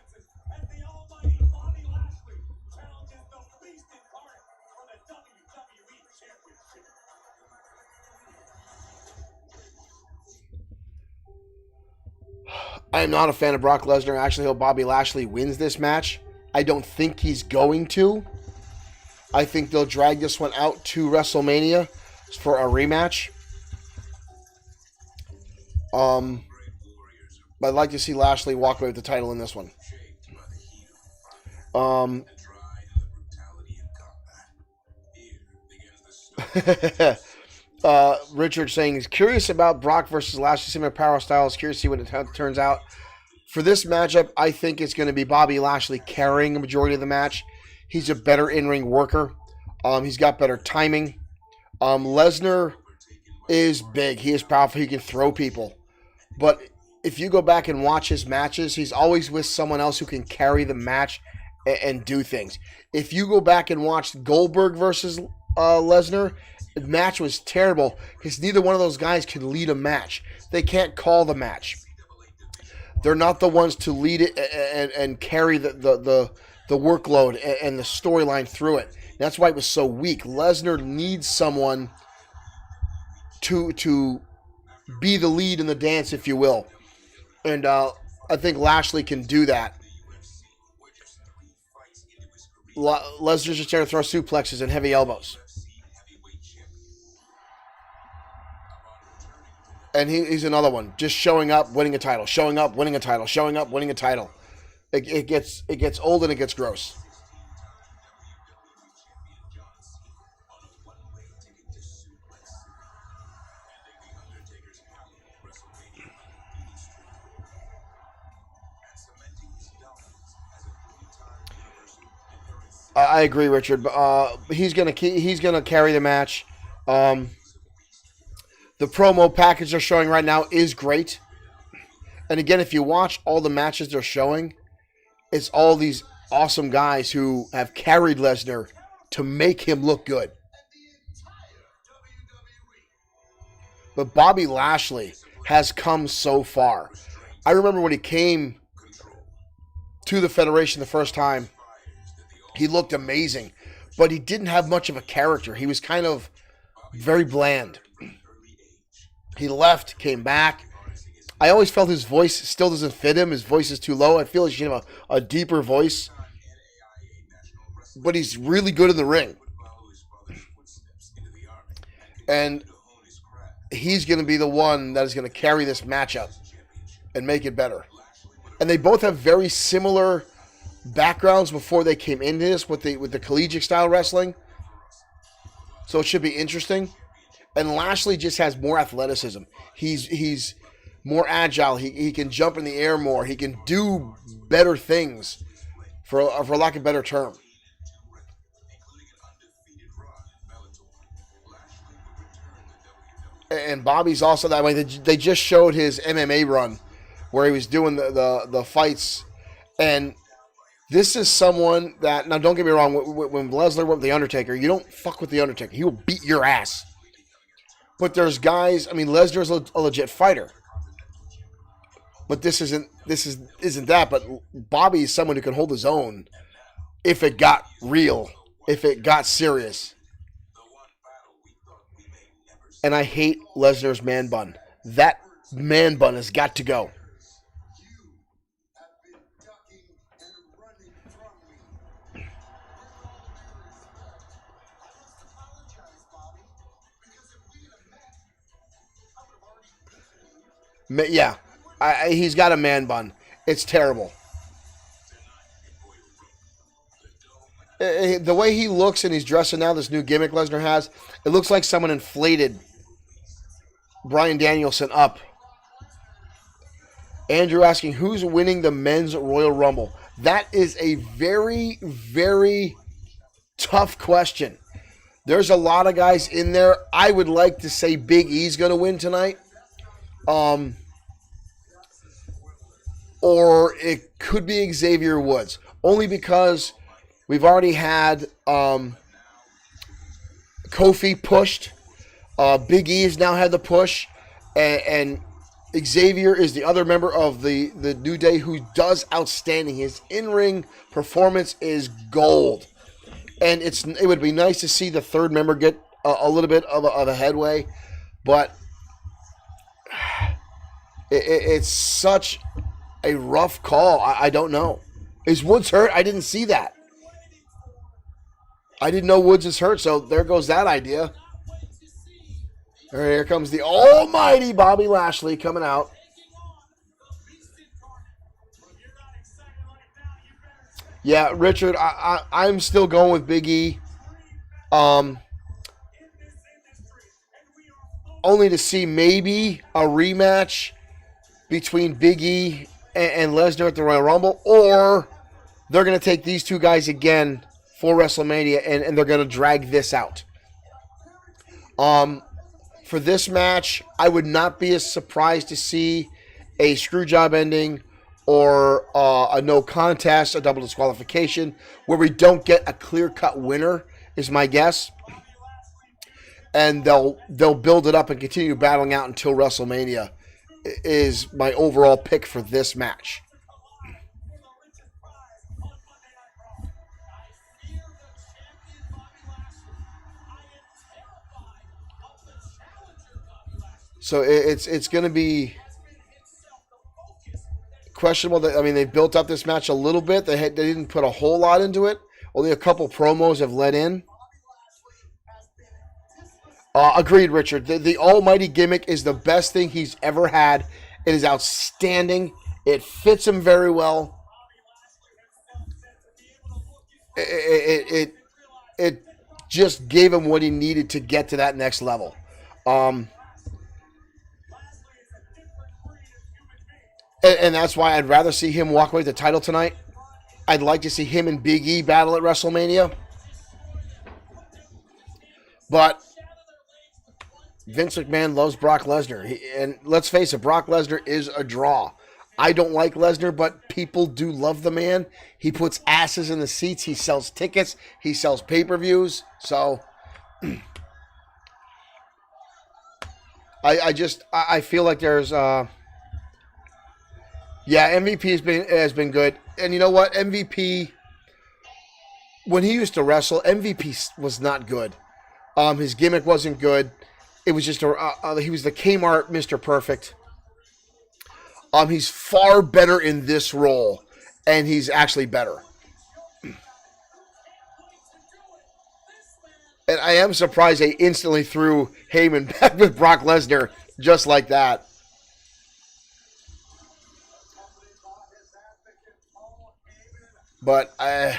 I am not a fan of Brock Lesnar. I actually hope Bobby Lashley wins this match. I don't think he's going to. I think they'll drag this one out to WrestleMania for a rematch. But I'd like to see Lashley walk away with the title in this one. Richard saying he's curious about Brock versus Lashley, similar power styles. Curious to see what it turns out. For this matchup, I think it's going to be Bobby Lashley carrying a majority of the match. He's a better in-ring worker. He's got better timing. Lesnar is big. He is powerful. He can throw people. But if you go back and watch his matches, he's always with someone else who can carry the match and do things. If you go back and watch Goldberg versus Lesnar, the match was terrible because neither one of those guys can lead a match. They can't call the match. They're not the ones to lead it and carry the workload and the storyline through it. That's why it was so weak. Lesnar needs someone to be the lead in the dance, if you will. And I think Lashley can do that. Lesnar's just there to throw suplexes and heavy elbows. And he's another one, just showing up, winning a title, showing up, winning a title, showing up, winning a title. It gets old and it gets gross. I agree, Richard. But he's gonna carry the match. The promo package they're showing right now is great. And again, if you watch all the matches they're showing, it's all these awesome guys who have carried Lesnar to make him look good. But Bobby Lashley has come so far. I remember when he came to the Federation the first time, he looked amazing, but he didn't have much of a character. He was kind of very bland. He left, came back. I always felt his voice still doesn't fit him. His voice is too low. I feel he should have a deeper voice. But he's really good in the ring. And he's going to be the one that is going to carry this matchup and make it better. And they both have very similar backgrounds before they came into this with the collegiate style wrestling. So it should be interesting. And Lashley just has more athleticism. He's more agile. He can jump in the air more. He can do better things, for lack of a better term. And Bobby's also that way. They just showed his MMA run where he was doing the fights. And this is someone that, now don't get me wrong, when Lesnar went with The Undertaker, you don't fuck with The Undertaker. He will beat your ass. But there's guys, I mean, Lesnar's a legit fighter. But this isn't that. But Bobby is someone who can hold his own if it got real, if it got serious. And I hate Lesnar's man bun. That man bun has got to go. Yeah, he's got a man bun. It's terrible. The way he looks and he's dressing now, this new gimmick Lesnar has, it looks like someone inflated Bryan Danielson up. Andrew asking, who's winning the men's Royal Rumble? That is a very, very tough question. There's a lot of guys in there. I would like to say Big E's going to win tonight. Or it could be Xavier Woods. Only because we've already had Kofi pushed. Big E has now had the push. And Xavier is the other member of the New Day who does outstanding. His in-ring performance is gold. And it would be nice to see the third member get a little bit of a headway. But it's such a rough call. I don't know. Is Woods hurt? I didn't see that. I didn't know Woods is hurt, so there goes that idea. All right, here comes the almighty Bobby Lashley coming out. Yeah, Richard, I'm still going with Big E. Only to see maybe a rematch between Big E and Lesnar at the Royal Rumble, or they're going to take these two guys again for WrestleMania, and they're going to drag this out. For this match, I would not be as surprised to see a screwjob ending or a no contest, a double disqualification, where we don't get a clear-cut winner, is my guess. And they'll build it up and continue battling out until WrestleMania is my overall pick for this match. So it's going to be questionable. I mean, they built up this match a little bit. They didn't put a whole lot into it. Only a couple promos have led in. Agreed, Richard. The almighty gimmick is the best thing he's ever had. It is outstanding. It fits him very well. It just gave him what he needed to get to that next level. And that's why I'd rather see him walk away with the title tonight. I'd like to see him and Big E battle at WrestleMania. But Vince McMahon loves Brock Lesnar. And let's face it, Brock Lesnar is a draw. I don't like Lesnar, but people do love the man. He puts asses in the seats. He sells tickets. He sells pay-per-views. So I feel like there's MVP has been good. And you know what? MVP, when he used to wrestle, MVP was not good. His gimmick wasn't good. It was just he was the Kmart Mr. Perfect. He's far better in this role, and he's actually better. And I am surprised they instantly threw Heyman back with Brock Lesnar just like that. But I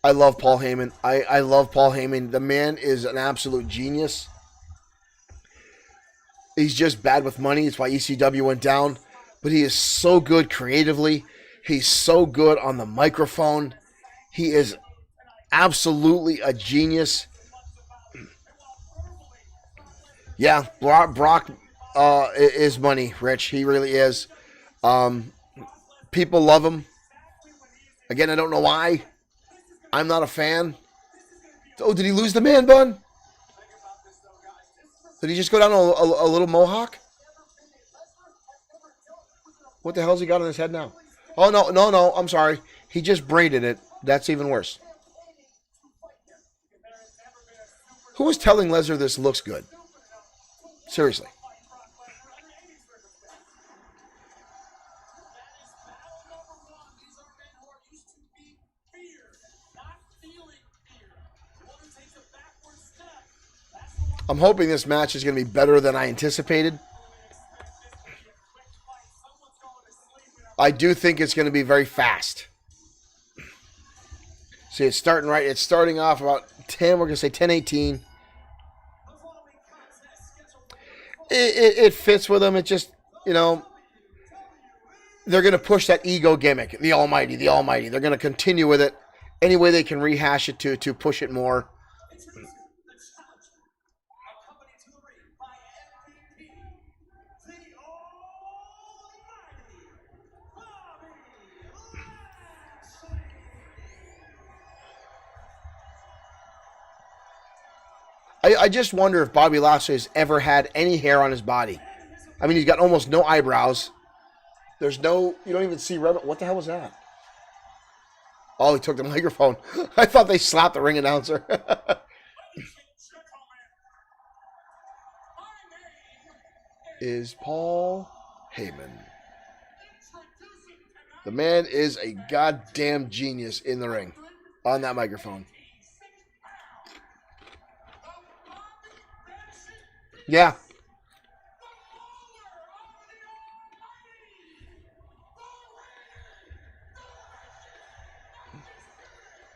love Paul Heyman. I love Paul Heyman. The man is an absolute genius. He's just bad with money. It's why ECW went down. But he is so good creatively. He's so good on the microphone. He is absolutely a genius. Yeah, Brock is money, Rich. He really is. People love him. Again, I don't know why. I'm not a fan. Oh, did he lose the man bun? Did he just go down a little mohawk? What the hell's he got on his head now? Oh, no. I'm sorry. He just braided it. That's even worse. Who was telling Lesnar this looks good? Seriously. I'm hoping this match is going to be better than I anticipated. I do think it's going to be very fast. See, it's starting right. It's starting off about 10. We're going to say 10:18. It fits with them. It just, they're going to push that ego gimmick, the Almighty, the Almighty. They're going to continue with it any way they can rehash it to push it more. I just wonder if Bobby Lashley has ever had any hair on his body. I mean, he's got almost no eyebrows. There's no, you don't even see red. What the hell was that? Oh, he took the microphone. I thought they slapped the ring announcer. Is Paul Heyman. The man is a goddamn genius in the ring on that microphone. Yeah.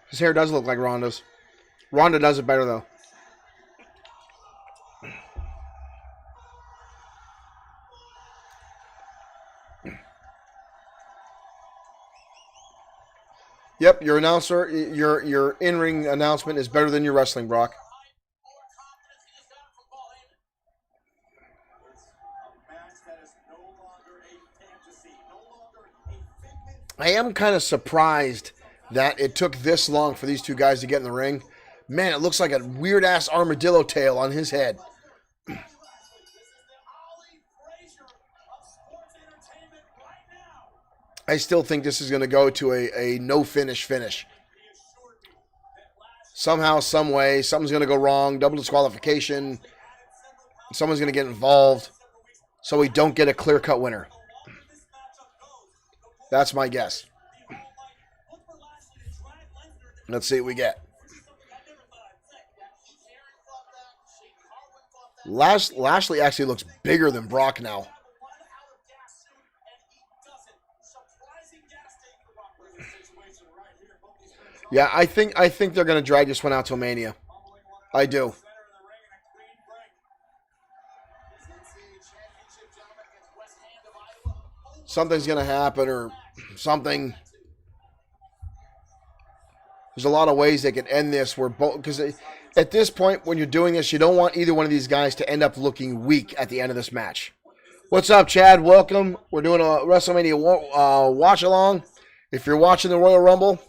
His hair does look like Ronda's. Ronda does it better, though. Yep, your announcer, your in-ring announcement is better than your wrestling, Brock. I am kind of surprised that it took this long for these two guys to get in the ring. Man, it looks like a weird-ass armadillo tail on his head. I still think this is going to go to a no-finish finish. Somehow, some way, something's going to go wrong. Double disqualification. Someone's going to get involved so we don't get a clear-cut winner. That's my guess. Let's see what we get. Lashley actually looks bigger than Brock now. Yeah, I think they're going to drag this one out till Mania. I do. Something's going to happen or something. There's a lot of ways they can end this where both, because at this point when you're doing this, you don't want either one of these guys to end up looking weak at the end of this match. What's up, Chad? Welcome. We're doing a WrestleMania watch along. If you're watching the Royal Rumble,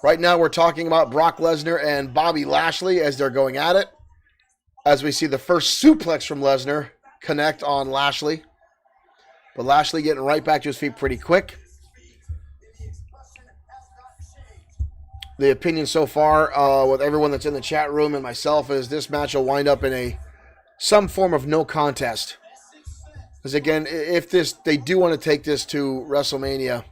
right now we're talking about Brock Lesnar and Bobby Lashley as they're going at it. As we see the first suplex from Lesnar connect on Lashley. But Lashley getting right back to his feet pretty quick. The opinion so far with everyone that's in the chat room and myself is this match will wind up in some form of no contest. Because again, if they do want to take this to WrestleMania,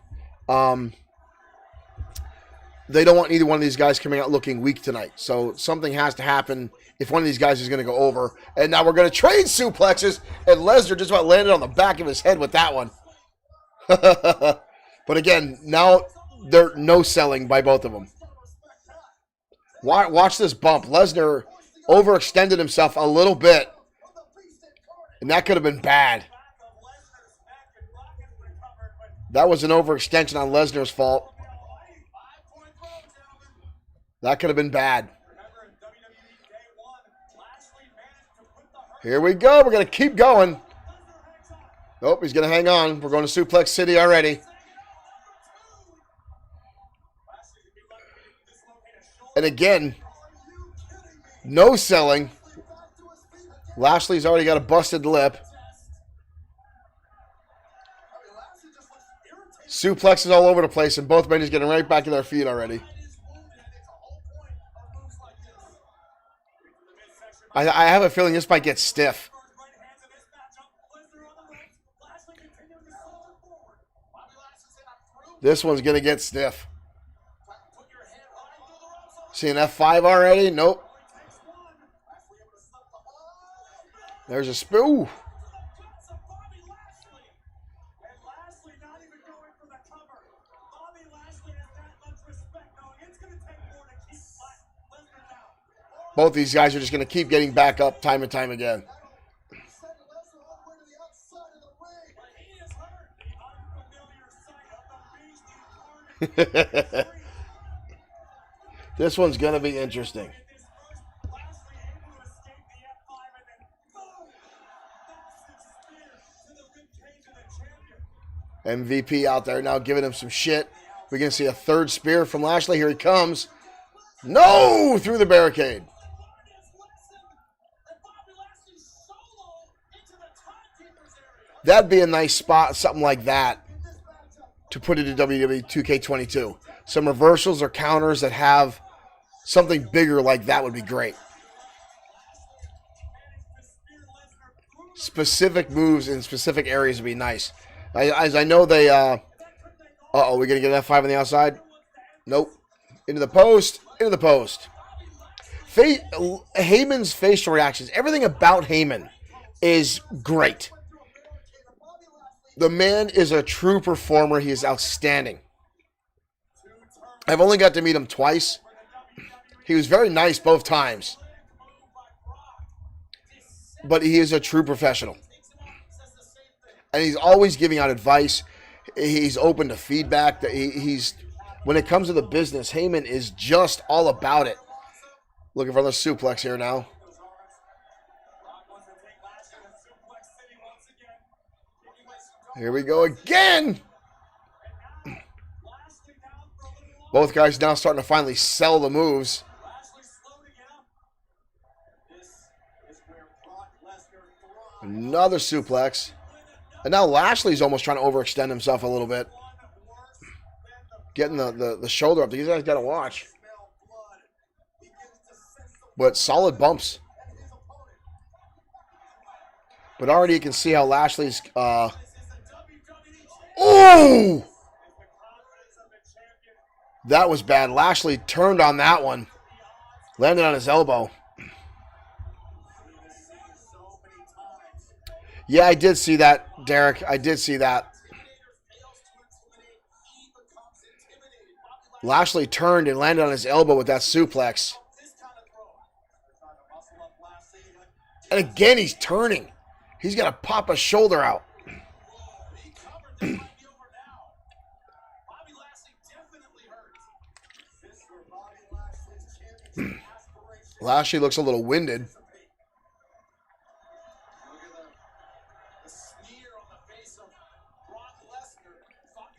they don't want either one of these guys coming out looking weak tonight. So something has to happen if one of these guys is going to go over. And now we're going to trade suplexes, and Lesnar just about landed on the back of his head with that one. But again, now they're no-selling by both of them. Watch this bump. Lesnar overextended himself a little bit, and that could have been bad. That was an overextension on Lesnar's fault. That could have been bad. Here we go. We're going to keep going. Nope, he's going to hang on. We're going to Suplex City already. And again, no selling. Lashley's already got a busted lip. Suplexes all over the place, and both men just getting right back to their feet already. I have a feeling this might get stiff. This one's going to get stiff. See an F5 already? Nope. There's a spoon. Both these guys are just going to keep getting back up time and time again. This one's going to be interesting. MVP out there now giving him some shit. We're going to see a third spear from Lashley. Here he comes. No! Through the barricade. That'd be a nice spot, something like that, to put into WWE 2K22. Some reversals or counters that have something bigger like that would be great. Specific moves in specific areas would be nice. As I know they, uh-oh, we're going to get an F5 on the outside? Nope. Into the post. Into the post. Heyman's facial reactions, everything about Heyman is great. The man is a true performer. He is outstanding. I've only got to meet him twice. He was very nice both times. But he is a true professional. And he's always giving out advice. He's open to feedback. He's when it comes to the business, Heyman is just all about it. Looking for the suplex here now. Here we go again. Both guys now starting to finally sell the moves. Another suplex. And now Lashley's almost trying to overextend himself a little bit. Getting the shoulder up. These guys got to watch. But solid bumps. But already you can see how Lashley's... Oh! That was bad. Lashley turned on that one. Landed on his elbow. Yeah, I did see that, Derek. I did see that. Lashley turned and landed on his elbow with that suplex. And again, he's turning. He's going to pop a shoulder out. Lashley looks a little winded.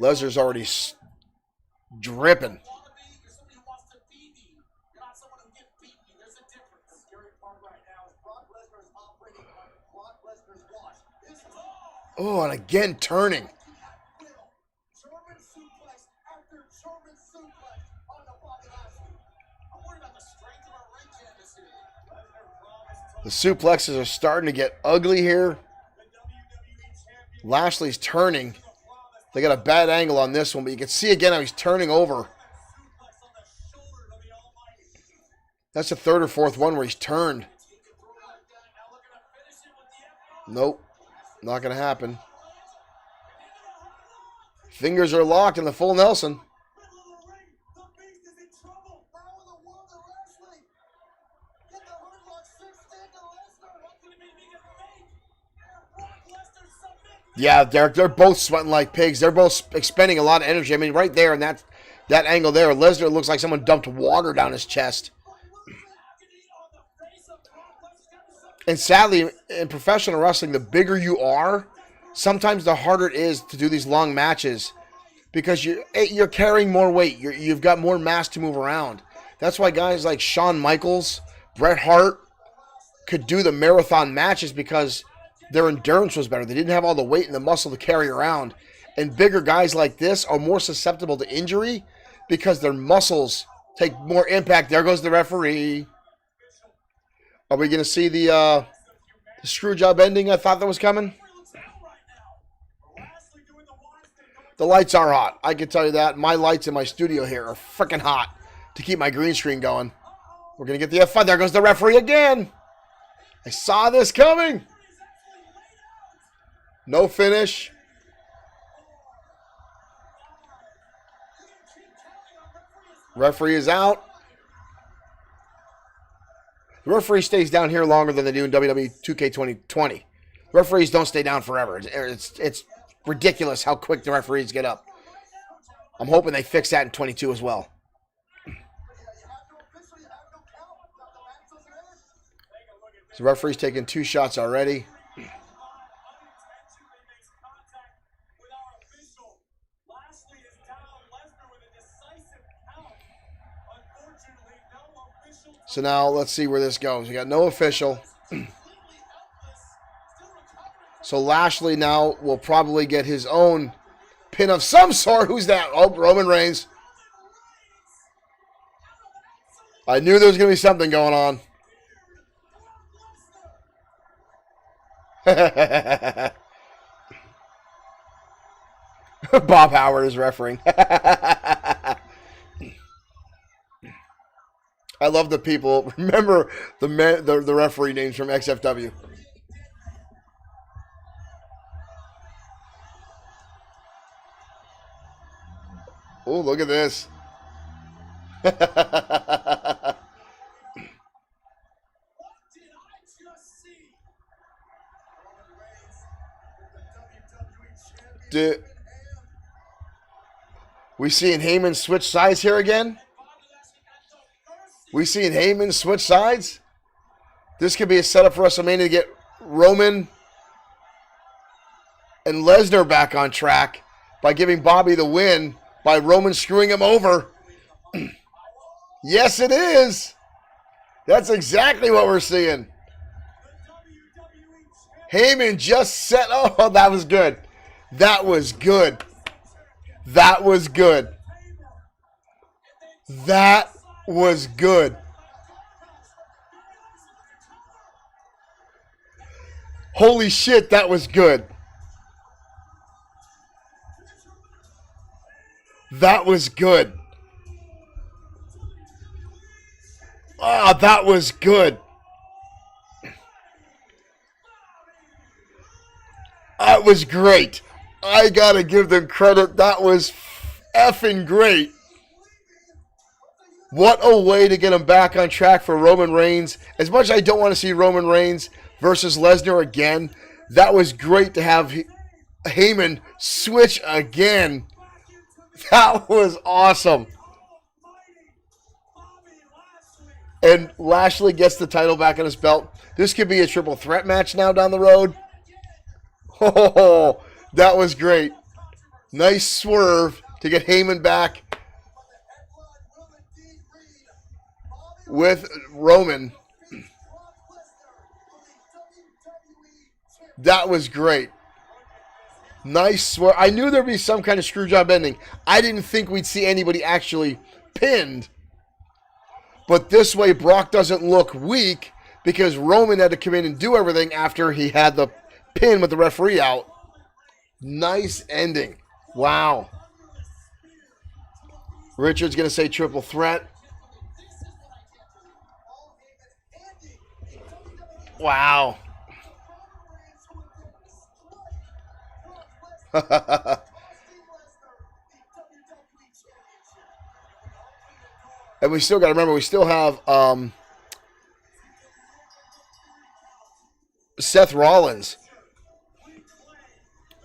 Lesnar's already dripping. Oh, and again turning. The suplexes are starting to get ugly here. Lashley's turning. They got a bad angle on this one, but you can see again how he's turning over. That's the third or fourth one where he's turned. Nope. Not going to happen. Fingers are locked in the full Nelson. Yeah, Derek, they're both sweating like pigs. They're both expending a lot of energy. I mean, right there in that angle there, Lesnar looks like someone dumped water down his chest. And sadly, in professional wrestling, the bigger you are, sometimes the harder it is to do these long matches because you're carrying more weight. You've got more mass to move around. That's why guys like Shawn Michaels, Bret Hart could do the marathon matches because their endurance was better. They didn't have all the weight and the muscle to carry around. And bigger guys like this are more susceptible to injury because their muscles take more impact. There goes the referee. Are we going to see the screw job ending I thought that was coming? The lights are hot. I can tell you that. My lights in my studio here are freaking hot to keep my green screen going. We're going to get the F5. There goes the referee again. I saw this coming. No finish. Referee is out. The referee stays down here longer than they do in WWE 2K20. Referees don't stay down forever. It's ridiculous how quick the referees get up. I'm hoping they fix that in 22 as well. So the referee's taking 2 shots already. So now let's see where this goes. We got no official. So Lashley now will probably get his own pin of some sort. Who's that? Oh, Roman Reigns. I knew there was going to be something going on. Bob Howard is refereeing. I love the people. Remember the referee names from XFW. Oh, look at this. We seeing Heyman switch sides here again? We seeing Heyman switch sides? This could be a setup for WrestleMania to get Roman and Lesnar back on track by giving Bobby the win by Roman screwing him over. Yes, it is. That's exactly what we're seeing. Heyman just set... Oh, that was good. That was good. That was good. That was good. Holy shit, that was good. That was good. Ah, that was good. That was great. I gotta give them credit. That was effing great. What a way to get him back on track for Roman Reigns. As much as I don't want to see Roman Reigns versus Lesnar again, that was great to have Heyman switch again. That was awesome. And Lashley gets the title back on his belt. This could be a triple threat match now down the road. Oh, that was great. Nice swerve to get Heyman back with Roman. That was great. Nice swerve. I knew there'd be some kind of screw job ending. I didn't think we'd see anybody actually pinned. But this way, Brock doesn't look weak because Roman had to come in and do everything after he had the pin with the referee out. Nice ending. Wow. Richard's going to say triple threat. Wow. And we still got to remember, we still have Seth Rollins,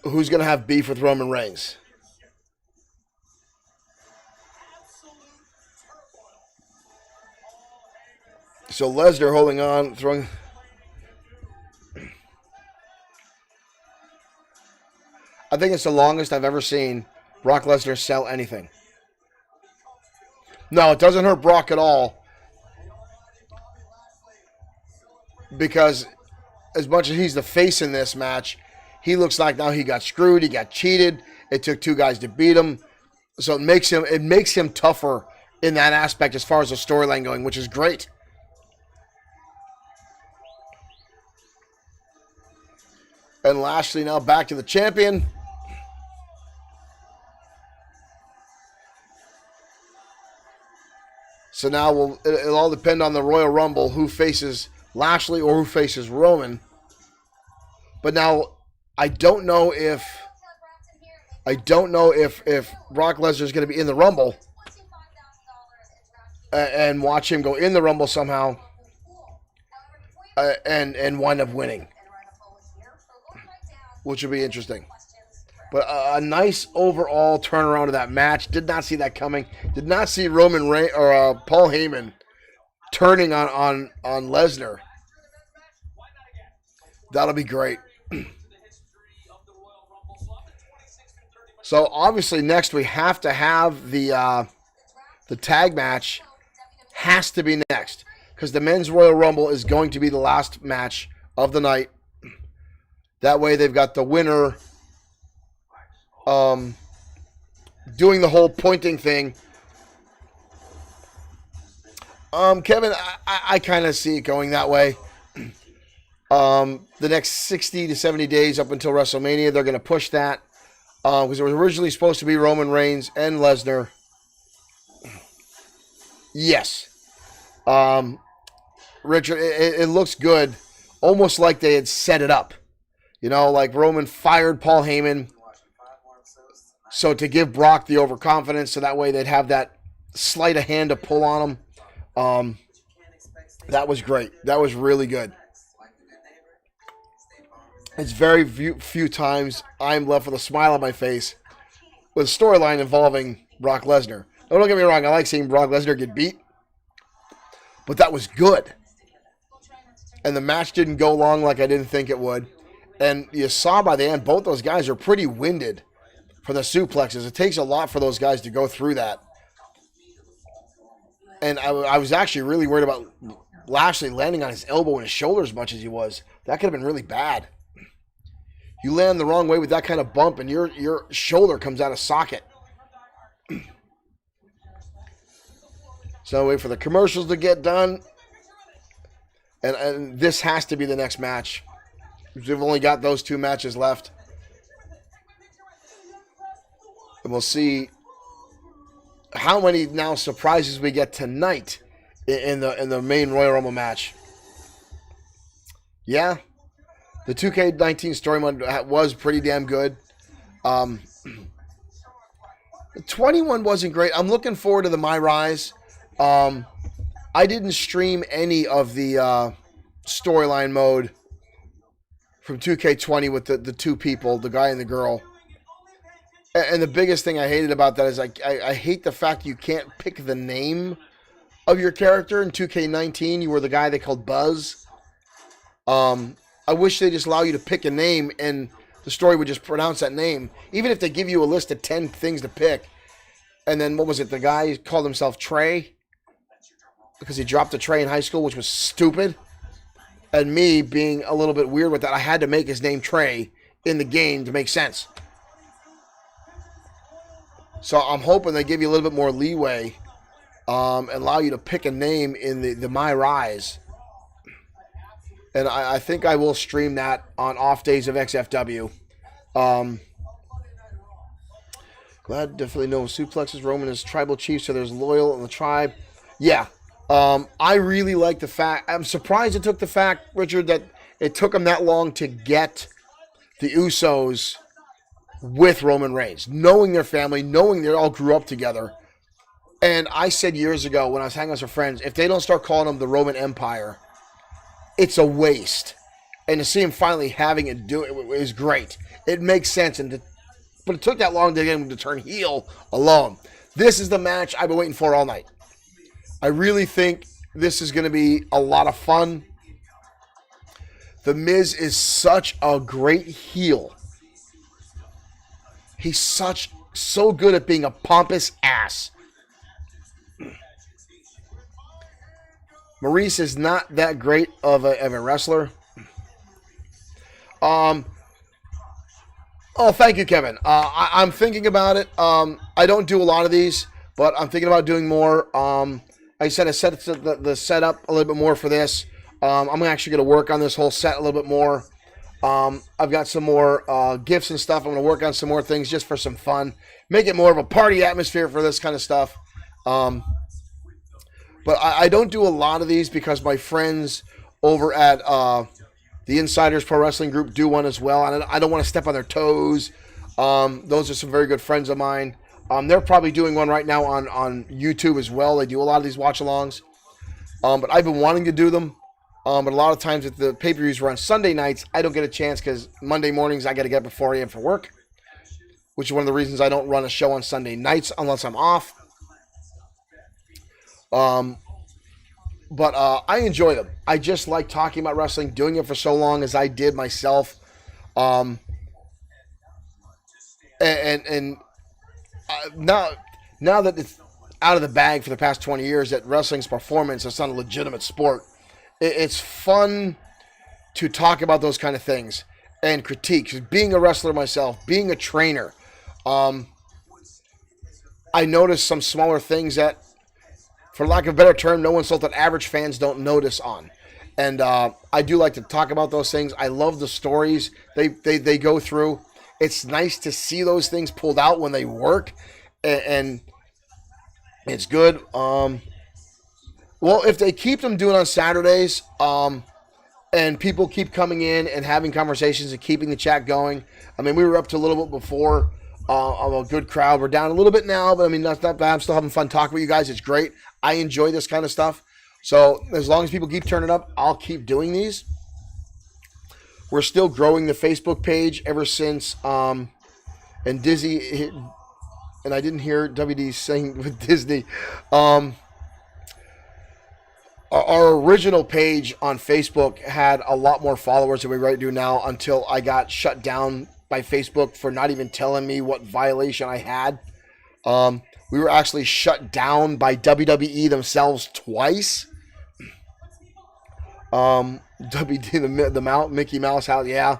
who's going to have beef with Roman Reigns. So Lesnar holding on, throwing... I think it's the longest I've ever seen Brock Lesnar sell anything. No, it doesn't hurt Brock at all. Because as much as he's the face in this match, he looks like now he got screwed, he got cheated. It took 2 guys to beat him. So it makes him tougher in that aspect as far as the storyline going, which is great. And Lashley now back to the champion. So now it'll all depend on the Royal Rumble who faces Lashley or who faces Roman. But now I don't know if Brock Lesnar is going to be in the Rumble and watch him go in the Rumble somehow and wind up winning, which would be interesting. But a nice overall turnaround of that match. Did not see that coming. Did not see Roman Reigns or Paul Heyman turning on Lesnar. That'll be great. So obviously next we have to have the tag match. Has to be next because the men's Royal Rumble is going to be the last match of the night. That way they've got the winner doing the whole pointing thing. Kevin, I kind of see it going that way. The next 60 to 70 days up until WrestleMania, they're going to push that. Because it was originally supposed to be Roman Reigns and Lesnar. Yes. Richard, it looks good. Almost like they had set it up. You know, like Roman fired Paul Heyman. So to give Brock the overconfidence, so that way they'd have that sleight of hand to pull on him. That was great. That was really good. It's very few times I'm left with a smile on my face with a storyline involving Brock Lesnar. Now, don't get me wrong, I like seeing Brock Lesnar get beat, but that was good. And the match didn't go long like I didn't think it would. And you saw by the end, both those guys are pretty winded for the suplexes. It takes a lot for those guys to go through that. And I was actually really worried about Lashley landing on his elbow and his shoulder as much as he was. That could have been really bad. You land the wrong way with that kind of bump and your shoulder comes out of socket. So wait for the commercials to get done. And this has to be the next match. We've only got those two matches left. And we'll see how many now surprises we get tonight in the main Royal Rumble match. Yeah. The 2K19 story mode was pretty damn good. 21 wasn't great. I'm looking forward to the My Rise. I didn't stream any of the storyline mode from 2K20 with the two people, the guy and the girl. And the biggest thing I hated about that is I hate the fact you can't pick the name of your character. In 2K19, you were the guy they called Buzz. I wish they just allow you to pick a name and the story would just pronounce that name. Even if they give you a list of 10 things to pick. And then, what was it? The guy called himself Trey because he dropped a Trey in high school, which was stupid. And me being a little bit weird with that, I had to make his name Trey in the game to make sense. So I'm hoping they give you a little bit more leeway and allow you to pick a name in the My Rise. And I think I will stream that on off days of XFW. Glad definitely no suplexes. Roman is tribal chief, so there's loyal in the tribe. Yeah. I really like the fact. I'm surprised it took the fact, Richard, that it took them that long to get the Usos with Roman Reigns. Knowing their family, knowing they all grew up together. And I said years ago when I was hanging with some friends, if they don't start calling them the Roman Empire, it's a waste. And to see him finally having it do it is great. It makes sense. But it took that long to get him to turn heel alone. This is the match I've been waiting for all night. I really think this is going to be a lot of fun. The Miz is such a great heel. He's so good at being a pompous ass. Maurice is not that great of a wrestler. Oh, thank you, Kevin. I'm thinking about it. I don't do a lot of these, but I'm thinking about doing more. Like I said, I set the setup a little bit more for this. I'm actually going to work on this whole set a little bit more. I've got some more gifts and stuff. I'm going to work on some more things just for some fun. Make it more of a party atmosphere for this kind of stuff. But I don't do a lot of these because my friends over at the Insiders Pro Wrestling Group do one as well. And I don't want to step on their toes. Those are some very good friends of mine. They're probably doing one right now on YouTube as well. They do a lot of these watch-alongs. But I've been wanting to do them. But a lot of times if the pay-per-views were on Sunday nights, I don't get a chance because Monday mornings I got to get up before I am for work. which is one of the reasons I don't run a show on Sunday nights unless I'm off. But I enjoy them. I just like talking about wrestling, doing it for so long as I did myself. And now that it's out of the bag for the past 20 years that wrestling's performance is not a legitimate sport, it's fun to talk about those kind of things and critique. Being a wrestler myself, being a trainer, I noticed some smaller things that, for lack of a better term, no one thought that average fans don't notice on. And I do like to talk about those things. I love the stories they go through. It's nice to see those things pulled out when they work, and it's good. Well, if they keep them doing on Saturdays, and people keep coming in and having conversations and keeping the chat going. I mean, we were up to a little bit before a good crowd. We're down a little bit now, but I mean, that's not bad. I'm still having fun talking with you guys. It's great. I enjoy this kind of stuff. So as long as people keep turning up, I'll keep doing these. We're still growing the Facebook page ever since, and Disney, and I didn't hear WD saying with Disney, our original page on Facebook had a lot more followers than we right do now until I got shut down by Facebook for not even telling me what violation I had. We were actually shut down by WWE themselves twice. WD, the Mickey Mouse house, yeah.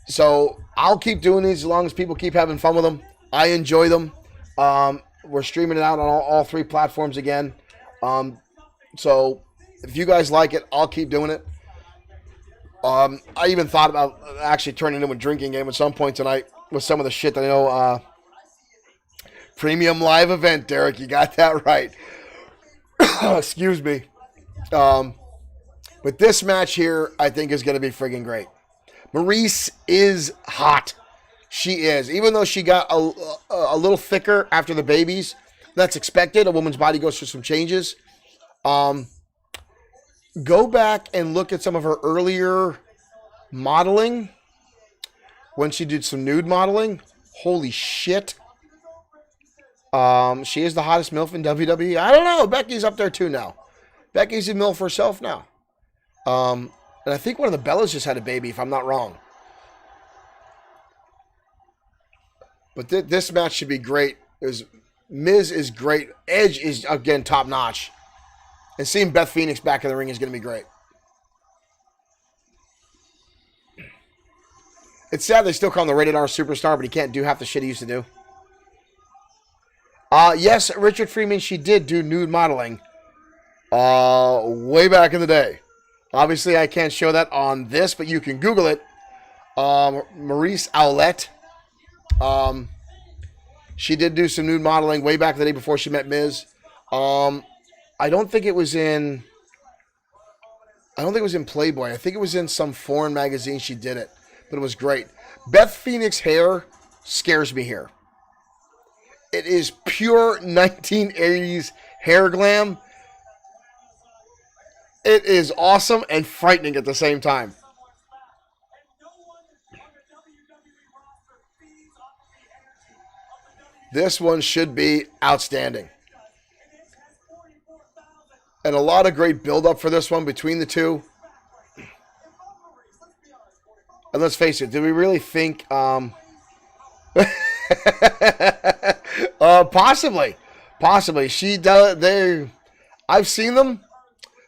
So I'll keep doing these as long as people keep having fun with them. I enjoy them. We're streaming it out on all three platforms again. So if you guys like it, I'll keep doing it. I even thought about actually turning into a drinking game at some point tonight with some of the shit that I know. Premium live event, Derek. You got that right. Excuse me. But this match here, I think, is going to be friggin' great. Maryse is hot. She is. Even though she got a little thicker after the babies, that's expected. A woman's body goes through some changes. Go back and look at some of her earlier modeling when she did some nude modeling. Holy shit. She is the hottest MILF in WWE. I don't know. Becky's up there too now. Becky's a MILF herself now. And I think one of the Bellas just had a baby, if I'm not wrong. But this match should be great. Miz is great. Edge is, again, top notch. And seeing Beth Phoenix back in the ring is going to be great. It's sad they still call him the rated R superstar, but he can't do half the shit he used to do. Yes, Richard Freeman, she did do nude modeling way back in the day. Obviously, I can't show that on this, but you can Google it. Maryse Owlette. She did do some nude modeling way back in the day before she met Miz. I don't think it was in Playboy. I think it was in some foreign magazine she did it. But it was great. Beth Phoenix hair scares me here. It is pure 1980s hair glam. It is awesome and frightening at the same time. This one should be outstanding. And a lot of great build-up for this one between the two. And let's face it, do we really think... Possibly. She does. I've seen them,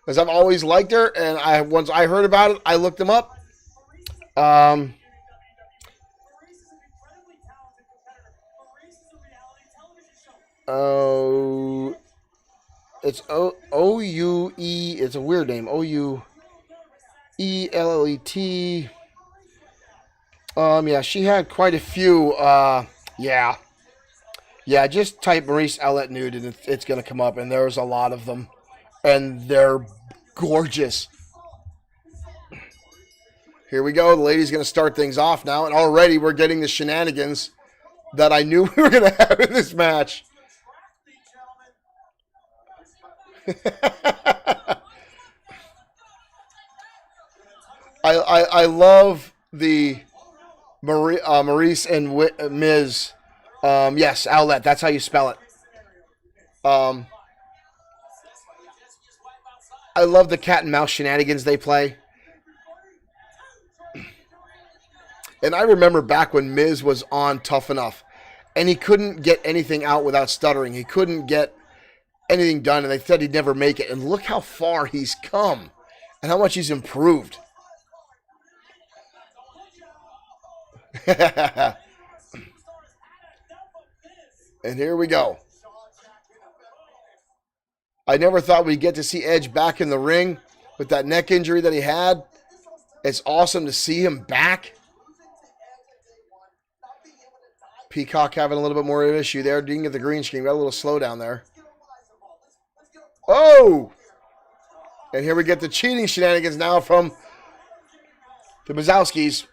because I've always liked her, and once I heard about it, I looked them up. It's O-U-E. It's a weird name. O-U-E-L-L-E-T. Yeah, she had quite a few. Yeah, just type Maryse Owlette nude and it's going to come up, and there's a lot of them, and they're gorgeous. Here we go. The lady's going to start things off now, and already we're getting the shenanigans that I knew we were going to have in this match. I love the Maurice and Miz. Yes, outlet. That's how you spell it. I love the cat and mouse shenanigans they play. And I remember back when Miz was on Tough Enough, and he couldn't get anything out without stuttering. He couldn't get anything done, and they said he'd never make it. And look how far he's come and how much he's improved. And here we go. I never thought we'd get to see Edge back in the ring with that neck injury that he had. It's awesome to see him back. Peacock having a little bit more of an issue there. Didn't get the green screen. Got a little slowdown there. Oh! And here we get the cheating shenanigans now from the Mazowskis.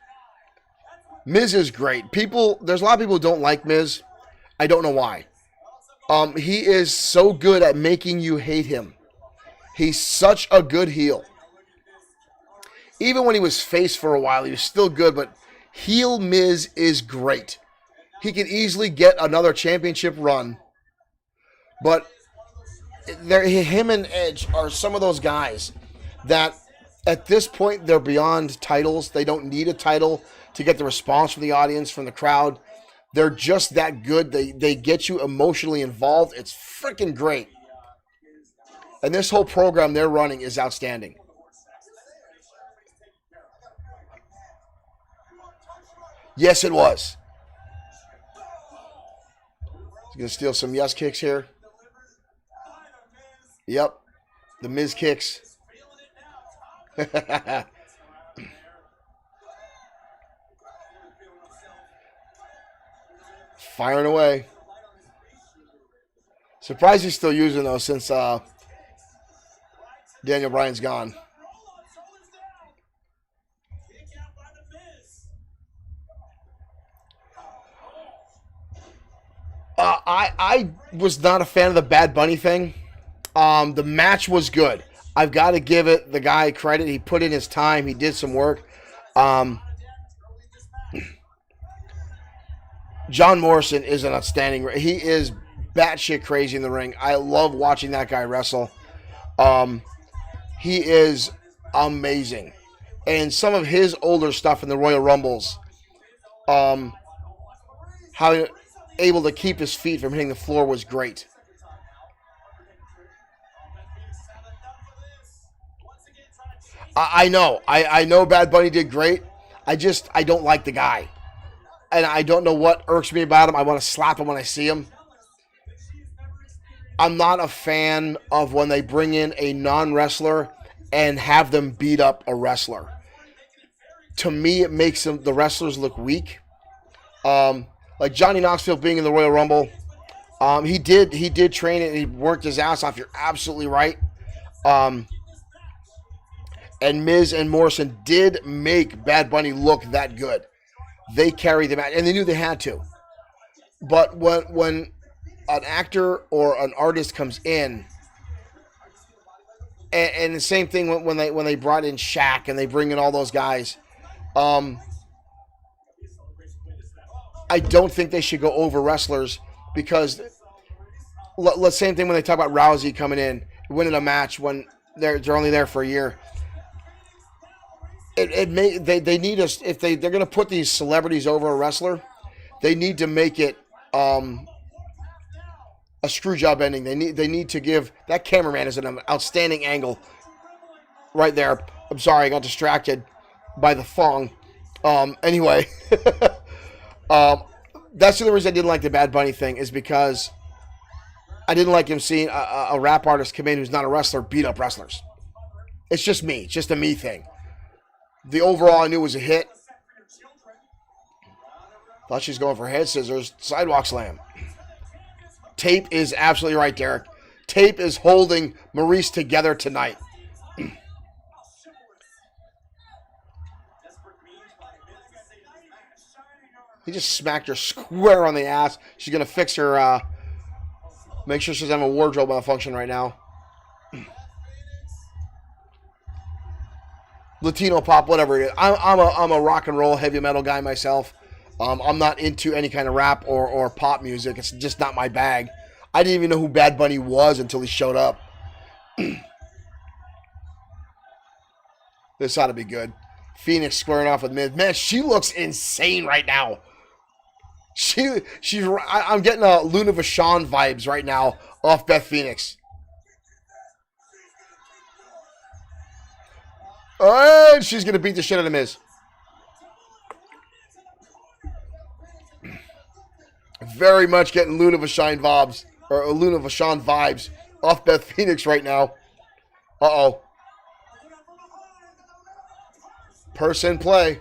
Miz is great. There's a lot of people who don't like Miz. I don't know why. He is so good at making you hate him. He's such a good heel. Even when he was face for a while, he was still good, but heel Miz is great. He could easily get another championship run. But him and Edge are some of those guys that at this point they're beyond titles. They don't need a title to get the response from the audience, from the crowd. They're just that good. They get you emotionally involved. It's freaking great. And this whole program they're running is outstanding. Yes, it was. He's going to steal some yes kicks here. Yep. The Miz kicks. Firing away. Surprised he's still using those since Daniel Bryan's gone. I was not a fan of the Bad Bunny thing. The match was good. I've got to give the guy credit. He put in his time. He did some work. John Morrison is an outstanding. He is batshit crazy in the ring. I love watching that guy wrestle. He is amazing. And some of his older stuff in the Royal Rumbles, how able to keep his feet from hitting the floor was great. I know. I know Bad Bunny did great. I don't like the guy. And I don't know what irks me about him. I want to slap him when I see him. I'm not a fan of when they bring in a non-wrestler and have them beat up a wrestler. To me, it makes the wrestlers look weak. Like Johnny Knoxville being in the Royal Rumble, he did train it. He worked his ass off. You're absolutely right. And Miz and Morrison did make Bad Bunny look that good. They carried the match, and they knew they had to. But when an actor or an artist comes in, and the same thing when they brought in Shaq and they bring in all those guys, I don't think they should go over wrestlers because same thing when they talk about Rousey coming in, winning a match when they're only there for a year. They need us if they're going to put these celebrities over a wrestler, they need to make it a screw job ending. They need to give that cameraman is an outstanding angle right there. I'm sorry, I got distracted by the thong. Anyway, that's the only reason I didn't like the Bad Bunny thing is because I didn't like him seeing a rap artist come in who's not a wrestler beat up wrestlers. It's just me. It's just a me thing. The overall I knew was a hit. Thought she was going for head scissors. Sidewalk slam. Tape is absolutely right, Derek. Tape is holding Maurice together tonight. He just smacked her square on the ass. She's going to fix her, make sure she doesn't have a wardrobe malfunction right now. Latino pop, whatever it is. I'm a rock and roll heavy metal guy myself. I'm not into any kind of rap or pop music. It's just not my bag. I didn't even know who Bad Bunny was until he showed up. This ought to be good. Phoenix squaring off with Miz. Man, she looks insane right now. I'm getting Luna Vachon vibes right now off Beth Phoenix. And she's going to beat the shit out of Miz. Very much getting Luna Vachon vibes off Beth Phoenix right now. Uh-oh. Purse in play.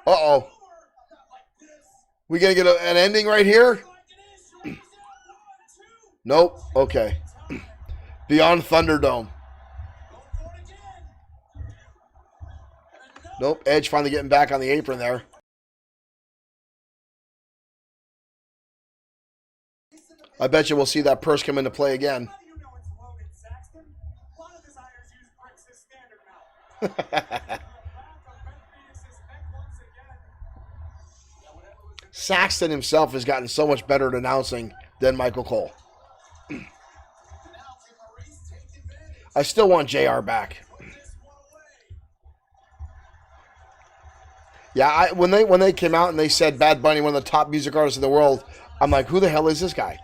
Uh-oh. We going to get an ending right here? Nope. Okay. Beyond Thunderdome. Nope. Edge finally getting back on the apron there. I bet you we'll see that purse come into play again. Saxton himself has gotten so much better at announcing than Michael Cole. I still want JR back. Yeah, when they came out and they said Bad Bunny, one of the top music artists in the world, I'm like, who the hell is this guy?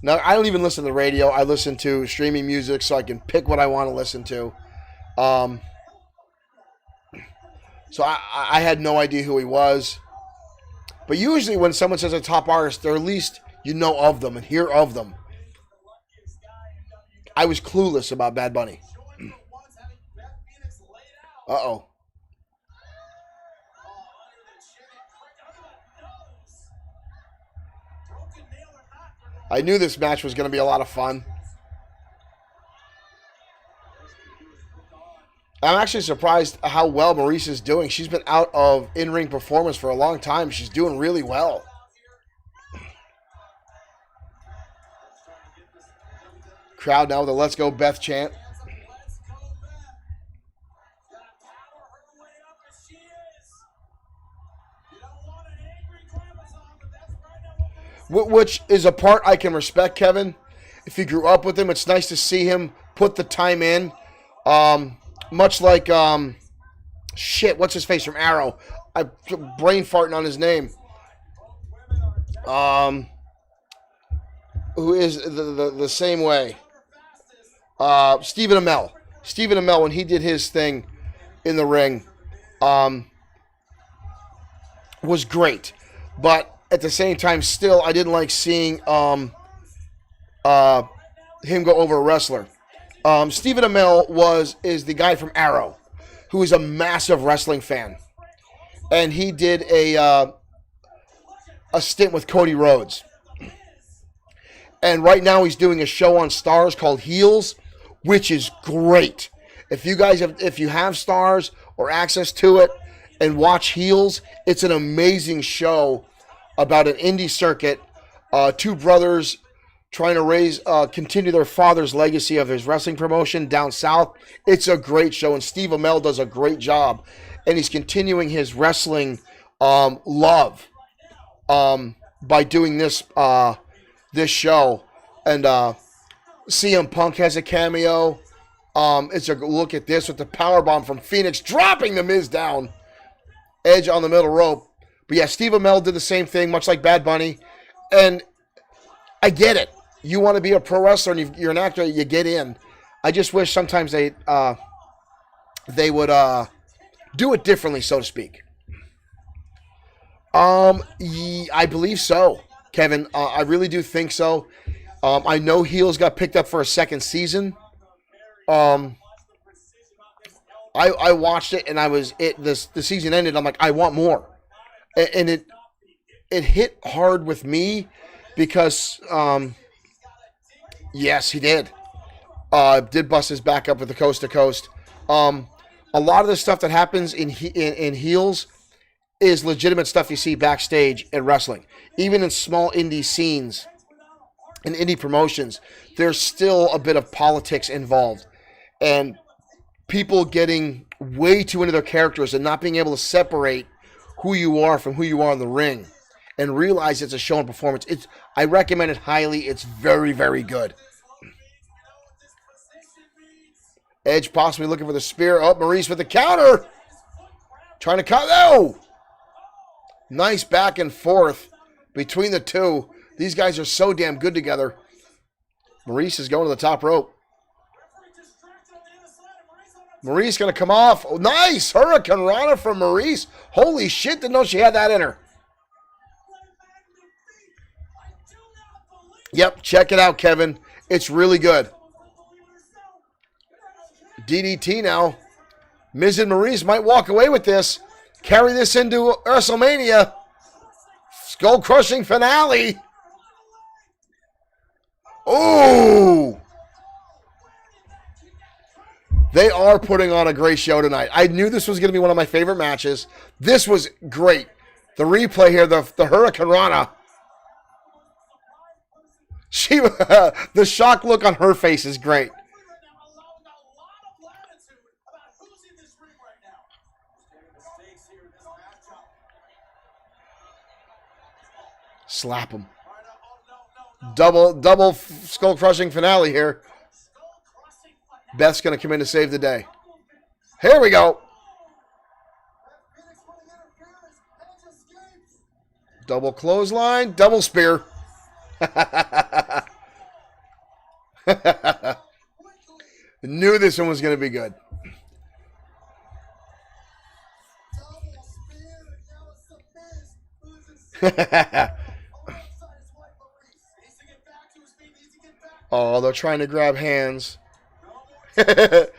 Now, I don't even listen to the radio. I listen to streaming music so I can pick what I want to listen to. So I had no idea who he was. But usually when someone says a top artist, they're at least you know of them and hear of them. I was clueless about Bad Bunny. Uh-oh. I knew this match was going to be a lot of fun. I'm actually surprised how well Maurice is doing. She's been out of in-ring performance for a long time. She's doing really well. Crowd now with a Let's Go Beth chant. Which is a part I can respect, Kevin. If you grew up with him, it's nice to see him put the time in. Much like, what's his face from Arrow? I'm brain farting on his name. Who is the same way? Stephen Amell. Stephen Amell, when he did his thing in the ring, was great. But at the same time, still, I didn't like seeing him go over a wrestler. Stephen Amell is the guy from Arrow, who is a massive wrestling fan, and he did a stint with Cody Rhodes. And right now he's doing a show on Stars called Heels, which is great. If you have Stars or access to it and watch Heels, it's an amazing show about an indie circuit, two brothers trying to continue their father's legacy of his wrestling promotion down south. It's a great show, and Steve Amell does a great job, and he's continuing his wrestling love by doing this show. And CM Punk has a cameo. It's a look at this with the powerbomb from Phoenix, dropping the Miz down. Edge on the middle rope. But yeah, Steve Amell did the same thing, much like Bad Bunny. And I get it. You want to be a pro wrestler and you're an actor, you get in. I just wish sometimes they would do it differently, so to speak. I believe so, Kevin. I really do think so. I know Heels got picked up for a second season. I watched it and the season ended. I'm like, I want more. And it hit hard with me because, yes, he did. Did bust his back up with the coast to coast. A lot of the stuff that happens in Heels is legitimate stuff you see backstage in wrestling. Even in small indie scenes, in indie promotions, there's still a bit of politics involved. And people getting way too into their characters and not being able to separate who you are from who you are in the ring and realize it's a show and performance. I recommend it highly. It's very, very good. Edge possibly looking for the spear. Oh, Maurice with the counter. Trying to cut. Oh! Nice back and forth between the two. These guys are so damn good together. Maurice is going to the top rope. Maurice going to come off. Oh, nice! Hurricane Rana from Maurice. Holy shit, didn't know she had that in her. Yep, check it out, Kevin. It's really good. DDT now. Miz and Maurice might walk away with this. Carry this into WrestleMania. Skull-crushing finale. Oh! They are putting on a great show tonight. I knew this was going to be one of my favorite matches. This was great. The replay here, the Hurricane Rana. The shock look on her face is great. Slap him. Double skull-crushing finale here. Beth's going to come in to save the day. Here we go. Double clothesline, double spear. Knew this one was going to be good. Oh, they're trying to grab hands. At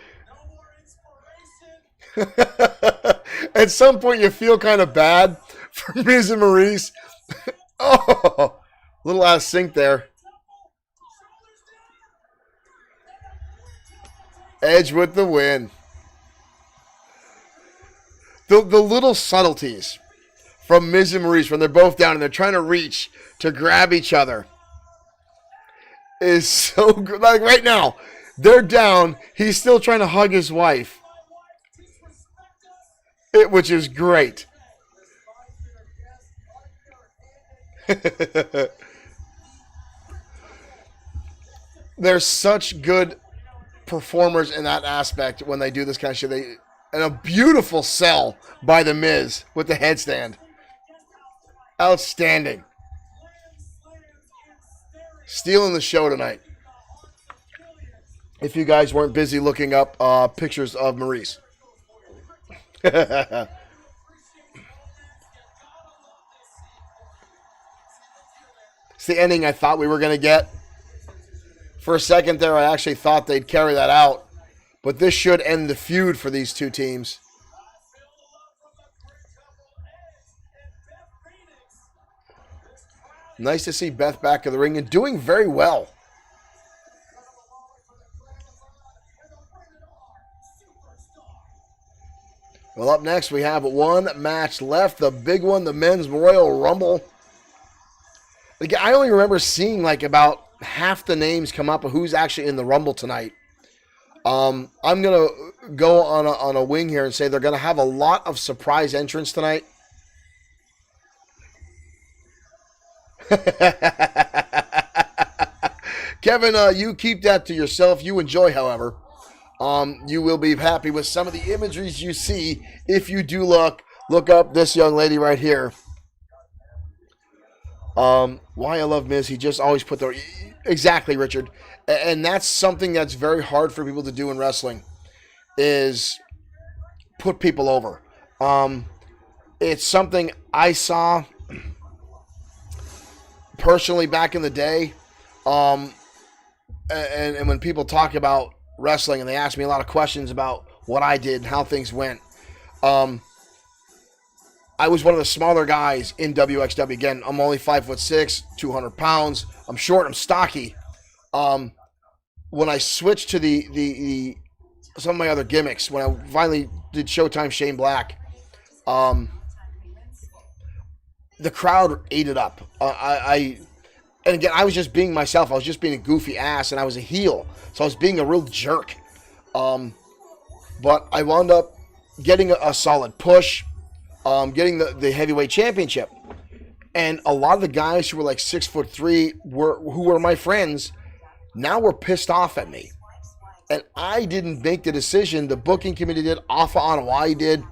some point, you feel kind of bad for Miz and Maurice. Oh, a little out of sync there. Edge with the win. The little subtleties from Miz and Maurice when they're both down and they're trying to reach to grab each other is so good. Like right now, they're down. He's still trying to hug his wife, which is great. They're such good performers in that aspect when they do this kind of shit. And a beautiful sell by The Miz with the headstand. Outstanding. Stealing the show tonight. If you guys weren't busy looking up pictures of Maurice. It's the ending I thought we were going to get. For a second there, I actually thought they'd carry that out. But this should end the feud for these two teams. Nice to see Beth back in the ring and doing very well. Well, up next we have one match left. The big one, the Men's Royal Rumble. I only remember seeing like about half the names come up of who's actually in the Rumble tonight. I'm going to go on a wing here and say they're going to have a lot of surprise entrants tonight. Kevin, you keep that to yourself. You enjoy, however. You will be happy with some of the imageries you see if you do look up this young lady right here. Why I love Miz, he just always put the... Exactly, Richard. And that's something that's very hard for people to do in wrestling, is put people over. It's something I saw personally back in the day. And when people talk about wrestling and they ask me a lot of questions about what I did and how things went, I was one of the smaller guys in WXW. Again, I'm only 5'6", 200 pounds. I'm short, I'm stocky. When I switched to the some of my other gimmicks, when I finally did Showtime Shane Black, the crowd ate it up. And again, I was just being myself. I was just being a goofy ass, and I was a heel. So I was being a real jerk. But I wound up getting a solid push, getting the heavyweight championship. And a lot of the guys who were like 6'3" who were my friends, now were pissed off at me. And I didn't make the decision. The booking committee did. Alpha Anawai did.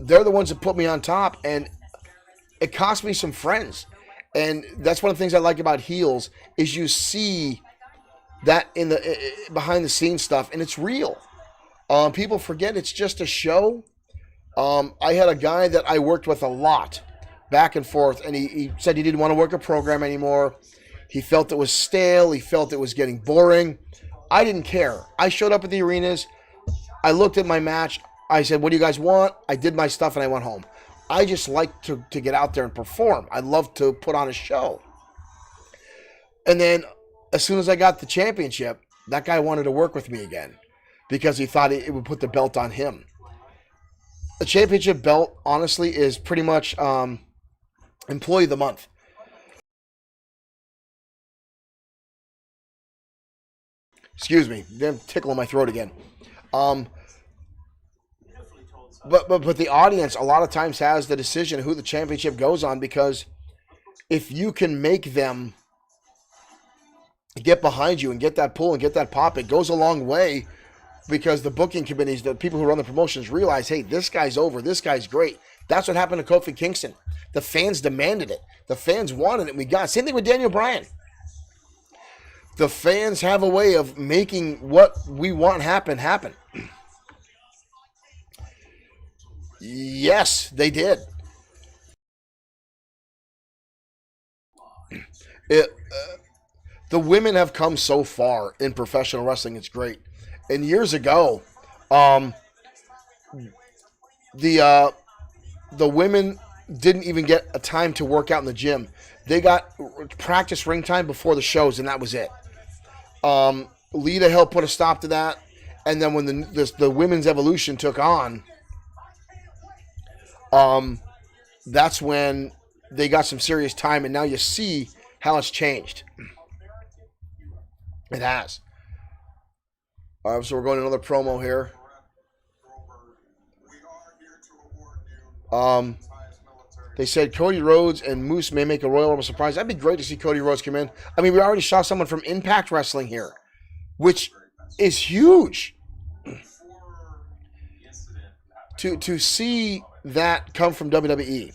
They're the ones that put me on top, and it cost me some friends. And that's one of the things I like about heels is you see that in the behind the scenes stuff, and it's real. People forget it's just a show. I had a guy that I worked with a lot, back and forth, and he said he didn't want to work a program anymore. He felt it was stale. He felt it was getting boring. I didn't care. I showed up at the arenas. I looked at my match. I said, what do you guys want? I did my stuff, and I went home. I just like to get out there and perform. I love to put on a show. And then as soon as I got the championship, that guy wanted to work with me again because he thought it would put the belt on him. The championship belt, honestly, is pretty much employee of the month. Excuse me, I'm tickling my throat again. But the audience a lot of times has the decision who the championship goes on, because if you can make them get behind you and get that pull and get that pop, it goes a long way, because the booking committees, the people who run the promotions realize, hey, this guy's over, this guy's great. That's what happened to Kofi Kingston. The fans demanded it. The fans wanted it. We got it. Same thing with Daniel Bryan. The fans have a way of making what we want happen. Yes, they did. The women have come so far in professional wrestling. It's great. And years ago, the women didn't even get a time to work out in the gym. They got practice ring time before the shows, and that was it. Lita helped put a stop to that. And then when the women's evolution took on, that's when they got some serious time, and now you see how it's changed. It has. So we're going to another promo here. They said Cody Rhodes and Moose may make a Royal Rumble surprise. That'd be great to see Cody Rhodes come in. I mean, we already saw someone from Impact Wrestling here, which is huge. To see that come from WWE,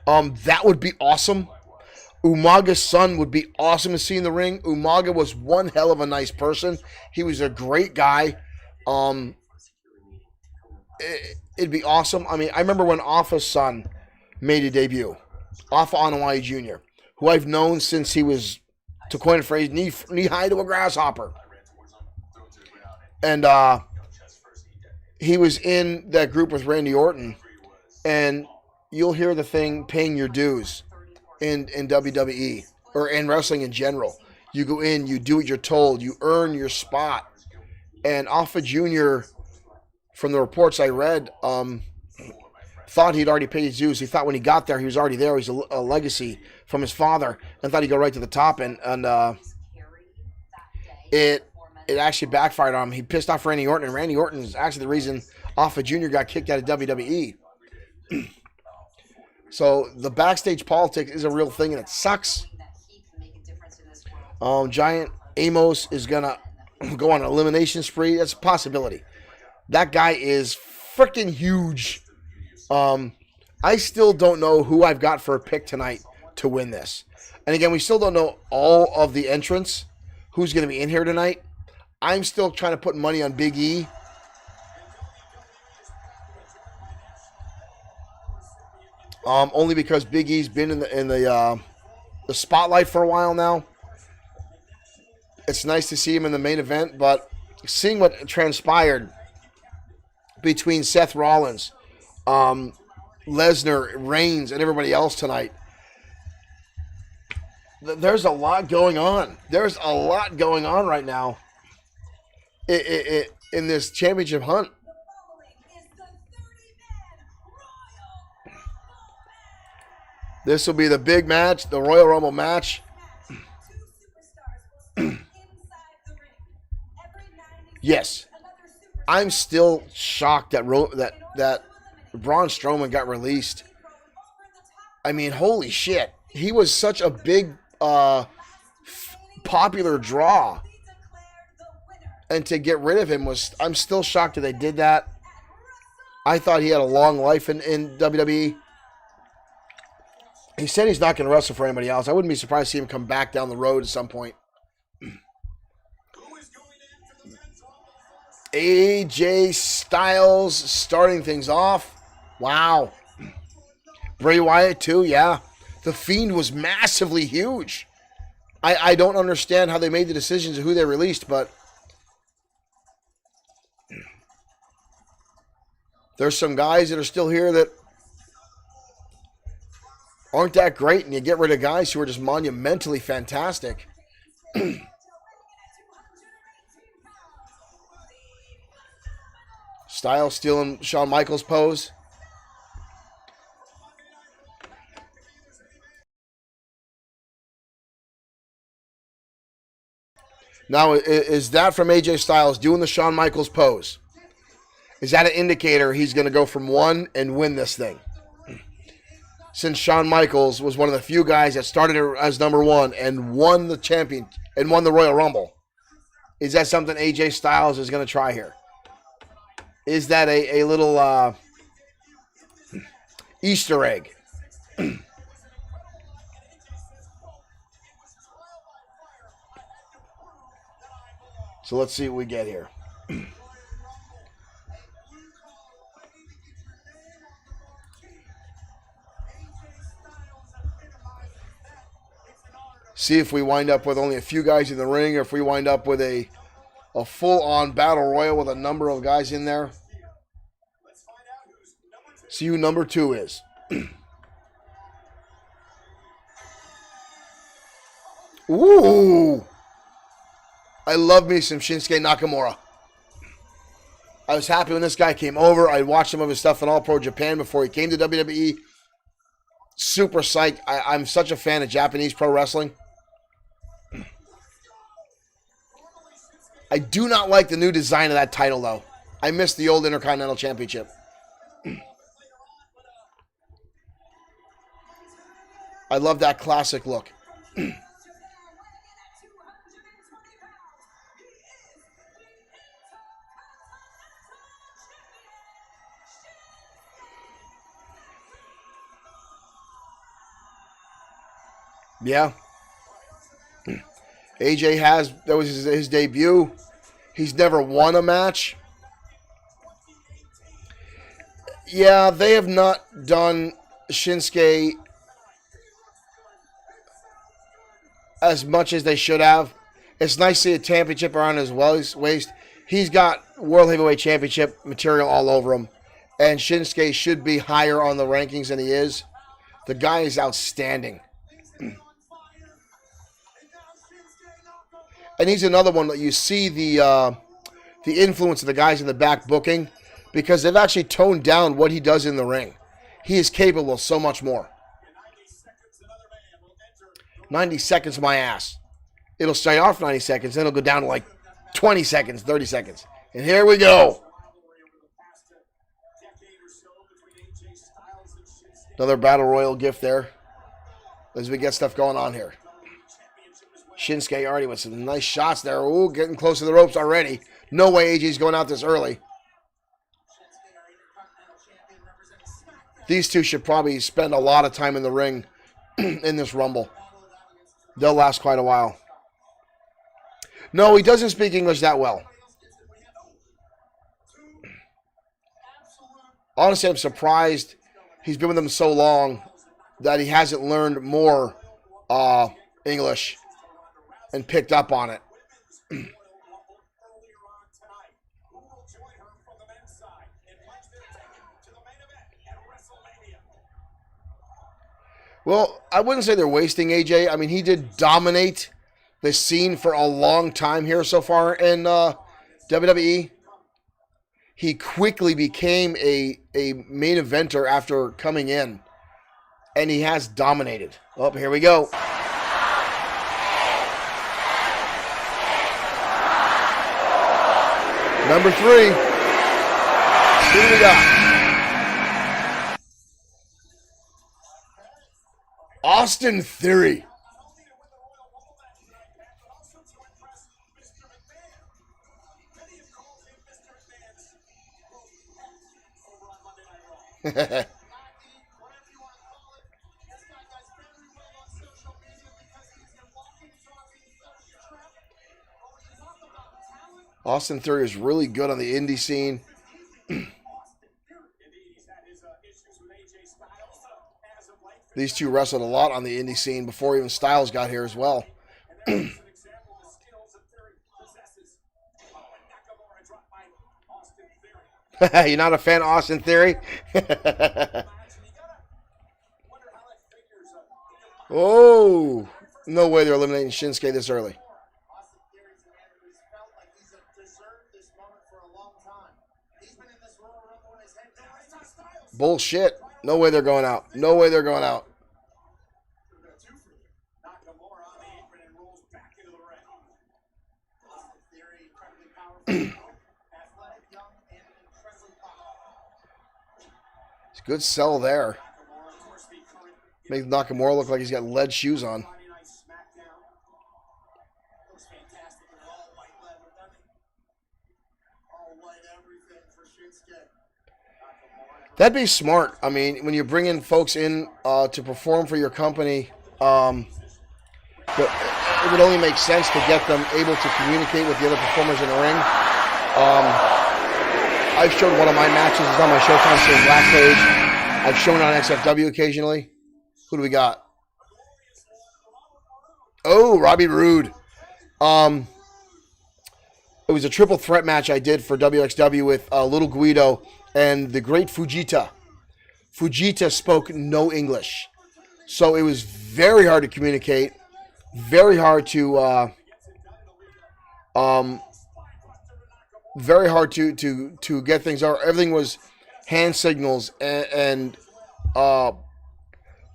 that would be awesome. Umaga's son would be awesome to see in the ring. Umaga was one hell of a nice person. He was a great guy. It'd be awesome. I mean, I remember when Alpha's son made a debut. Alpha Anawai Jr., who I've known since he was, to coin a phrase, knee high to a grasshopper. And he was in that group with Randy Orton. And you'll hear the thing, paying your dues in WWE or in wrestling in general. You go in, you do what you're told, you earn your spot. And Alpha Jr., from the reports I read, thought he'd already paid his dues. He thought when he got there, he was already there. He's a legacy from his father, and thought he'd go right to the top. And it actually backfired on him. He pissed off Randy Orton, and Randy Orton is actually the reason Alpha Jr. got kicked out of WWE. So the backstage politics is a real thing, and it sucks. Giant Amos is going to go on an elimination spree. That's a possibility. That guy is freaking huge. I still don't know who I've got for a pick tonight to win this. And again, we still don't know all of the entrants, who's going to be in here tonight. I'm still trying to put money on Big E. Only because Big E's been in the spotlight for a while now. It's nice to see him in the main event, but seeing what transpired between Seth Rollins, Lesnar, Reigns, and everybody else tonight, there's a lot going on. There's a lot going on right now in this championship hunt. This will be the big match, the Royal Rumble match. Yes. I'm still shocked that that Braun Strowman got released. I mean, holy shit. He was such a big popular draw. And to get rid of him was... I'm still shocked that they did that. I thought he had a long life in WWE. He said he's not going to wrestle for anybody else. I wouldn't be surprised to see him come back down the road at some point. AJ Styles starting things off. Wow. Bray Wyatt too, yeah. The Fiend was massively huge. I don't understand how they made the decisions of who they released, but there's some guys that are still here that aren't that great, and you get rid of guys who are just monumentally fantastic. Styles stealing Shawn Michaels' pose. Now, is that from AJ Styles doing the Shawn Michaels pose? Is that an indicator he's going to go from one and win this thing? Since Shawn Michaels was one of the few guys that started as number one and won the champion and won the Royal Rumble, is that something AJ Styles is going to try here? Is that a little Easter egg? So let's see what we get here. See if we wind up with only a few guys in the ring, or if we wind up with a full-on battle royal with a number of guys in there. See who number 2 is. Ooh! I love me some Shinsuke Nakamura. I was happy when this guy came over. I watched some of his stuff in All Pro Japan before he came to WWE. Super psyched. I'm such a fan of Japanese pro wrestling. I do not like the new design of that title, though. I miss the old Intercontinental Championship. I love that classic look. Yeah. AJ that was his debut. He's never won a match. Yeah, they have not done Shinsuke as much as they should have. It's nice to see a championship around his waist. He's got World Heavyweight Championship material all over him. And Shinsuke should be higher on the rankings than he is. The guy is outstanding. And he's another one that you see the influence of the guys in the back booking, because they've actually toned down what he does in the ring. He is capable of so much more. 90 seconds, my ass. It'll start off 90 seconds, then it'll go down to like 20 seconds, 30 seconds. And here we go. Another Battle Royal gift there as we get stuff going on here. Shinsuke already with some nice shots there. Ooh, getting close to the ropes already. No way AJ's going out this early. These two should probably spend a lot of time in the ring in this Rumble. They'll last quite a while. No, he doesn't speak English that well. Honestly, I'm surprised he's been with them so long that he hasn't learned more English and picked up on it. Well, I wouldn't say they're wasting AJ. I mean, he did dominate the scene for a long time here so far in WWE. He quickly became a main eventer after coming in, and he has dominated. Oh, here we go. Number 3. Who do we got? Austin Theory. Austin Theory is really good on the indie scene. These two wrestled a lot on the indie scene before even Styles got here as well. You're not a fan of Austin Theory? Oh, no way they're eliminating Shinsuke this early. Bullshit. No way they're going out. No way they're going out. It's a good sell there. Makes Nakamura look like he's got lead shoes on. That'd be smart. I mean, when you bring in folks in to perform for your company, it would only make sense to get them able to communicate with the other performers in the ring. I've shown one of my matches is on my Showtime stream Black page. I've shown it on XFW occasionally. Who do we got? Oh, Robbie Roode. It was a triple threat match I did for WXW with Little Guido and the great Fujita. Fujita spoke no English. So it was very hard to communicate. Very hard to get things out. Everything was hand signals and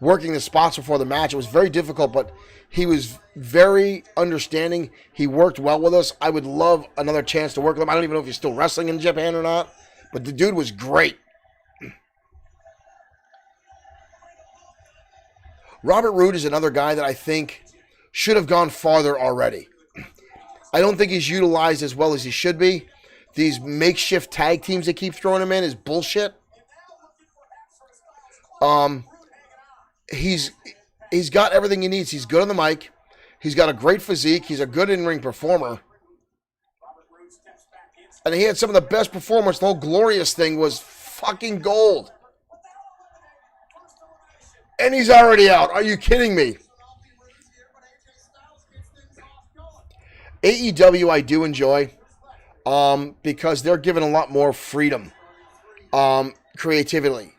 working the spots before the match. It was very difficult, but he was very understanding. He worked well with us. I would love another chance to work with him. I don't even know if he's still wrestling in Japan or not, but the dude was great. Robert Roode is another guy that I think should have gone farther already. I don't think he's utilized as well as he should be. These makeshift tag teams they keep throwing him in is bullshit. He's got everything he needs. He's good on the mic. He's got a great physique. He's a good in-ring performer. And he had some of the best performance. The whole Glorious thing was fucking gold. And he's already out. Are you kidding me? AEW I do enjoy because they're given a lot more freedom, creativity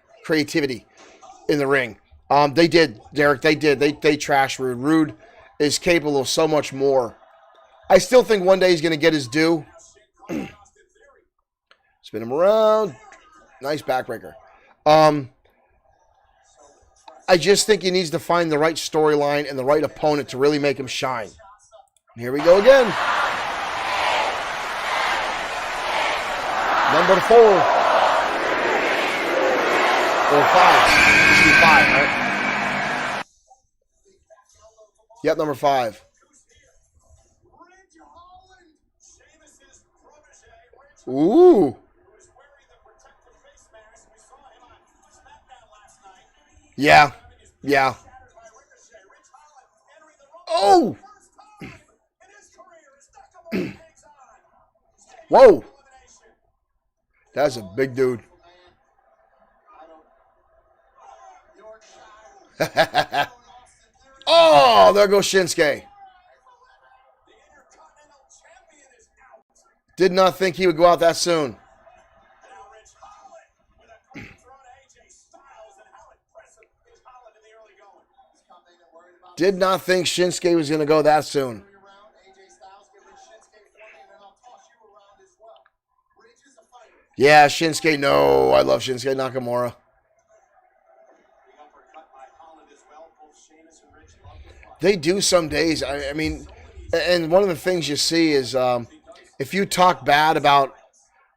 in the ring. They did, Derek. They did. They trashed Rude. Rude is capable of so much more. I still think one day he's going to get his due. Spin him around. Nice backbreaker. I just think he needs to find the right storyline and the right opponent to really make him shine. Here we go again. Number 4. Or 5. It should be 5, right? Yep, number 5. Ooh. Yeah. Yeah. Oh! Whoa! That's a big dude. Oh, there goes Shinsuke. Did not think he would go out that soon. Did not think Shinsuke was going to go that soon. Yeah, Shinsuke, no. I love Shinsuke Nakamura. They do some days. I mean, and one of the things you see is if you talk bad about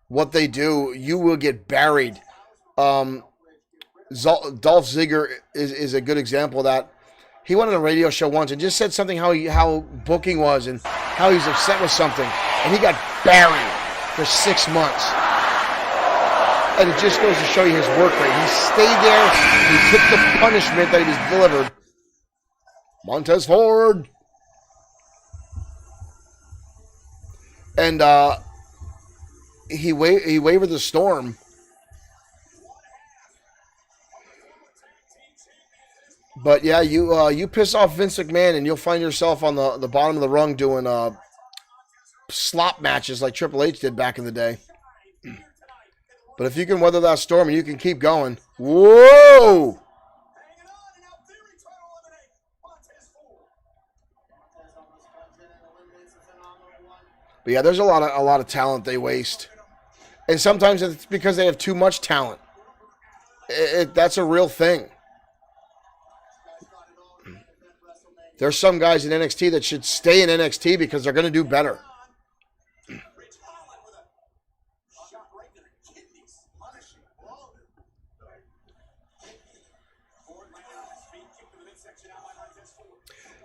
what they do, you will get buried. Dolph Ziggler is a good example of that. He went on a radio show once and just said something how booking was and how he's upset with something, and he got buried for 6 months. And it just goes to show you his work rate. He stayed there. He took the punishment that he was delivered. Montez Ford. And he wavered the storm. But yeah, you piss off Vince McMahon and you'll find yourself on the bottom of the rung doing slop matches like Triple H did back in the day. But if you can weather that storm and you can keep going, whoa! But yeah, there's a lot of talent they waste, and sometimes it's because they have too much talent. That's a real thing. There's some guys in NXT that should stay in NXT because they're going to do better.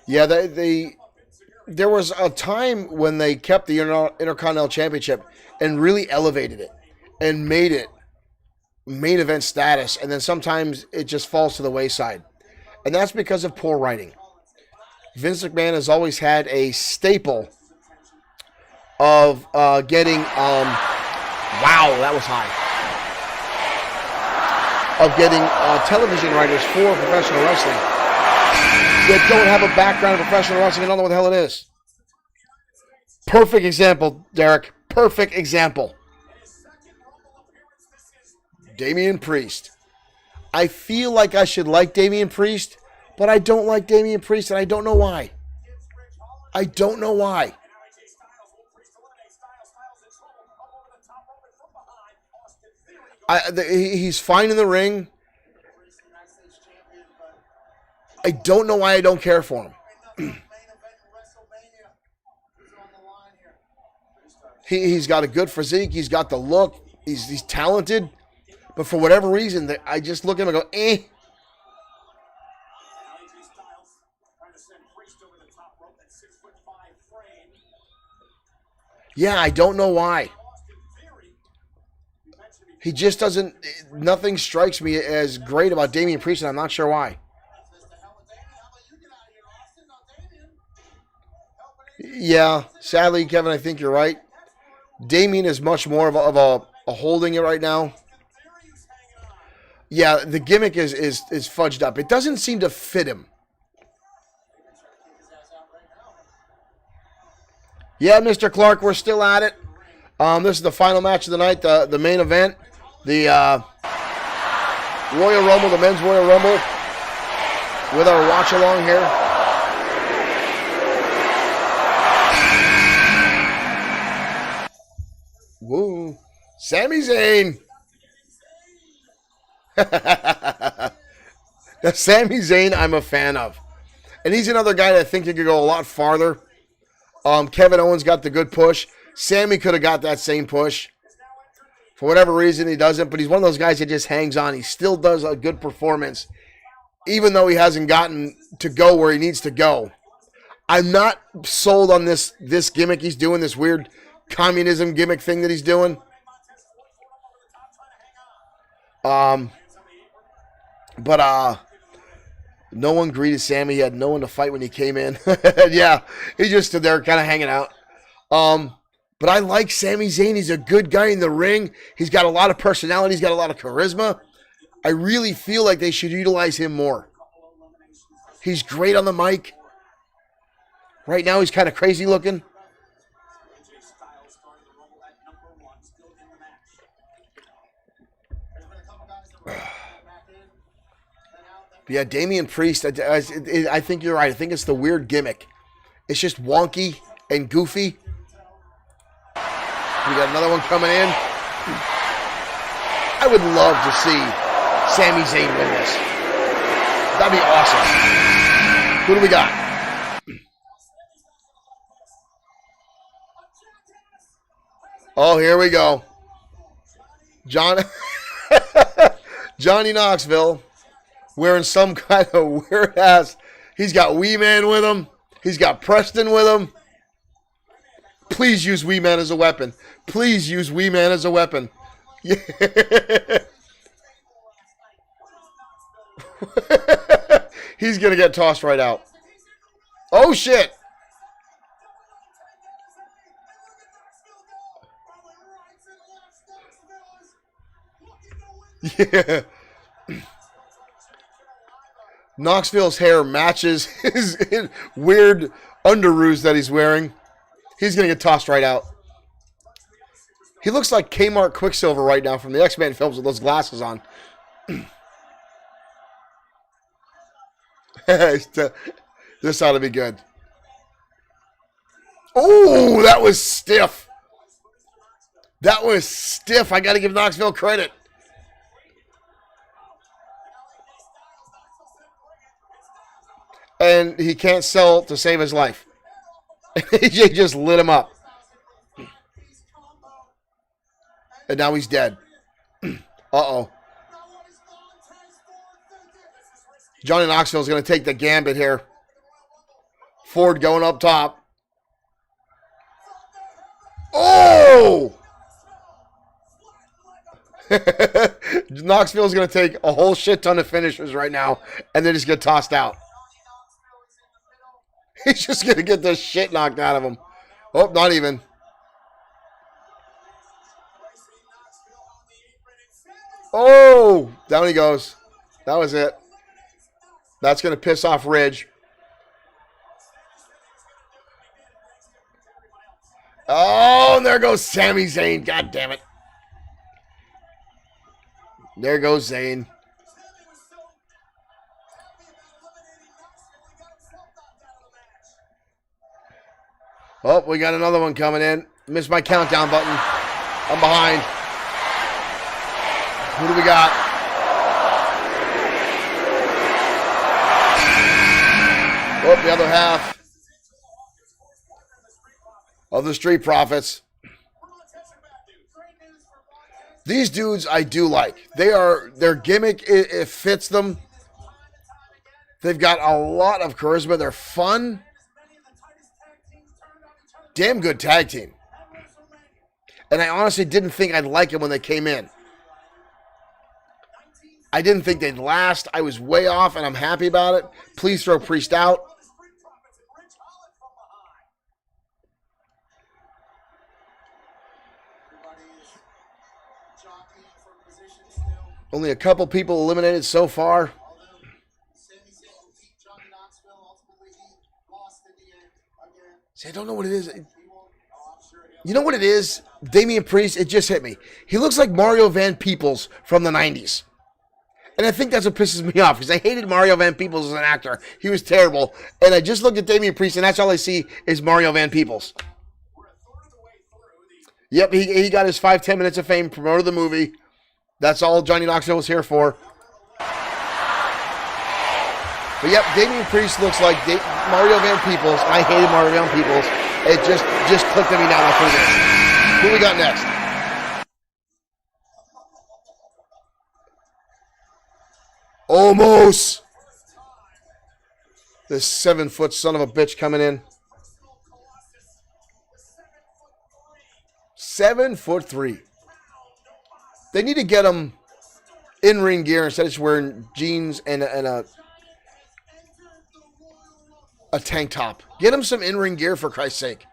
Yeah, there was a time when they kept the Intercontinental Championship and really elevated it and made it main event status, and then sometimes it just falls to the wayside. And that's because of poor writing. Vince McMahon has always had a staple of getting, wow, that was high, of getting television writers for professional wrestling that don't have a background in professional wrestling and don't know what the hell it is. Perfect example, Derek. Perfect example. Damian Priest. I feel like I should like Damian Priest, but I don't like Damian Priest, and I don't know why. I don't know why. He's fine in the ring. I don't know why I don't care for him. He's got a good physique. He's got the look. He's talented. But for whatever reason, I just look at him and go, eh. Yeah, I don't know why. He just doesn't, nothing strikes me as great about Damian Priest, and I'm not sure why. Yeah, sadly, Kevin, I think you're right. Damian is much more of a holding it right now. Yeah, the gimmick is fudged up. It doesn't seem to fit him. Yeah, Mr. Clark, we're still at it. This is the final match of the night, the main event. The Royal Rumble, the men's Royal Rumble, with our watch along here. Woo. Sami Zayn. Now, Sami Zayn, I'm a fan of. And he's another guy that I think he could go a lot farther. Kevin Owens got the good push. Sami could have got that same push. For whatever reason, he doesn't. But he's one of those guys that just hangs on. He still does a good performance, even though he hasn't gotten to go where he needs to go. I'm not sold on this gimmick he's doing, this weird communism gimmick thing that he's doing. But no one greeted Sami. He had no one to fight when he came in. Yeah, he just stood there kind of hanging out. But I like Sami Zayn. He's a good guy in the ring. He's got a lot of personality. He's got a lot of charisma. I really feel like they should utilize him more. He's great on the mic. Right now, he's kind of crazy looking. Yeah, Damian Priest, I think you're right. I think it's the weird gimmick. It's just wonky and goofy. We got another one coming in. I would love to see Sami Zayn win this. That'd be awesome. Who do we got? Oh, here we go. John, Johnny Knoxville wearing some kind of weird ass. He's got Wee Man with him. He's got Preston with him. Please use Wee Man as a weapon. Please use Wee Man as a weapon. Yeah. He's going to get tossed right out. Oh, shit. Yeah. Knoxville's hair matches his weird underoos that he's wearing. He's going to get tossed right out. He looks like Kmart Quicksilver right now from the X-Men films with those glasses on. This ought to be good. Oh, that was stiff. That was stiff. I got to give Knoxville credit. And he can't sell to save his life. AJ just lit him up. And now he's dead. Uh-oh. Johnny Knoxville is going to take the gambit here. Ford going up top. Oh! Knoxville is going to take a whole shit ton of finishers right now and then just get tossed out. He's just going to get the shit knocked out of him. Oh, not even. Oh, down he goes. That was it. That's going to piss off Ridge. Oh, and there goes Sami Zayn. God damn it. There goes Zayn. Oh, we got another one coming in. Missed my countdown button. I'm behind. Who do we got? Oh, the other half of the Street Profits. These dudes I do like. Their gimmick, it fits them. They've got a lot of charisma. They're fun. Damn good tag team. And I honestly didn't think I'd like them when they came in. I didn't think they'd last. I was way off, and I'm happy about it. Please throw Priest out. Only a couple people eliminated so far. See, I don't know what it is. You know what it is? Damian Priest, it just hit me. He looks like Mario Van Peebles from the 90s. And I think that's what pisses me off, because I hated Mario Van Peebles as an actor. He was terrible. And I just looked at Damian Priest, and that's all I see is Mario Van Peebles. Yep, he got his 5-10 minutes of fame, promoted the movie. That's all Johnny Knoxville was here for. But yep, Damian Priest looks like Mario Van Peebles. I hated Mario Van Peebles. It just clicked at me now after this. Who we got next? Almost. This 7-foot son of a bitch coming in. 7'3". They need to get him in-ring gear instead of just wearing jeans and a tank top. Get him some in-ring gear for Christ's sake.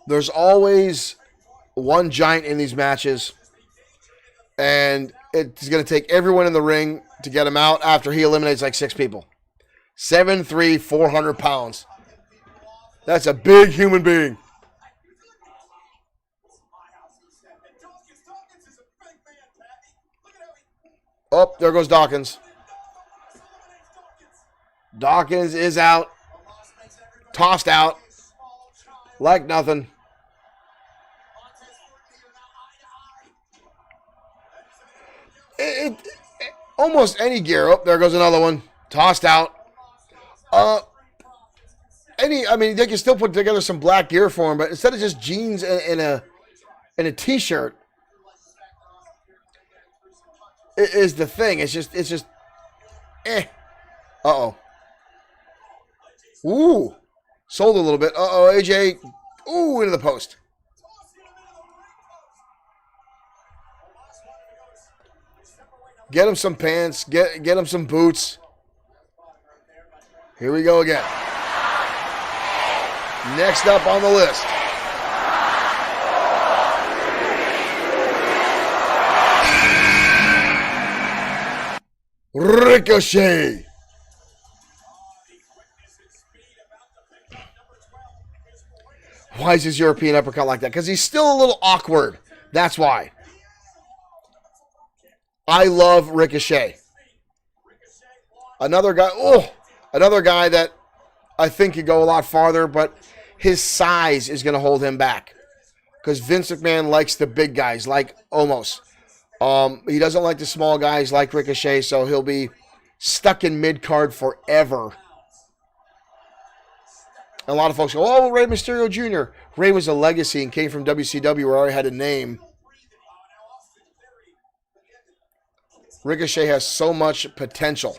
There's always one giant in these matches, and it's going to take everyone in the ring to get him out after he eliminates like 6 people. 7'3", 400 pounds. That's a big human being. Oh, there goes Dawkins. Dawkins is out. Tossed out. Like nothing. Almost any gear. Oh, there goes another one. Tossed out. I mean, they can still put together some black gear for him, but instead of just jeans and a t-shirt, it is the thing. It's just, eh. Uh-oh. Ooh. Sold a little bit. Uh-oh, AJ. Ooh, into the post. Get him some pants. Get him some boots. Here we go again. Next up on the list. Ricochet. Why is his European uppercut like that? Because he's still a little awkward. That's why. I love Ricochet. Another guy that I think could go a lot farther, but his size is going to hold him back. Because Vince McMahon likes the big guys, like Omos. He doesn't like the small guys like Ricochet, so he'll be stuck in mid-card forever. A lot of folks go, oh, Rey Mysterio Jr. Rey was a legacy and came from WCW where I already had a name. Ricochet has so much potential.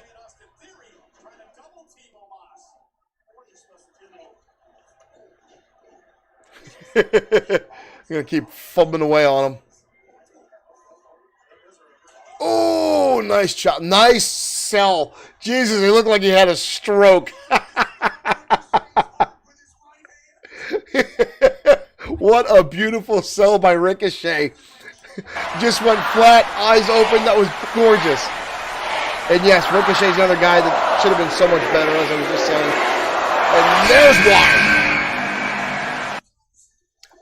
I'm going to keep fumbling away on him. Oh, nice chop. Nice sell. Jesus, he looked like he had a stroke. What a beautiful sell by Ricochet. Just went flat, eyes open. That was gorgeous. And yes, Ricochet's another guy that should have been so much better, as I was just saying. And there's why.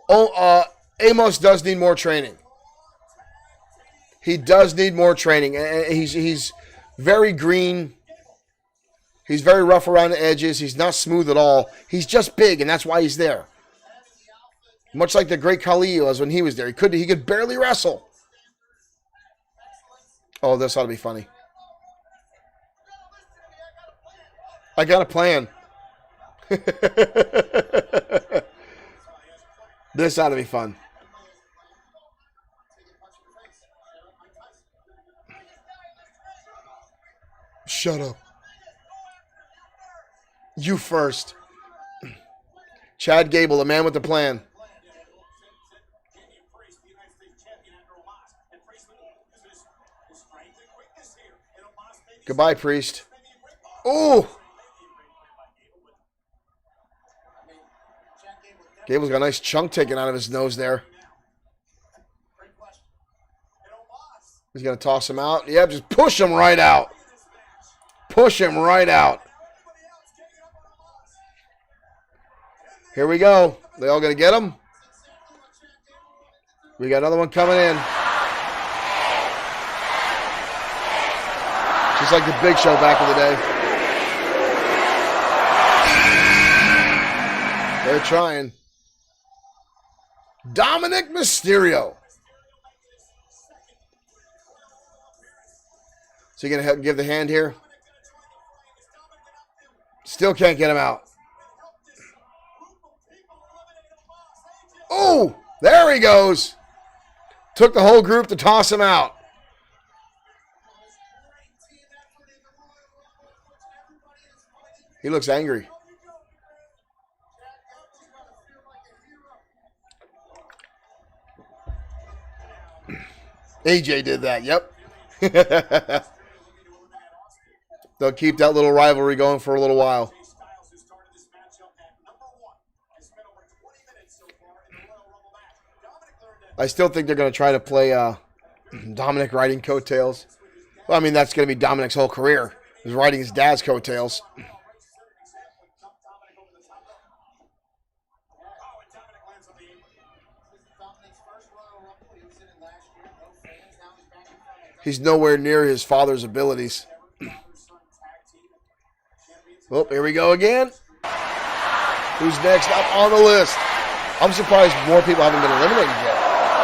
Oh, Amos does need more training. He does need more training. He's very green. He's very rough around the edges. He's not smooth at all. He's just big, and that's why he's there. Much like the great Khali was when he was there. He could barely wrestle. Oh, this ought to be funny. I got a plan. This ought to be fun. Shut up. You first. Chad Gable, the man with the plan. Goodbye, Priest. Oh! Gable's got a nice chunk taken out of his nose there. He's going to toss him out. Yep, just push him right out. Push him right out. Here we go. They all going to get him? We got another one coming in. Just like the Big Show back in the day. They're trying. Dominic Mysterio. So you're going to give the hand here? Still can't get him out. Oh, there he goes. Took the whole group to toss him out. He looks angry. AJ did that, yep. They'll keep that little rivalry going for a little while. I still think they're going to try to play Dominic riding coattails. Well, I mean, that's going to be Dominic's whole career, is riding his dad's coattails. He's nowhere near his father's abilities. Well, here we go again. Who's next up on the list? I'm surprised more people haven't been eliminated yet.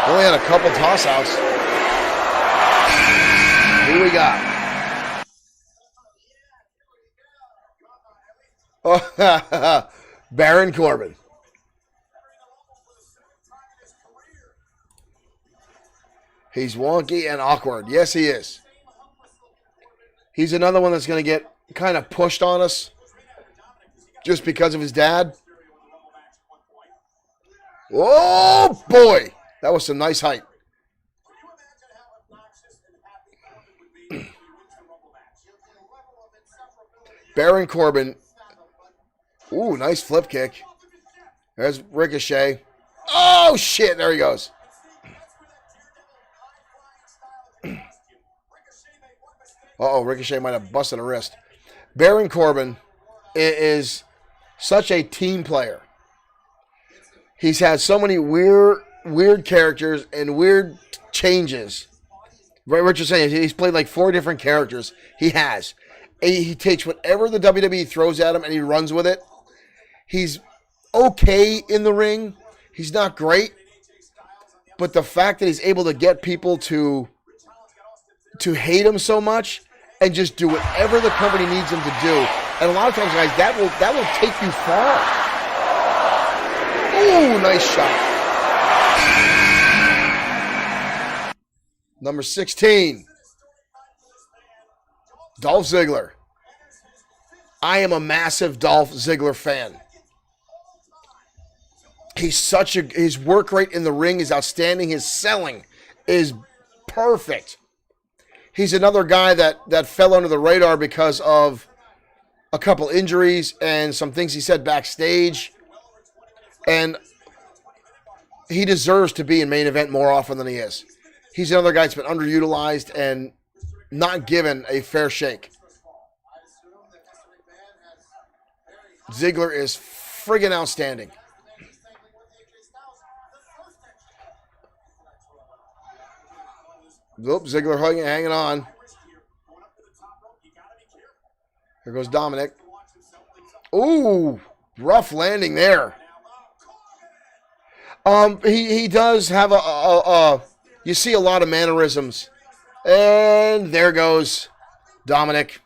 We only had a couple toss-outs. Who we got? Oh, Baron Corbin. He's wonky and awkward. Yes, he is. He's another one that's going to get kind of pushed on us just because of his dad. Oh, boy. That was some nice height. Baron Corbin. Ooh, nice flip kick. There's Ricochet. Oh, shit. There he goes. Uh-oh, Ricochet might have busted a wrist. Baron Corbin is such a team player. He's had so many weird characters and weird changes. Right, Richard's saying he's played like 4 different characters. He has. He takes whatever the WWE throws at him and he runs with it. He's okay in the ring. He's not great. But the fact that he's able to get people to hate him so much and just do whatever the company needs him to do. And a lot of times, guys, that will take you far. Ooh, nice shot. Number 16. Dolph Ziggler. I am a massive Dolph Ziggler fan. His work rate in the ring is outstanding. His selling is perfect. He's another guy that fell under the radar because of a couple injuries and some things he said backstage. And he deserves to be in main event more often than he is. He's another guy that's been underutilized and not given a fair shake. Ziggler is friggin' outstanding. Oop, Ziggler hanging on. Here goes Dominic. Ooh, rough landing there. He does have you see a lot of mannerisms. And there goes Dominic.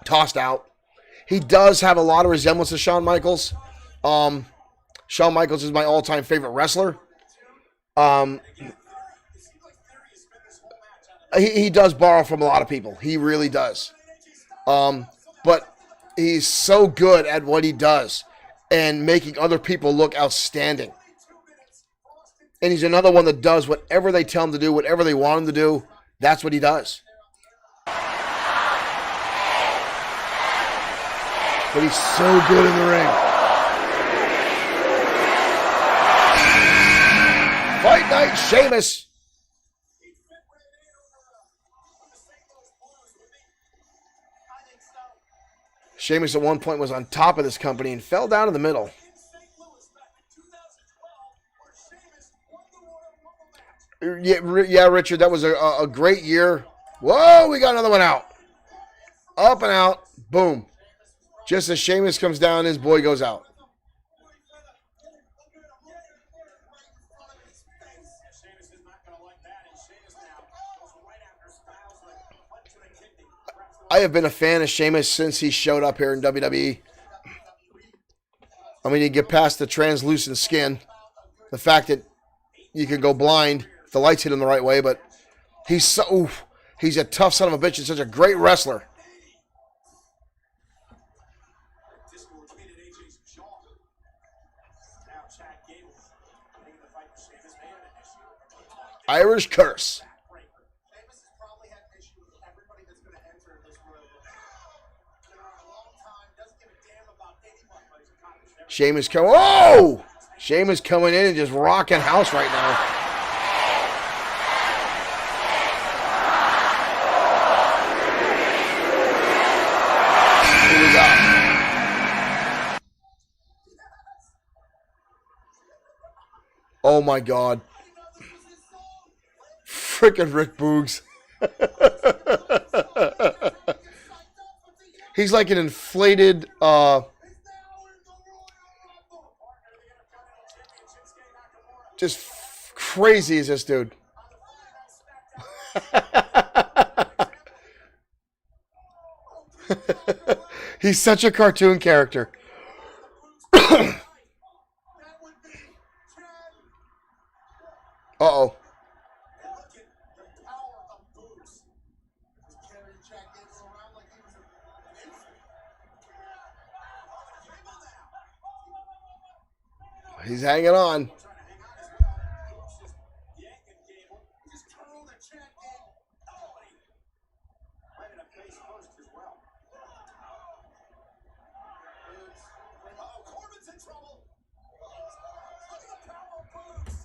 Tossed out. He does have a lot of resemblance to Shawn Michaels. Shawn Michaels is my all-time favorite wrestler. He does borrow from a lot of people. He really does. But he's so good at what he does and making other people look outstanding. And he's another one that does whatever they tell him to do, whatever they want him to do. That's what he does. But he's so good in the ring. Fight Night Sheamus. Sheamus at one point was on top of this company and fell down in the middle. Yeah, Richard, that was a great year. Whoa, we got another one out. Up and out. Boom. Just as Sheamus comes down, his boy goes out. I have been a fan of Sheamus since he showed up here in WWE. I mean, you get past the translucent skin, the fact that you can go blind if the lights hit him the right way, but he's a tough son of a bitch and such a great wrestler. Irish Curse. Sheamus coming. Oh! Sheamus coming in and just rocking house right now. Who we got? Oh my God. Frickin' Rick Boogs. He's like an inflated just crazy is this dude. He's such a cartoon character. He's hanging on.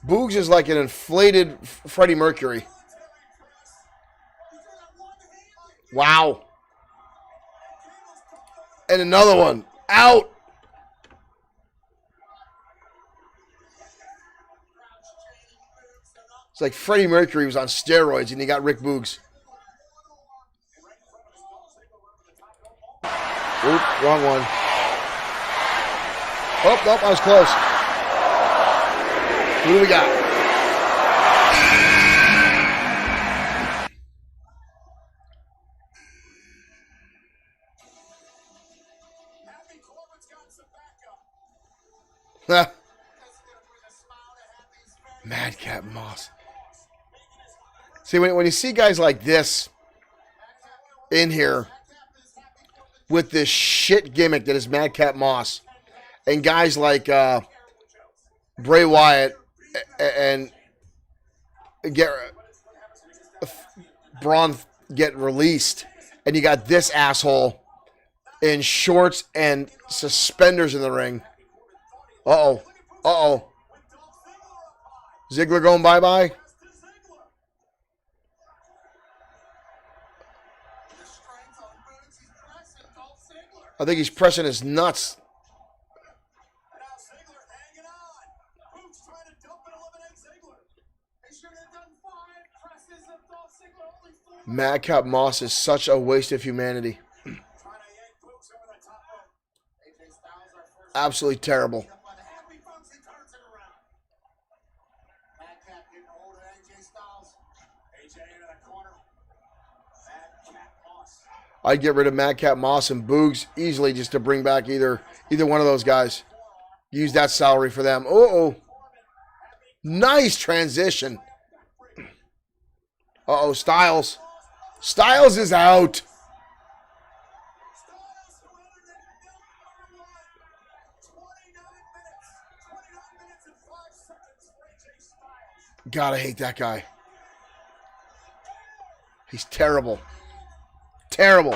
Boogs is like an inflated Freddie Mercury. Wow. And another one. Out. It's like Freddie Mercury was on steroids and he got Rick Boogs. Oop, wrong one. Oh, nope, I was close. Who do we got? Madcap Moss. See, when you see guys like this in here with this shit gimmick that is Madcap Moss, and guys like Bray Wyatt and Braun get released, and you got this asshole in shorts and suspenders in the ring. Uh-oh. Uh-oh. Ziggler going bye-bye? I think he's pressing his nuts. Madcap Moss is such a waste of humanity. Absolutely terrible. I'd get rid of Madcap Moss and Boogs easily just to bring back either one of those guys. Use that salary for them. Uh-oh. Nice transition. Uh-oh, Styles. Styles is out. God, I hate that guy. He's terrible. Terrible.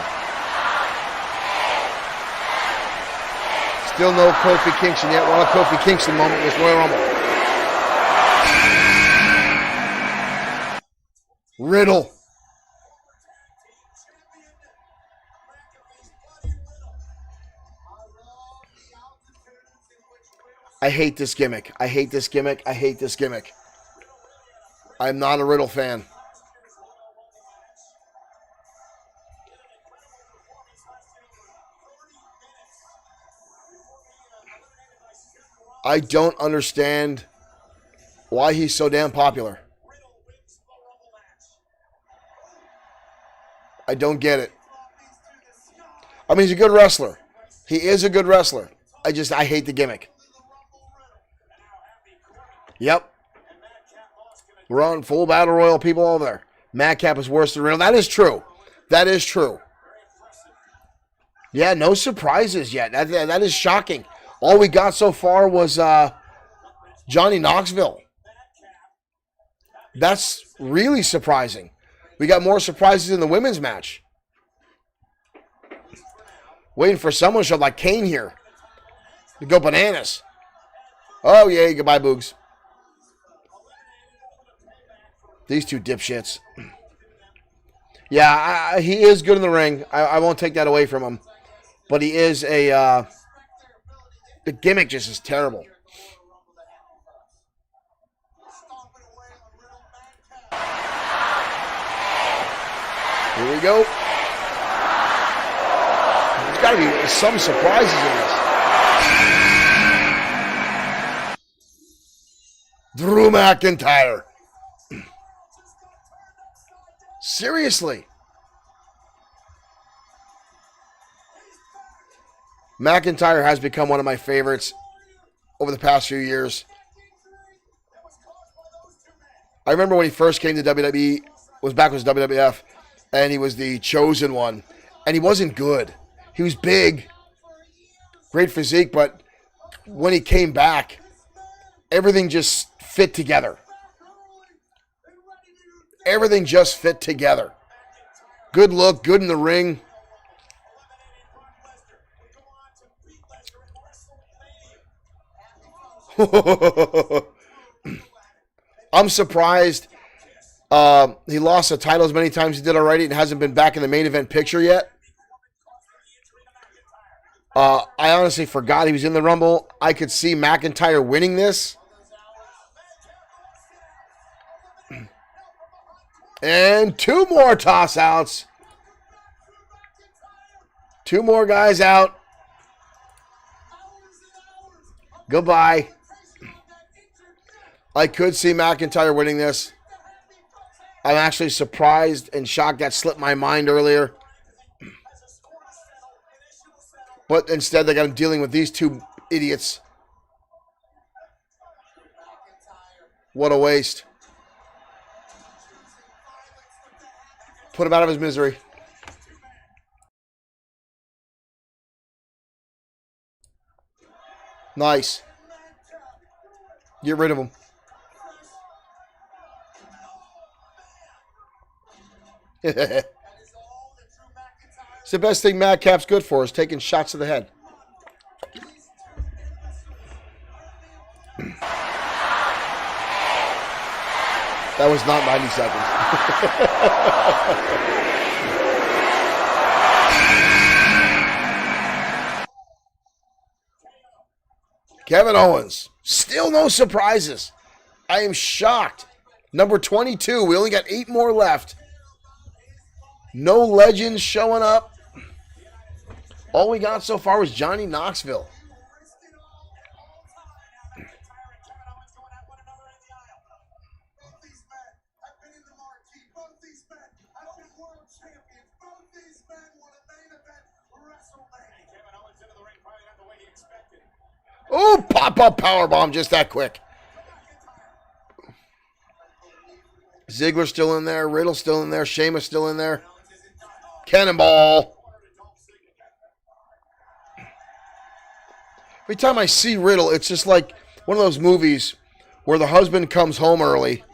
Still no Kofi Kingston yet. Want a Kofi Kingston moment in this Royal Rumble. Riddle. I hate this gimmick. I hate this gimmick. I hate this gimmick. I'm not a Riddle fan. I don't understand why he's so damn popular. I don't get it. I mean, he's a good wrestler. He is a good wrestler. I hate the gimmick. Yep. We're on full battle royal people over there. Madcap is worse than Riddle. That is true. That is true. Yeah, no surprises yet. That is shocking. All we got so far was Johnny Knoxville. That's really surprising. We got more surprises in the women's match. Waiting for someone to show up like Kane here. To go bananas. Oh, yeah, goodbye, Boogs. These two dipshits. Yeah, he is good in the ring. I won't take that away from him. But he is a... the gimmick just is terrible. Here we go. There's got to be some surprises in this. Drew McIntyre. Seriously. McIntyre has become one of my favorites over the past few years. I remember when he first came to WWE, was back with WWF, and he was the chosen one, and he wasn't good. He was big, great physique, but when he came back, everything just fit together. Everything just fit together. Good look, good in the ring. I'm surprised he lost the title as many times as he did already and hasn't been back in the main event picture yet. I honestly forgot he was in the Rumble. I could see McIntyre winning this. And 2 more toss-outs. 2 more guys out. Goodbye. I could see McIntyre winning this. I'm actually surprised and shocked that slipped my mind earlier. But instead, they got him dealing with these 2 idiots. What a waste. Put him out of his misery. Nice. Get rid of him. It's the best thing Madcap's good for is taking shots to the head. That was not 90 seconds. Kevin Owens. Still no surprises. I am shocked. Number 22. We only got 8 more left. No legends showing up. All we got so far was Johnny Knoxville. Oh, pop-up powerbomb just that quick. Ziggler's still in there. Riddle's still in there. Sheamus still in there. Cannonball. Every time I see Riddle, it's just like one of those movies where the husband comes home early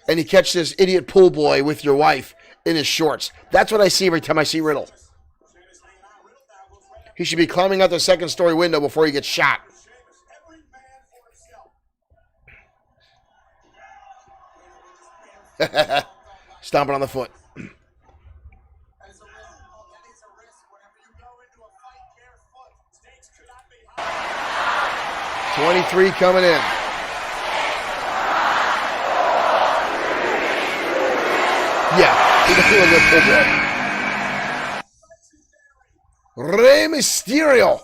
and you catch this idiot pool boy with your wife in his shorts. That's what I see every time I see Riddle. He should be climbing out the second-story window before he gets shot. Stomping on the foot. 23 coming in. Yeah, he got a good pull. Rey Mysterio.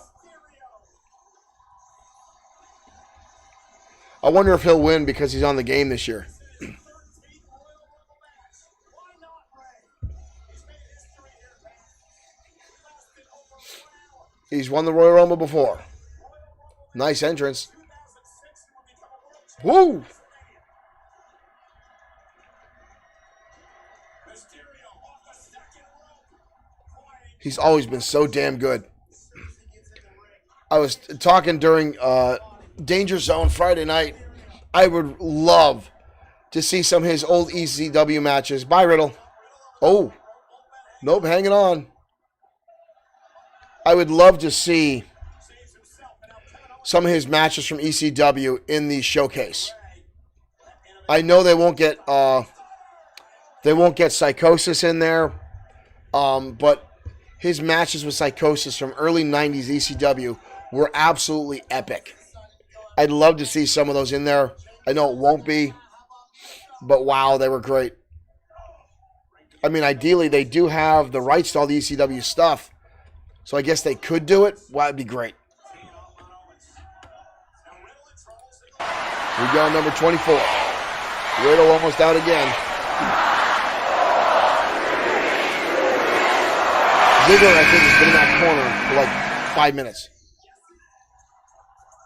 I wonder if he'll win because he's on the game this year. He's won the Royal Rumble before. Nice entrance. Woo! He's always been so damn good. I was talking during Danger Zone Friday night. I would love to see some of his old ECW matches. Bye, Riddle. Oh. Nope, hanging on. I would love to see some of his matches from ECW in the showcase. I know they won't get Psychosis in there, but his matches with Psychosis from early 90s ECW were absolutely epic. I'd love to see some of those in there. I know it won't be, but wow, they were great. I mean, ideally, they do have the rights to all the ECW stuff, so I guess they could do it. Well, that'd be great. We go number 24. Riddle almost out again. Ziggler, I think, has been in that corner for like 5 minutes.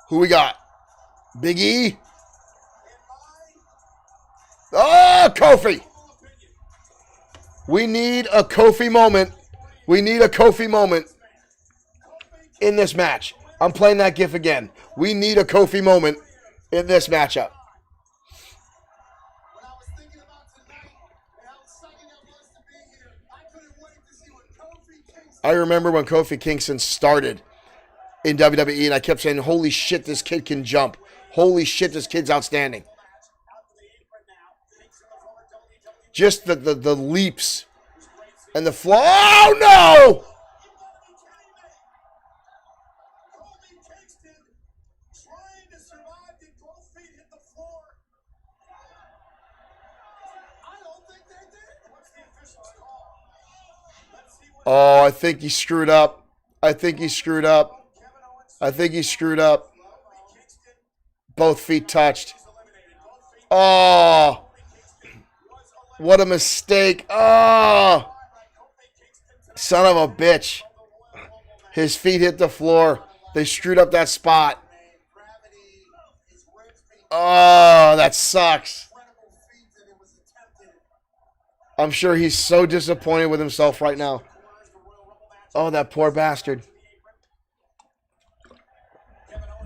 Who we got? Big E? Oh, Kofi! We need a Kofi moment. We need a Kofi moment in this match. I'm playing that gif again. We need a Kofi moment in this matchup. I remember when Kofi Kingston started in WWE, and I kept saying, holy shit, this kid can jump. Holy shit, this kid's outstanding. Just the leaps and the flow. Oh, no! Oh, I think he screwed up. I think he screwed up. I think he screwed up. Both feet touched. Oh, what a mistake. Oh, son of a bitch. His feet hit the floor. They screwed up that spot. Oh, that sucks. I'm sure he's so disappointed with himself right now. Oh, that poor bastard.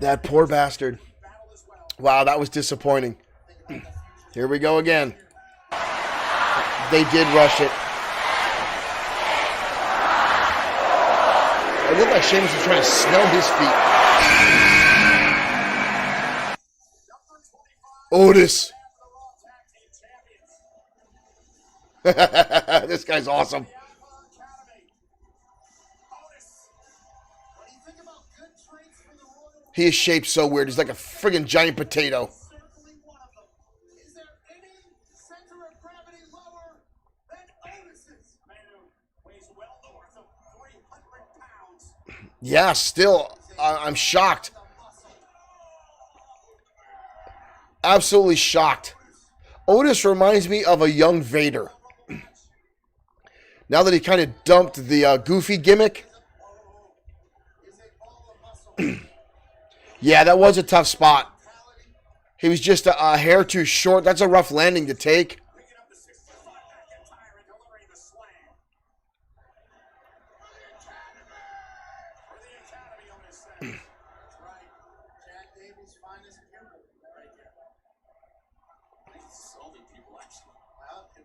That poor bastard. Wow, that was disappointing. Here we go again. They did rush it. It looked like Sheamus was trying to smell his feet. Otis. This guy's awesome. He is shaped so weird. He's like a friggin' giant potato. Yeah, still, I'm shocked. Absolutely shocked. Otis reminds me of a young Vader. Now that he kind of dumped the goofy gimmick. Yeah, that was a tough spot. He was just a hair too short. That's a rough landing to take.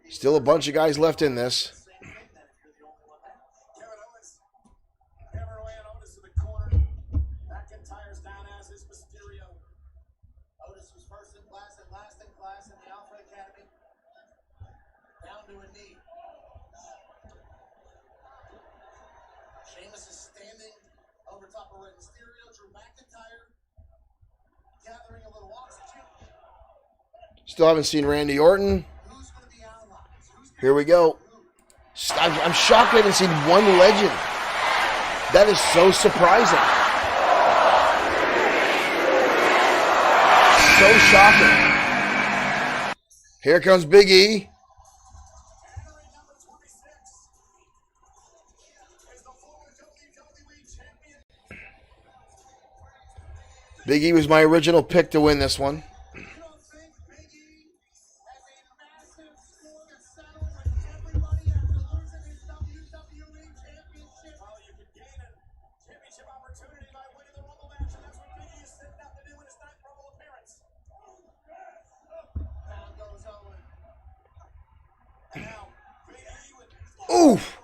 Still a bunch of guys left in this. Still haven't seen Randy Orton. Here we go. I'm shocked I haven't seen one legend. That is so surprising. So shocking. Here comes Big E. Big E was my original pick to win this one. Oof.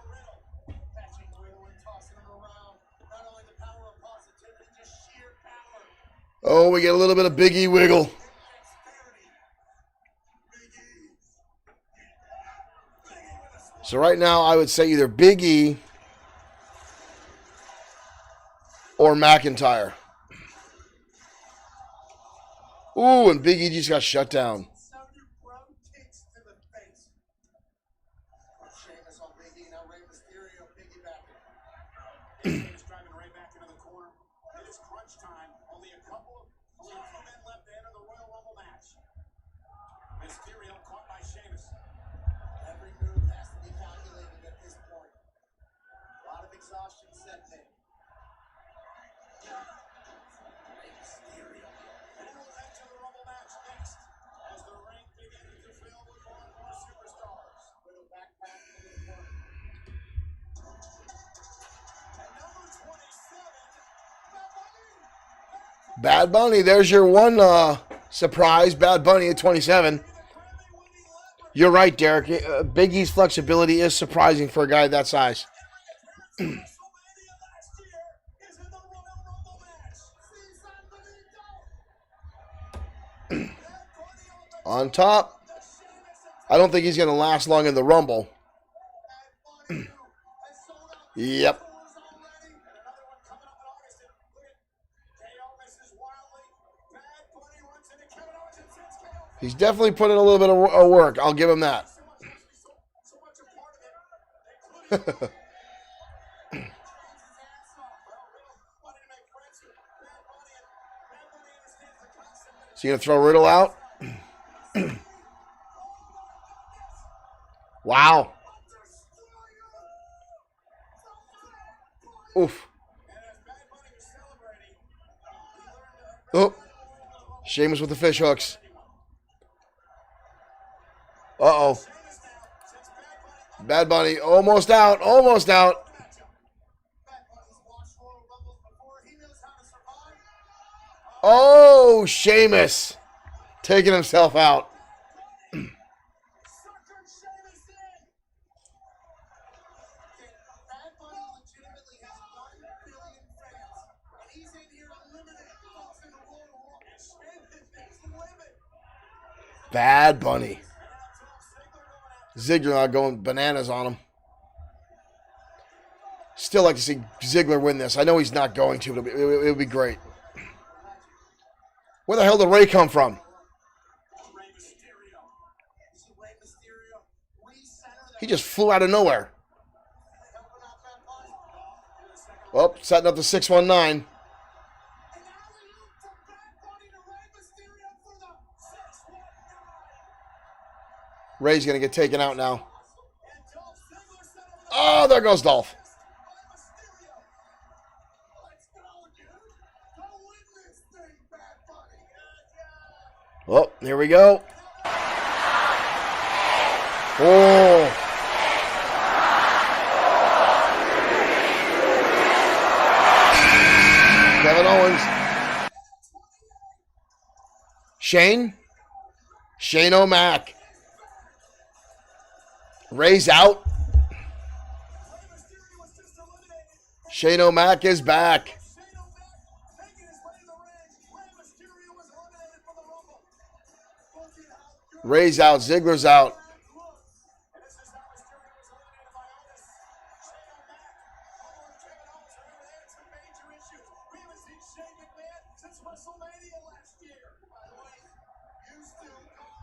Oh, we get a little bit of Big E wiggle. So right now, I would say either Big E or McIntyre. Ooh, and Big E just got shut down. Bad Bunny, there's your one surprise. Bad Bunny at 27. You're right, Derek. Big E's flexibility is surprising for a guy that size. On top. I don't think he's going to last long in the Rumble. Yep. He's definitely put in a little bit of work. I'll give him that. Is he going to throw Riddle out? Wow. Oof. Oh. Sheamus with the fish hooks. Uh-oh. Bad Bunny almost out. Almost out. Oh, Sheamus taking himself out. Bad Bunny. Ziggler not going bananas on him. Still like to see Ziggler win this. I know he's not going to, but it would be great. Where the hell did Ray come from? He just flew out of nowhere. Oh, setting up the 619. Ray's going to get taken out now. Oh, there goes Dolph. Oh, here we go. Oh. Kevin Owens. Shane O'Mac. Ray's out. Shane O'Mac is back. Ray's out. Ziggler's out.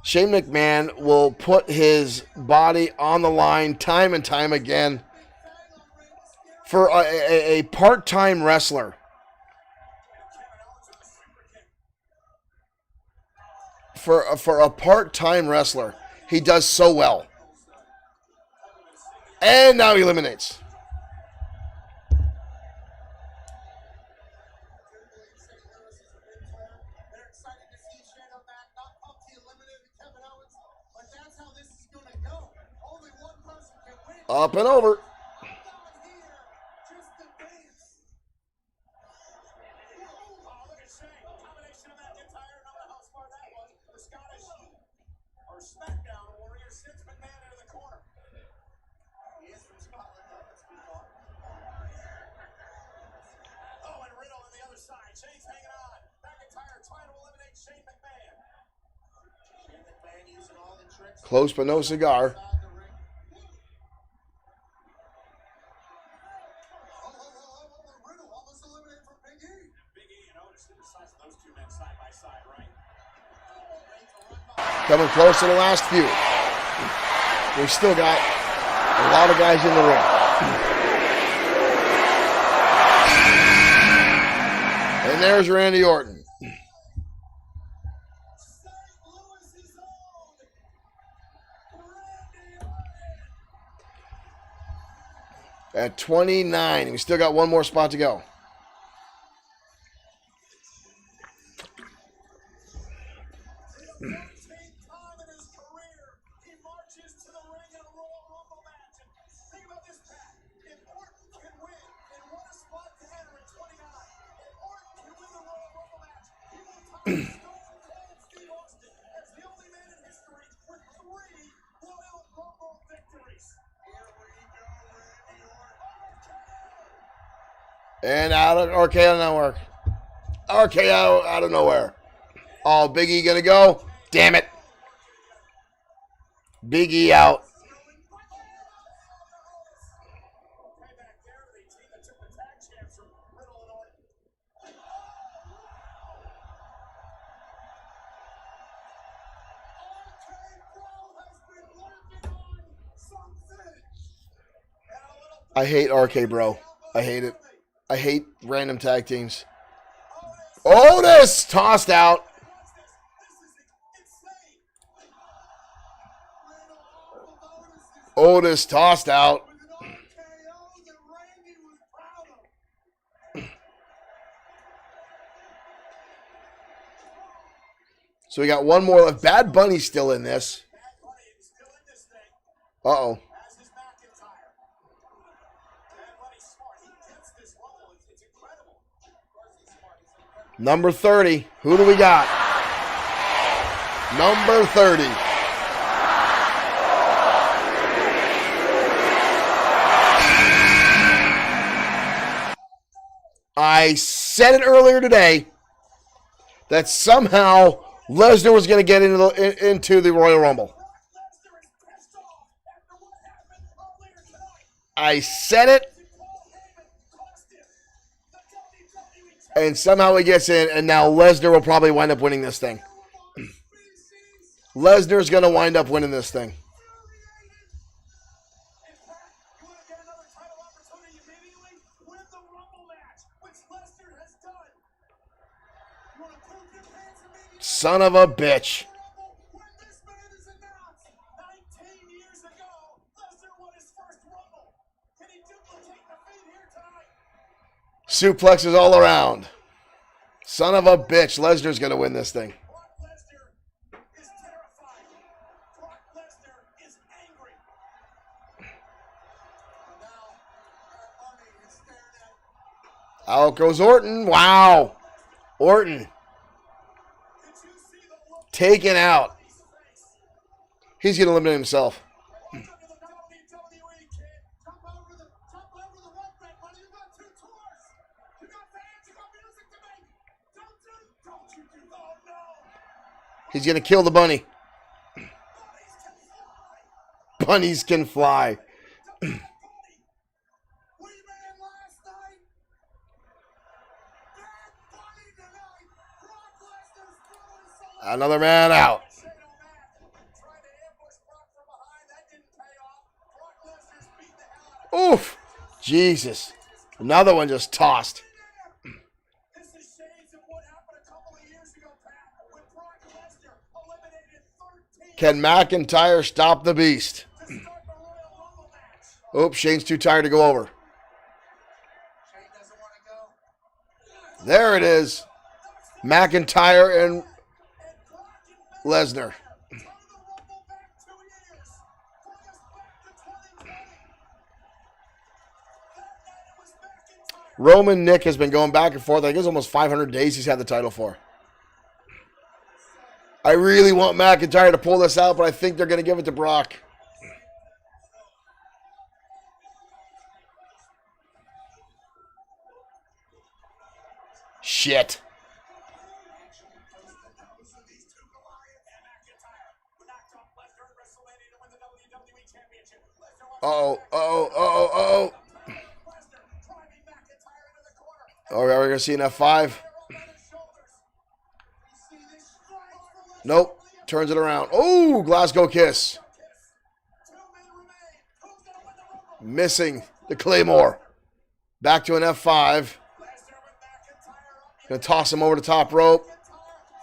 Shane McMahon will put his body on the line time and time again for a part-time wrestler. For a part-time wrestler, he does so well. And now he eliminates. Up and over. Close but no cigar. Coming close to the last few. We've still got a lot of guys in the ring. And there's Randy Orton. At 29. We still got one more spot to go. And out of RKO out of nowhere. RKO out of nowhere. Oh, Big E gonna go. Damn it. Big E out. I hate RK Bro. I hate it. I hate random tag teams. Otis tossed out. Otis tossed out. So we got one more left. Bad Bunny's still in this. Uh-oh. Number 30. Who do we got? Number 30. I said it earlier today that somehow Lesnar was going to get into the Royal Rumble. I said it. And somehow he gets in, and now Lesnar will probably wind up winning this thing. Lesnar's going to wind up winning this thing. Son of a bitch. Suplexes all around. Son of a bitch. Lesnar's going to win this thing. Out goes Orton. Wow. Orton. Taken out. He's going to eliminate himself. He's going to kill the bunny. Bunnies can fly. Another man out. Oof. Jesus. Another one just tossed. Can McIntyre stop the beast? Oops, Shane's too tired to go over. There it is. McIntyre and Lesnar. Roman Nick has been going back and forth. I think it's almost 500 days he's had the title for. I really want McIntyre to pull this out, but I think they're going to give it to Brock. Shit. Uh-oh, uh-oh, uh-oh, uh-oh. All right, we're going to see an F5. Nope. Turns it around. Oh, Glasgow Kiss. Missing the Claymore. Back to an F5. Going to toss him over the top rope.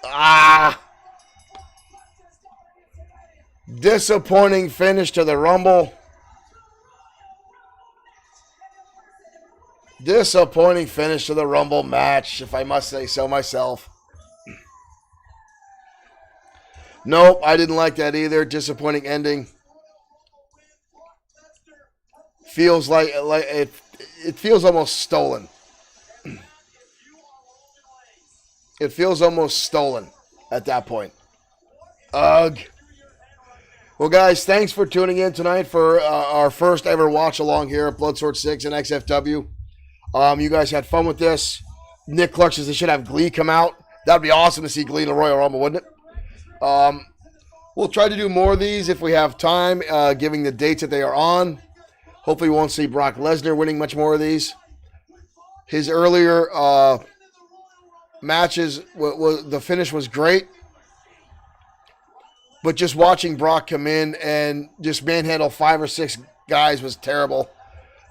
Ah. Disappointing finish to the Rumble. Disappointing finish to the Rumble match, if I must say so myself. Nope, I didn't like that either. Disappointing ending. Feels like it feels almost stolen. It feels almost stolen at that point. Ugh. Well, guys, thanks for tuning in tonight for our first ever watch along here at Bloodsword6 and XFW. You guys had fun with this. Nick Clark says they should have Glee come out. That'd be awesome to see Glee in the Royal Rumble, wouldn't it? We'll try to do more of these if we have time, giving the dates that they are on. Hopefully we won't see Brock Lesnar winning much more of these. His earlier matches, the finish was great. But just watching Brock come in and just manhandle 5 or 6 guys was terrible.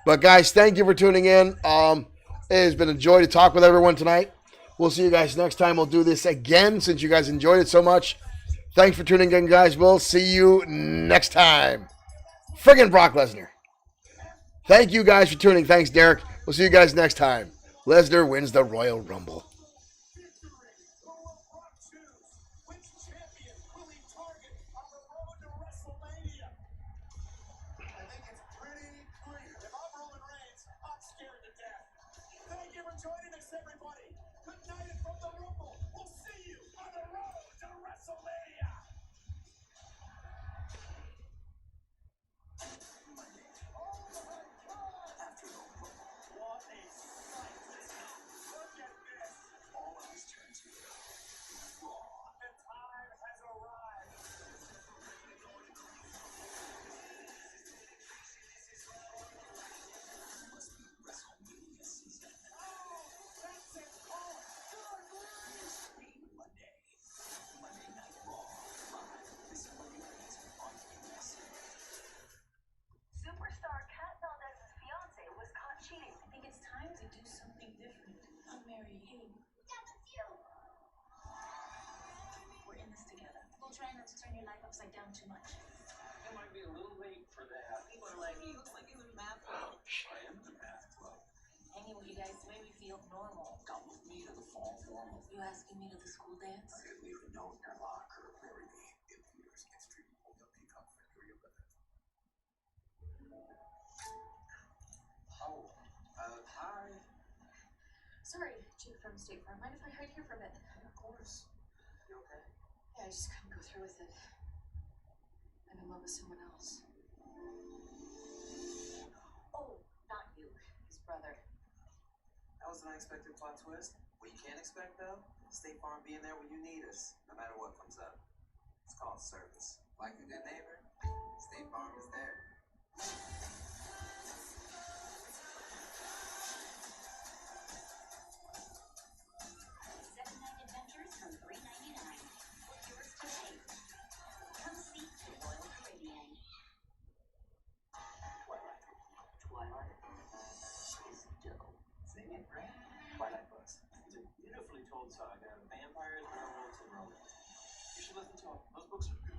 But guys, thank you for tuning in. It has been a joy to talk with everyone tonight. We'll see you guys next time. We'll do this again since you guys enjoyed it so much. Thanks for tuning in, guys. We'll see you next time. Friggin' Brock Lesnar. Thank you guys for tuning. Thanks, Derek. We'll see you guys next time. Lesnar wins the Royal Rumble. Joining us, everybody. Good night from the Rumble. We'll see you on the road to WrestleMania. Oh my God! After the Rumble, what a sight! Look at this. All eyes turn to Raw. The time has arrived. Must be WrestleMania season. That's it. Oh, good grief. Monday Night Raw. Live this Monday night on TBS. Superstar Kat Valdez's fiance was caught cheating. I think it's time to do something different. I'm marrying him. Yeah, that's you. We're in this together. We'll try not to turn your life upside down too much. It might be a little late for that. People are like, he looks like he's in math club. I am the math club. Hanging with you guys made me feel normal. Come with me to the fall formal. You asking me to the school dance? I didn't even know in your locker. Marry me in theaters. Get streaming. Hold up. Peacock Factory of Oh, hi. Sorry, Chief from State Farm. Mind if I hide here for a bit? Of course. You okay? Yeah, I just couldn't go through with it. I'm in love with someone else. Oh, not you. His brother. That was an unexpected plot twist. What you can't expect, though, State Farm being there when you need us, no matter what comes up. It's called service. Like a good neighbor, State Farm is there. Seven-night adventures from $3.99. Book yours today. Come see the Royal Caribbean. Twilight is dope. Sing it, right? Twilight Bus. It's a beautifully told saga of vampires, werewolves, and romance. You should listen to them. Those books are good.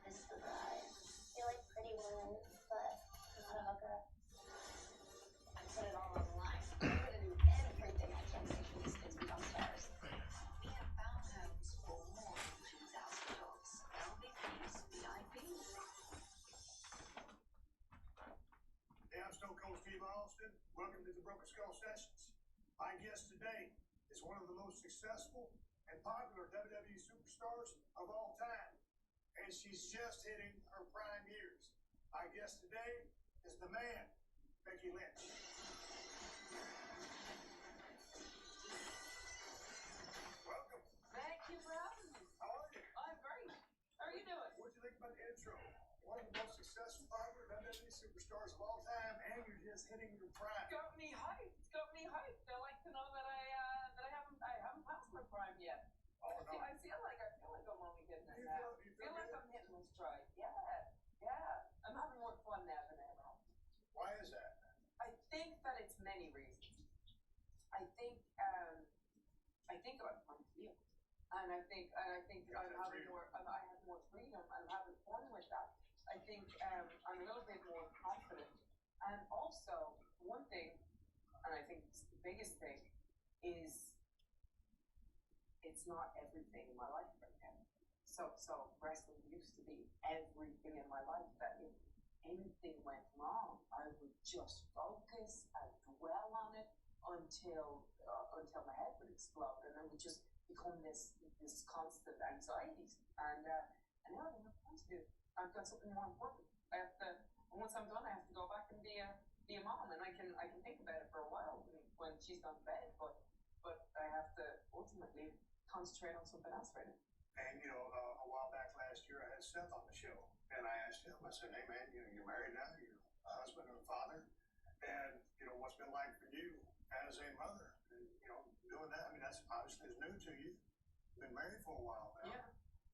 This is the bride. You're like Pretty Woman, but not a hooker. I put it all on the line. I'm gonna do everything I can to make these kids become stars. We have found homes for more than 2,000 dogs. LVPs, VIPs. Hey, I'm Stone Cold Steve Austin. Welcome to the Broken Skull Sessions. My guest today is one of the most successful and popular WWE superstars of all time. And she's just hitting her prime years. My guest today is the man, Becky Lynch. Welcome. Thank you for having me. How are you? I'm great. How are you doing? What'd you think about the intro? One of the most successful popular WWE superstars of all time, and you're just hitting your prime. Got me hyped. Got me hyped. I like to know that I haven't passed my prime yet. Oh, no. I feel like I'm only getting it You now. feel- you feel feel like good? I'm hitting my stride. Yeah. I'm having more fun now than ever. Why is that? I think that it's many reasons. I think about my field, and I think I'm having more. I have more freedom. I'm having fun with that. I think I'm a little bit more confident, and also one thing, and I think it's the biggest thing, is it's not everything in my life right now. So wrestling used to be everything in my life. That if anything went wrong, I would just focus and dwell on it. until my head would explode, and it would just become this constant anxiety. And now I don't have time to do it. I've got something more important. I have to, and once I'm done, I have to go back and be a mom, and I can think about it for a while when she's gone to bed, but I have to ultimately concentrate on something else right now. And, you know, a while back last year, I had Seth on the show, and I asked him, I said, hey, man, you know, you're married now, you're a husband and a father, and, you know, what's been like for you as a mother? And, you know, doing that, I mean, that's obviously is new to you. You've been married for a while now. Yeah.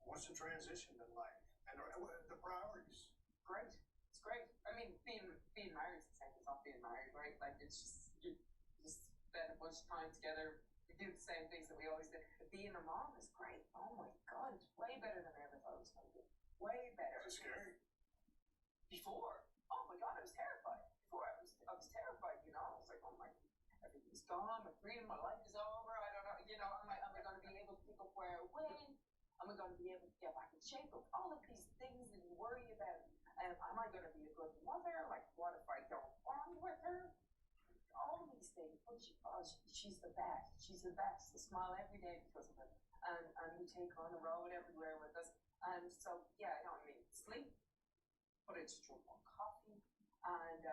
What's the transition been like? And the priorities? Great. It's great. I mean, being married is the same as not being married, right? Like, it's just, you just spend a bunch of time together, you do the same things that we always did. But being a mom is great. Oh my God, it's way better than I ever thought it was going to be. Way better. Is it scary? Before, oh my God, I was terrified. Before, I was terrified, you know. I was like, oh my, everything's gone, my freedom, my life is over. I don't know, you know, am I going to be able to pick up where I went? Am I going to be able to get back in shape? Of all of these things that you worry about. Am I going to be a good mother? Like, what if I don't bond with her? All of these things. But she's the best. She's the best. I smile every day because of it. And we take her on the road everywhere with us. And so, yeah, I don't mean sleep, but I just drink more coffee. And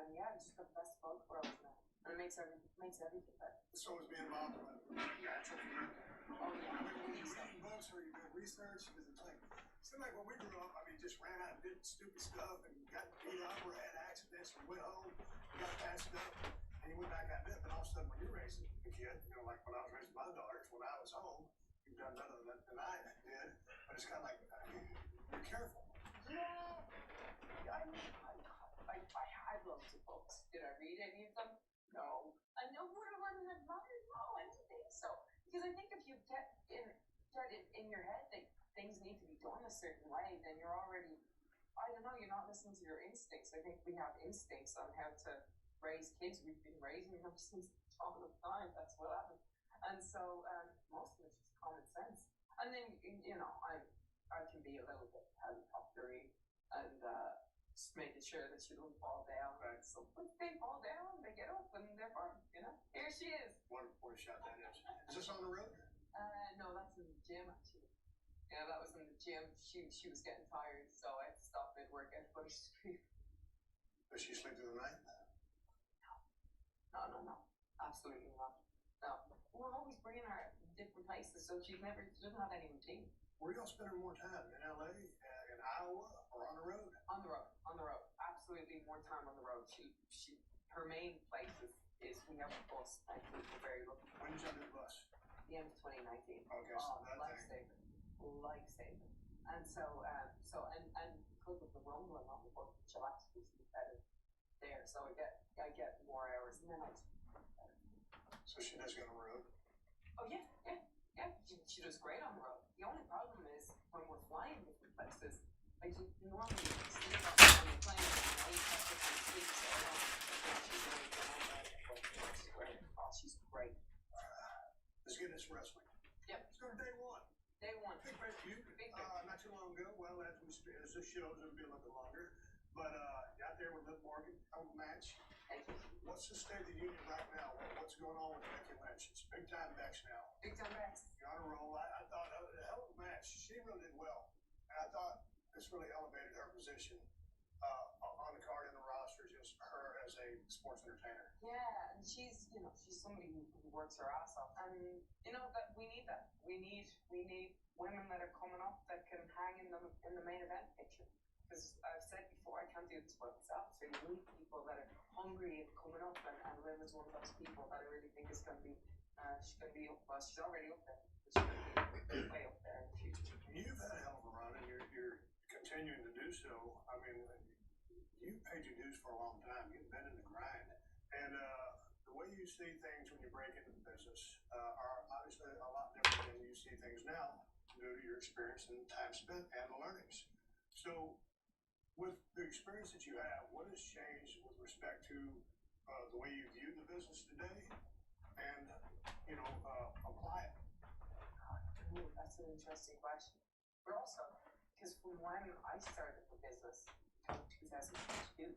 yeah, I just got the best of both worlds now. And it makes everything better. So is being involved in natural food? Oh, yeah. I mean, when you're reading books or you're doing research, because it's like, it seemed like when we grew up, I mean, just ran out and did stupid stuff and got beat up or had accidents and went home, got patched up, and you went back out there. But all of a sudden, when you're raising a kid, you know, like when I was raising my daughters, when I was home, you've done none of that than I did. But it's kind of like, you're careful. Yeah. I mean, I loads of books. Did I read any of them? No. I know what I want to admire. No, I don't think so. Because I think if you get it in your head that things need to be done a certain way, then you're already, I don't know, you're not listening to your instincts. I think we have instincts on how to raise kids. We've been raising them since the dawn of time. That's what happened. And so most of it's just common sense. And then, you know, I can be a little bit helicoptery and just making sure that she doesn't fall down. Right. So if they fall down, they get up and they're fine, you know? Here she is. Wonderful shot that is. Is this on the road? No, that's in the gym actually. Yeah, that was in the gym. She was getting tired, so I had to stop mid-workout, but she's sleep. Does she sleep through the night? No. Absolutely not. No. We're always bringing her different places, so she doesn't have any routine. Where y'all spending more time? In LA, in Iowa, or on the road? On the road. Absolutely more time on the road. Her main place is we have a bus. I think we're very lucky. When did y'all do the bus? The end of 2019. Okay, so that lifesaver. And so and because of the rumbling on the book, she'll actually sleep better there. So I get more hours, and then I sleep better. So she does go on the road? Oh yeah. She does great on the road. The only problem is when we're flying different places, I just normally sleep on the plane, you know, you have different sleep, so I don't she's really good on that. But she's great. Oh, she's great. Let's get this wrestling. Yep. Let's go to day one. Day one. Big break for you. Not too long ago, well, as this shows, it'll be a little bit longer. But you out there with Liv Morgan, home match. Thank you. What's the state of the union right now? What's going on with Becky Lynch? It's big time Bex now. Big time Bex. You're on a roll. I thought a hell of a match. She really did well. And I thought this really elevated her position on the card in the roster, just her as a sports entertainer. Yeah, and she's somebody who works her ass off. And you know that we need that. We need women that are coming up that can hang in the main event picture. Because I've said before, I can't do this by myself. So you need people that are hungry and coming up, and Liv is one of those people that I really think is going to be, she's going to be up. Well, she's already up there. But she's going to be way up there in the future. You've had a hell of a run, and you're continuing to do so. I mean, you've paid your dues for a long time. You've been in the grind, and the way you see things when you break into the business are obviously a lot different than you see things now due to your experience and time spent and the learnings. So, with the experience that you have, what has changed with respect to the way you view the business today, and apply it? Ooh, that's an interesting question. But also, because from when I started the business in 2002,